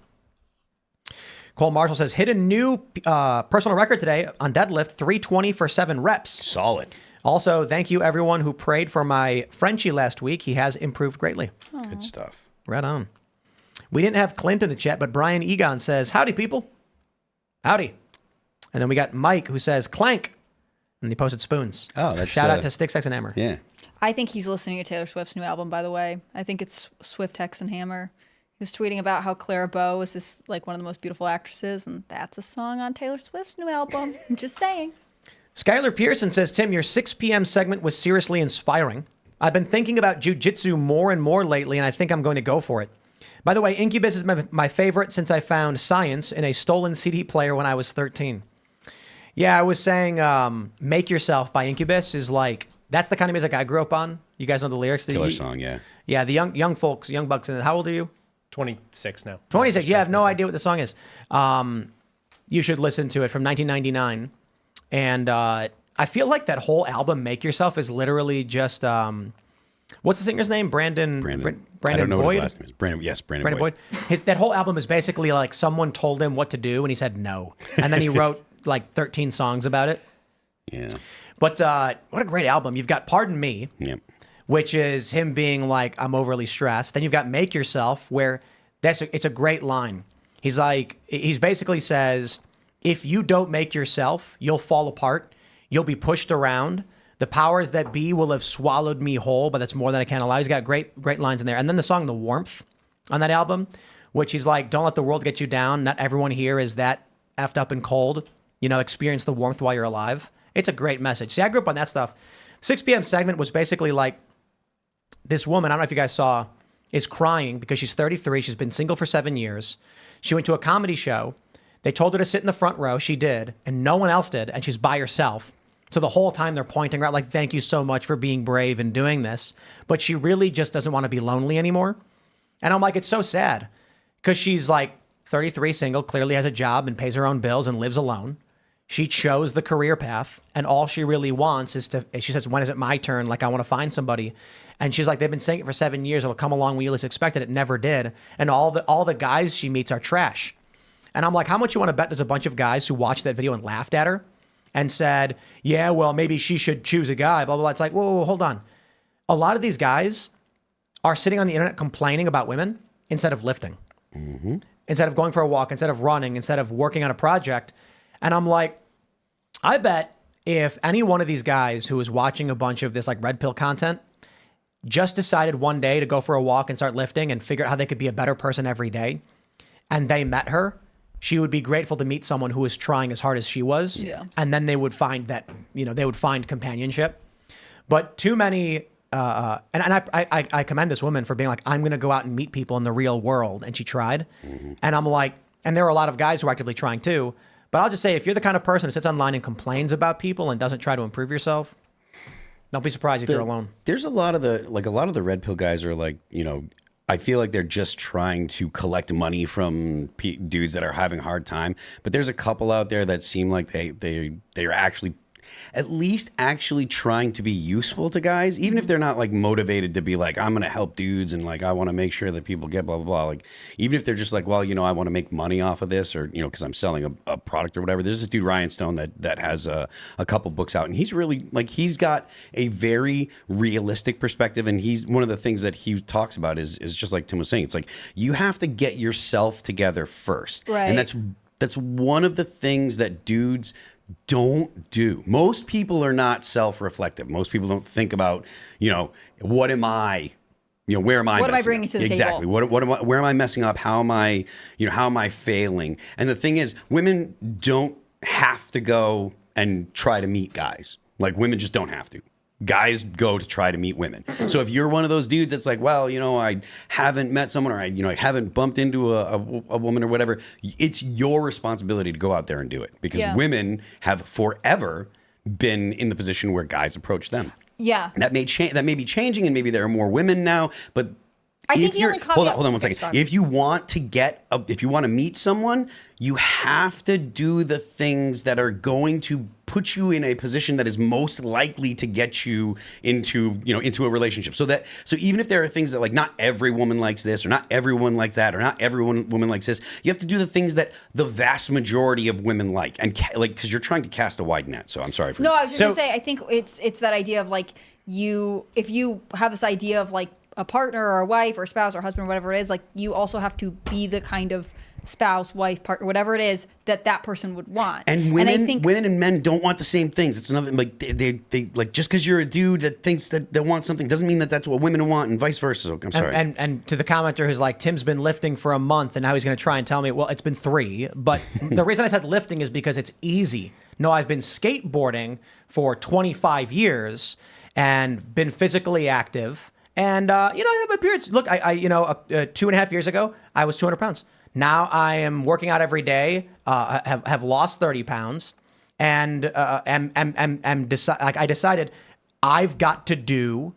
Cole Marshall says, hit a new personal record today on deadlift, 320 for 7 reps. Solid. Also, thank you everyone who prayed for my Frenchie last week. He has improved greatly. Aww. Good stuff. Right on. We didn't have Clint in the chat, but Brian Egon says, howdy people. Howdy. And then we got Mike who says, clank. And he posted spoons. Oh, that's shout out to Stick, Sex, and Hammer. Yeah. I think he's listening to Taylor Swift's new album, by the way. I think it's Swift, Hex, and Hammer. He was tweeting about how Clara Bow is this like one of the most beautiful actresses, and that's a song on Taylor Swift's new album. I'm just saying. Skylar Pearson says, Tim, your 6 p.m. segment was seriously inspiring. I've been thinking about jujitsu more and more lately, and I think I'm going to go for it. By the way, Incubus is my favorite since I found Science in a stolen CD player when I was 13. Yeah, I was saying Make Yourself by Incubus is like, that's the kind of music I grew up on. You guys know the lyrics? Killer song, yeah. Yeah, the young folks, young bucks. And how old are you? 26 now. 26. Yeah, I have no idea what the song is. You should listen to it from 1999. And I feel like that whole album, Make Yourself, is literally just what's the singer's name? Brandon I don't know Boyd? what his last name is. Brandon Boyd. That whole album is basically like someone told him what to do and he said no. And then he wrote like 13 songs about it. Yeah. But what a great album. You've got Pardon Me, Yep. which is him being like, I'm overly stressed. Then you've got Make Yourself, where it's a great line. He's basically says, if you don't make yourself, you'll fall apart. You'll be pushed around. The powers that be will have swallowed me whole, but that's more than I can allow. He's got great lines in there. And then the song The Warmth on that album, which he's like, don't let the world get you down. Not everyone here is that effed up and cold. Experience the warmth while you're alive. It's a great message. See, I grew up on that stuff. 6 p.m. segment was basically like this woman, I don't know if you guys saw, is crying because she's 33. She's been single for 7 years. She went to a comedy show. They told her to sit in the front row. She did, and no one else did, and she's by herself. So the whole time they're pointing her out like, thank you so much for being brave and doing this. But she really just doesn't want to be lonely anymore. And I'm like, it's so sad because she's like 33, single, clearly has a job and pays her own bills and lives alone. She chose the career path, and all she really wants is she says, when is it my turn? Like, I want to find somebody. And she's like, they've been saying it for 7 years. It'll come along when you least expected. It never did. And all the guys she meets are trash. And I'm like, how much you want to bet there's a bunch of guys who watched that video and laughed at her and said, yeah, well, maybe she should choose a guy, blah, blah, blah. It's like, whoa, hold on. A lot of these guys are sitting on the internet complaining about women instead of lifting, instead of going for a walk, instead of running, instead of working on a project. And I'm like, I bet if any one of these guys who is watching a bunch of this like red pill content just decided one day to go for a walk and start lifting and figure out how they could be a better person every day, and they met her, she would be grateful to meet someone who is trying as hard as she was. Yeah. And then they would find that, they would find companionship. But too many, and I commend this woman for being like, I'm going to go out and meet people in the real world. And she tried. And I'm like, and there are a lot of guys who are actively trying too. But I'll just say, if you're the kind of person who sits online and complains about people and doesn't try to improve yourself, don't be surprised if you're alone. There's a lot of the red pill guys are like, I feel like they're just trying to collect money from dudes that are having a hard time. But there's a couple out there that seem like they're actually at least actually trying to be useful to guys, even if they're not like motivated to be like, I'm going to help dudes and like I want to make sure that people get blah, blah, blah. Like, even if they're just like, well, I want to make money off of this or, because I'm selling a product or whatever. There's this dude, Ryan Stone, that has a couple books out, and he's really like, he's got a very realistic perspective. And he's one of the things that he talks about is just like Tim was saying, it's like, you have to get yourself together first. Right. And that's one of the things that dudes don't do. Most people are not self-reflective. Most people don't think about, what am I, where am I? What am I bringing to the exactly. table? Where am I messing up? How am I, how am I failing? And the thing is, women don't have to go and try to meet guys. Like, women just don't have to. Guys go to try to meet women. So if you're one of those dudes that's like, well, I haven't met someone, or I haven't bumped into a woman or whatever, it's your responsibility to go out there and do it, because women have forever been in the position where guys approach them. Yeah. That may be changing, and maybe there are more women now, but I think the only hold on 1 second. If you want to meet someone, you have to do the things that are going to put you in a position that is most likely to get you into a relationship. So even if there are things that like not every woman likes this, or not everyone likes that, or not every woman likes this, you have to do the things that the vast majority of women like, and because you're trying to cast a wide net. So I'm sorry for I was just gonna say, I think it's that idea of like, if you have this idea of like a partner or a wife or a spouse or husband or whatever it is, like, you also have to be the kind of spouse, wife, partner, whatever it is that person would want. And women, I think, women and men don't want the same things. It's another like they like just because you're a dude that thinks that they want something doesn't mean that that's what women want, and vice versa. So I'm sorry. And to the commenter who's like, Tim's been lifting for a month, and now he's going to try and tell me, well, it's been 3. But the reason I said lifting is because it's easy. No, I've been skateboarding for 25 years and been physically active. And, I have my periods. Look, 2.5 years ago, I was 200 pounds. Now I am working out every day, have lost 30 pounds, and I decided I've got to do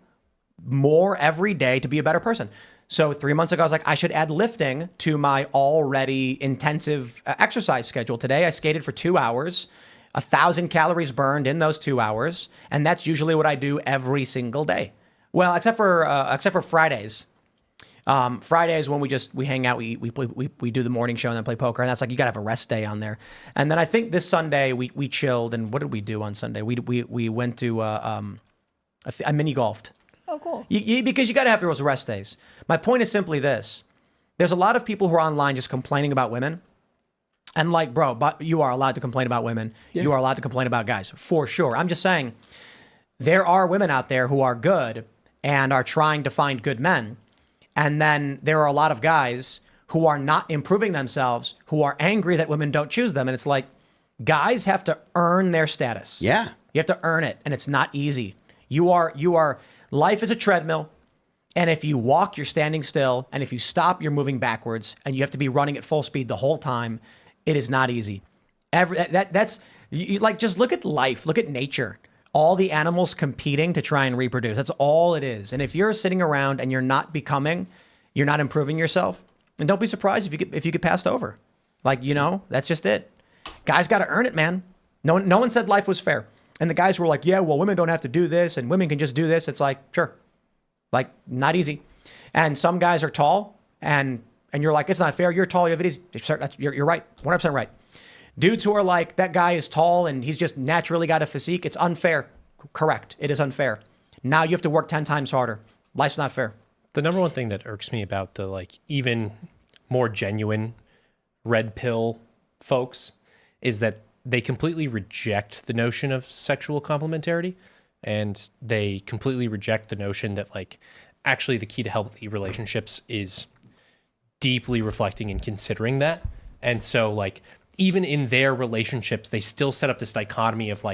more every day to be a better person. So 3 months ago, I was like, I should add lifting to my already intensive exercise schedule. Today, I skated for 2 hours, 1,000 calories burned in those 2 hours, and that's usually what I do every single day. Well, except for Fridays. Fridays when we hang out, we do the morning show and then play poker, and that's like you gotta have a rest day on there. And then I think this Sunday we chilled, and what did we do on Sunday? We went to a mini golfed. oh, cool. Because you gotta have those rest days. My point is simply this: there's a lot of people who are online just complaining about women, and like, bro, but you are allowed to complain about women. Yeah. You are allowed to complain about guys for sure. I'm just saying there are women out there who are good and are trying to find good men. And then there are a lot of guys who are not improving themselves, who are angry that women don't choose them. And it's like, guys have to earn their status. Yeah. You have to earn it. And it's not easy. Life is a treadmill. And if you walk, you're standing still. And if you stop, you're moving backwards. And you have to be running at full speed the whole time. It is not easy. Just look at life, look at nature. All the animals competing to try and reproduce. That's all it is. And if you're sitting around and you're not improving yourself, and don't be surprised if you get passed over. That's just it. Guys got to earn it, man. No one said life was fair. And the guys were like, yeah, well, women don't have to do this and women can just do this. It's like, sure. Like, not easy. And some guys are tall and you're like, it's not fair. You're tall. You have it easy. You're right. 100% right. Dudes who are like, that guy is tall and he's just naturally got a physique. It's unfair. Correct. It is unfair. Now you have to work 10 times harder. Life's not fair. The number one thing that irks me about the even more genuine red pill folks is that they completely reject the notion of sexual complementarity, and they completely reject the notion that actually the key to healthy relationships is deeply reflecting and considering that. And so even in their relationships, they still set up this dichotomy of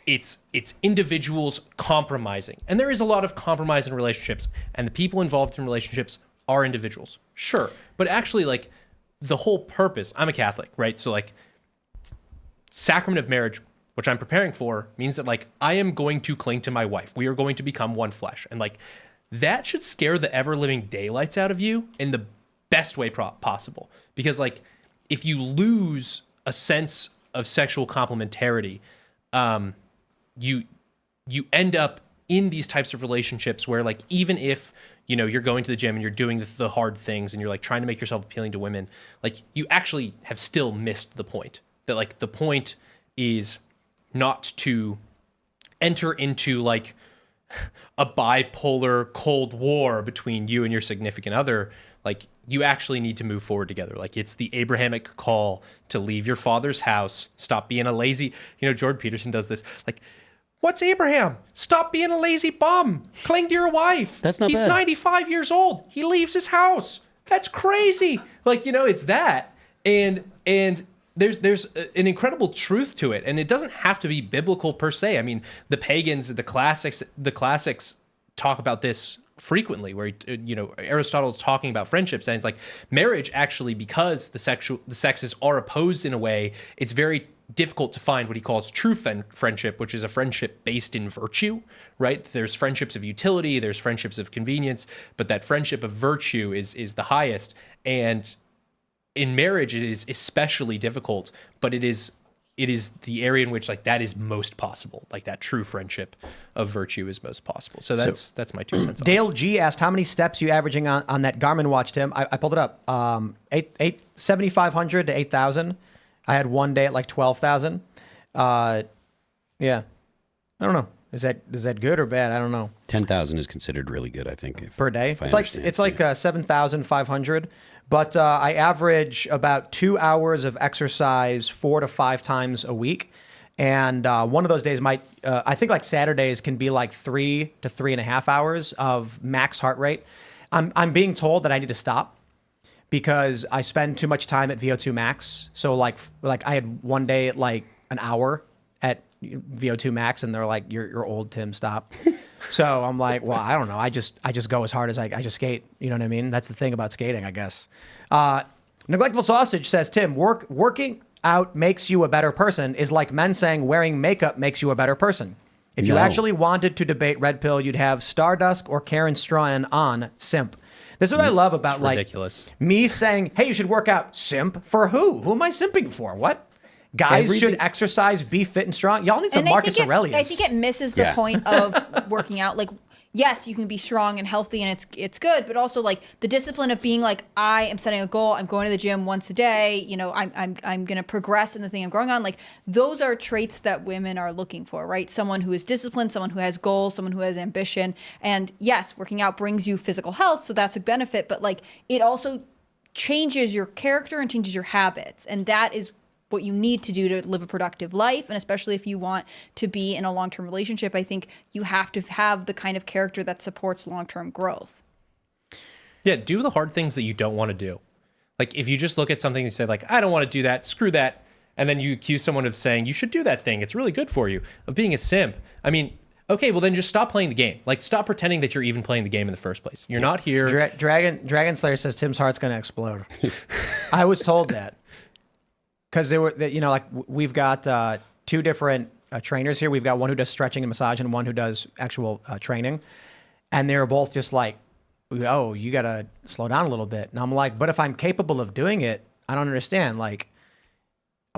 it's individuals compromising. And there is a lot of compromise in relationships, and the people involved in relationships are individuals. Sure. But actually the whole purpose, I'm a Catholic, right? So sacrament of marriage, which I'm preparing for, means that I am going to cling to my wife. We are going to become one flesh. And that should scare the ever living daylights out of you in the best way possible. Because if you lose a sense of sexual complementarity, you end up in these types of relationships where even if you're going to the gym and you're doing the hard things and you're trying to make yourself appealing to women, you actually have still missed the point. That the point is not to enter into a bipolar cold war between you and your significant other. You actually need to move forward together. It's the Abrahamic call to leave your father's house, stop being a lazy, Jordan Peterson does this. What's Abraham? Stop being a lazy bum. Cling to your wife. That's not He's bad. 95 years old. He leaves his house. That's crazy. It's that. And there's an incredible truth to it. And it doesn't have to be biblical per se. I mean, the pagans, the classics talk about this frequently, where Aristotle is talking about friendships, and it's marriage actually, because the sexes are opposed in a way, it's very difficult to find what he calls true friendship, which is a friendship based in virtue, right? There's friendships of utility, there's friendships of convenience, but that friendship of virtue is the highest. And in marriage, it is especially difficult, but it is the area in which that is most possible. That true friendship of virtue is most possible. So that's my 2 cents. Dale G asked, how many steps you averaging on that Garmin watch, Tim? I pulled it up. 7,500 to 8,000. I had one day at 12,000. Yeah. I don't know. Is that good or bad? I don't know. 10,000 is considered really good, I think. Per day? It's like 7,500. But I average about 2 hours of exercise 4 to 5 times a week. And one of those days might, I think like Saturdays can be like 3 to 3.5 hours of max heart rate. I'm being told that I need to stop because I spend too much time at VO2 max. So like I had one day at like an hour at VO2 max, and they're like, "You're old, Tim. Stop." So I'm like, well, I don't know. I just go as hard as I just skate. You know what I mean? That's the thing about skating, I guess. Neglectful Sausage says, Tim, working out makes you a better person is like men saying wearing makeup makes you a better person. If you actually wanted to debate Red Pill, you'd have Stardust or Karen Strahan on simp. This is what I love about ridiculous. Me saying, hey, you should work out. Simp for who? Who am I simping for? What? Guys should exercise, be fit and strong. Y'all need some Marcus Aurelius. I think it misses the point of working out. Like, yes, you can be strong and healthy and it's good, but also like the discipline of being like, I am setting a goal. I'm going to the gym once a day. You know, I'm going to progress in the thing I'm growing on. Like those are traits that women are looking for, right? Someone who is disciplined, someone who has goals, someone who has ambition. And yes, working out brings you physical health. So that's a benefit, but like it also changes your character and changes your habits. And that is what you need to do to live a productive life. And especially if you want to be in a long-term relationship, I think you have to have the kind of character that supports long-term growth. Yeah, do the hard things that you don't want to do. Like if you just look at something and say like, I don't want to do that, screw that. And then you accuse someone of saying, you should do that thing. It's really good for you, of being a simp. I mean, okay, well then just stop playing the game. Like stop pretending that you're even playing the game in the first place. You're not here. Dragon Slayer says Tim's heart's going to explode. I was told that. Because they were, you know, like we've got 2 different trainers here. We've got one who does stretching and massage and one who does actual training. And they were both just like, oh, you got to slow down a little bit. And I'm like, but if I'm capable of doing it, I don't understand. Like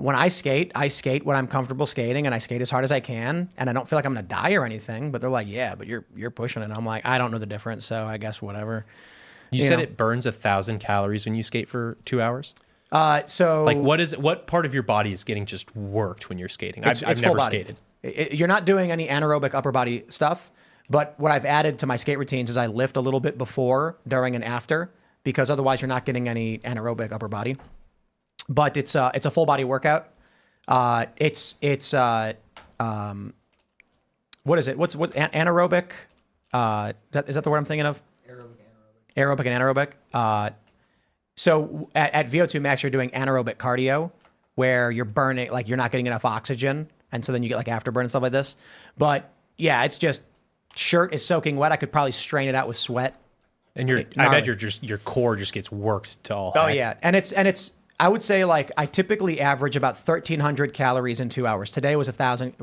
when I skate when I'm comfortable skating and I skate as hard as I can. And I don't feel like I'm going to die or anything. But they're like, yeah, but you're pushing it. And I'm like, I don't know the difference. So I guess whatever. You said it burns 1,000 calories when you skate for 2 hours? So like what part of your body is getting just worked when you're skating? I've never skated. You're not doing any anaerobic upper body stuff, but what I've added to my skate routines is I lift a little bit before, during, and after, because otherwise you're not getting any anaerobic upper body. But it's a full body workout. What is it? What's anaerobic? Is that the word I'm thinking of? Aerobic and anaerobic. So at VO2 max, you're doing anaerobic cardio where you're burning, like you're not getting enough oxygen. And so then you get like afterburn and stuff like this. But yeah, it's just shirt is soaking wet. I could probably strain it out with sweat. And I bet your core just gets worked to all. Oh yeah. And it's, I would say like I typically average about 1,300 calories in 2 hours. Today was 1,000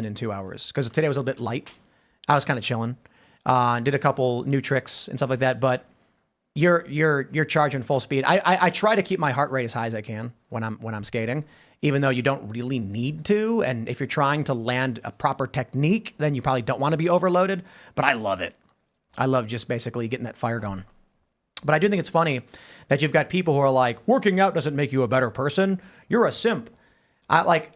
in 2 hours because today was a little bit light. I was kind of chilling, did a couple new tricks and stuff like that. But you're charging full speed. I try to keep my heart rate as high as I can when I'm skating, even though you don't really need to. And if you're trying to land a proper technique, then you probably don't want to be overloaded. But I love it. I love just basically getting that fire going. But I do think it's funny that you've got people who are like, working out doesn't make you a better person. You're a simp. I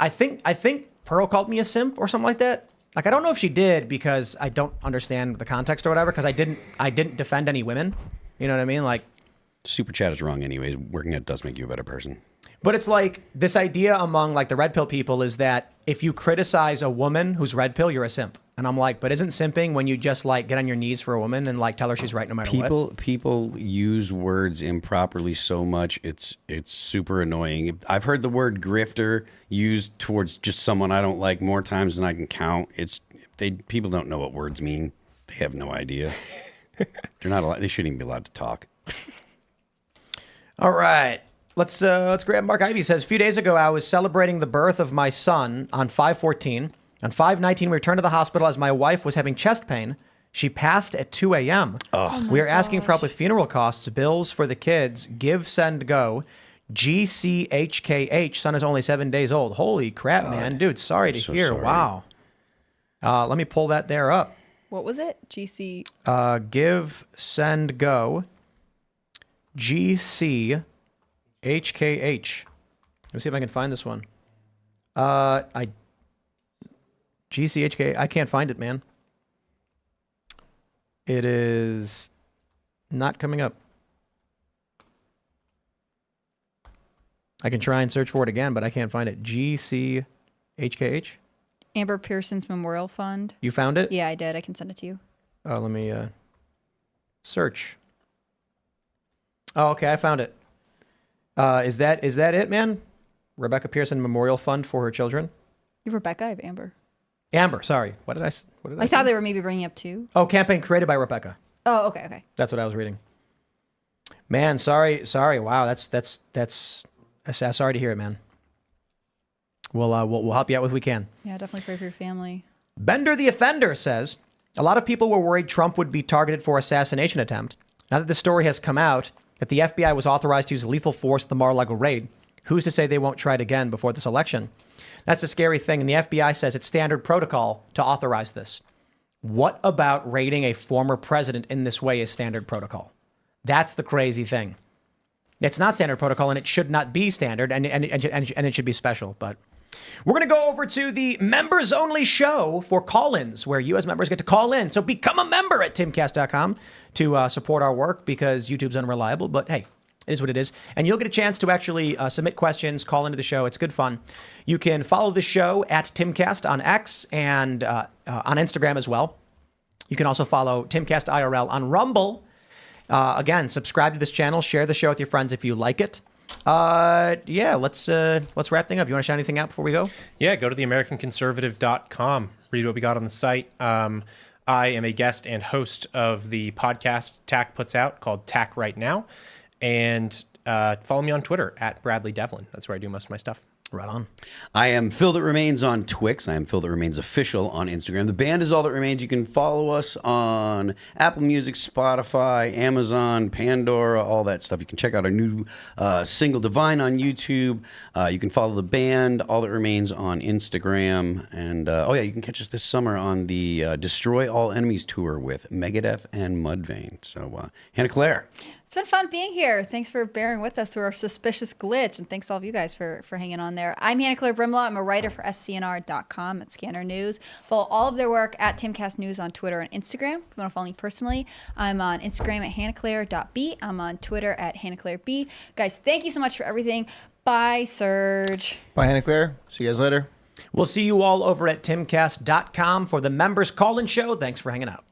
think Pearl called me a simp or something like that. Like, I don't know if she did because I don't understand the context or whatever, because I didn't defend any women. You know what I mean? Like, Super Chat is wrong anyways. Working out does make you a better person. But it's like this idea among like the red pill people is that if you criticize a woman who's red pill, you're a simp. And I'm like, but isn't simping when you just like get on your knees for a woman and like tell her she's right no matter what? People use words improperly so much. It's super annoying. I've heard the word grifter used towards just someone I don't like more times than I can count. People don't know what words mean. They have no idea. They're not allowed. They shouldn't even be allowed to talk. All right. Let's grab Mark Ivy. Says, a few days ago, I was celebrating the birth of my son on 5/14. On 5/19, we returned to the hospital as my wife was having chest pain. She passed at 2 a.m. We are asking for help with funeral costs, bills for the kids, give, send, go. GCHKH. Son is only 7 days old. Holy crap, man. Dude, sorry to hear. Sorry. Wow. Let me pull that there up. What was it? GC. Give, send, go. GCHKH. Let me see if I can find this one. I GCHK. I can't find it, man. It is not coming up. I can try and search for it again, but I can't find it. GCHKH? Amber Pearson's Memorial Fund. You found it? Yeah, I did. I can send it to you. Oh, let me search. Oh, okay, I found it. Is that it, man? Rebecca Pearson Memorial Fund for her children? You have Rebecca, I have Amber. Amber, sorry. What did I I thought they were maybe bringing up two. Oh, campaign created by Rebecca. Oh, okay. That's what I was reading. Man, sorry. Wow, that's sorry to hear it, man. We'll help you out with what we can. Yeah, definitely pray for your family. Bender the Offender says, a lot of people were worried Trump would be targeted for assassination attempt. Now that the story has come out that the FBI was authorized to use lethal force at the Mar-a-Lago raid, who's to say they won't try it again before this election? That's a scary thing, and the FBI says it's standard protocol to authorize this. What about raiding a former president in this way is standard protocol? That's the crazy thing. It's not standard protocol, and it should not be standard, and it should be special. But we're going to go over to the members-only show for call-ins, where you as members get to call in. So become a member at timcast.com to support our work, because YouTube's unreliable. But hey, it is what it is. And you'll get a chance to actually submit questions, call into the show. It's good fun. You can follow the show at Timcast on X and on Instagram as well. You can also follow Timcast IRL on Rumble. Again, subscribe to this channel, share the show with your friends if you like it. Yeah, let's wrap things up. You want to shout anything out before we go? Yeah, go to theamericanconservative.com. Read what we got on the site. I am a guest and host of the podcast TAC puts out called TAC Right Now. And follow me on Twitter at Bradley Devlin. That's where I do most of my stuff. Right on. I am Phil That Remains on Twix. I am Phil That Remains Official on Instagram. The band is All That Remains. You can follow us on Apple Music, Spotify, Amazon, Pandora, all that stuff. You can check out our new single Divine on YouTube. You can follow the band All That Remains on Instagram. And you can catch us this summer on the Destroy All Enemies tour with Megadeth and Mudvayne. So Hannah Claire. It's been fun being here. Thanks for bearing with us through our suspicious glitch, and thanks to all of you guys for hanging on there. I'm Hannah Claire Brimlaw. I'm a writer for SCNR.com at Scanner News. Follow all of their work at Timcast News on Twitter and Instagram. If you want to follow me personally, I'm on Instagram at hannahclaire.b. I'm on Twitter at hannahclaireb. Guys, thank you so much for everything. Bye, Serge. Bye, Hannah Claire. See you guys later. We'll see you all over at timcast.com for the members call-in show. Thanks for hanging out.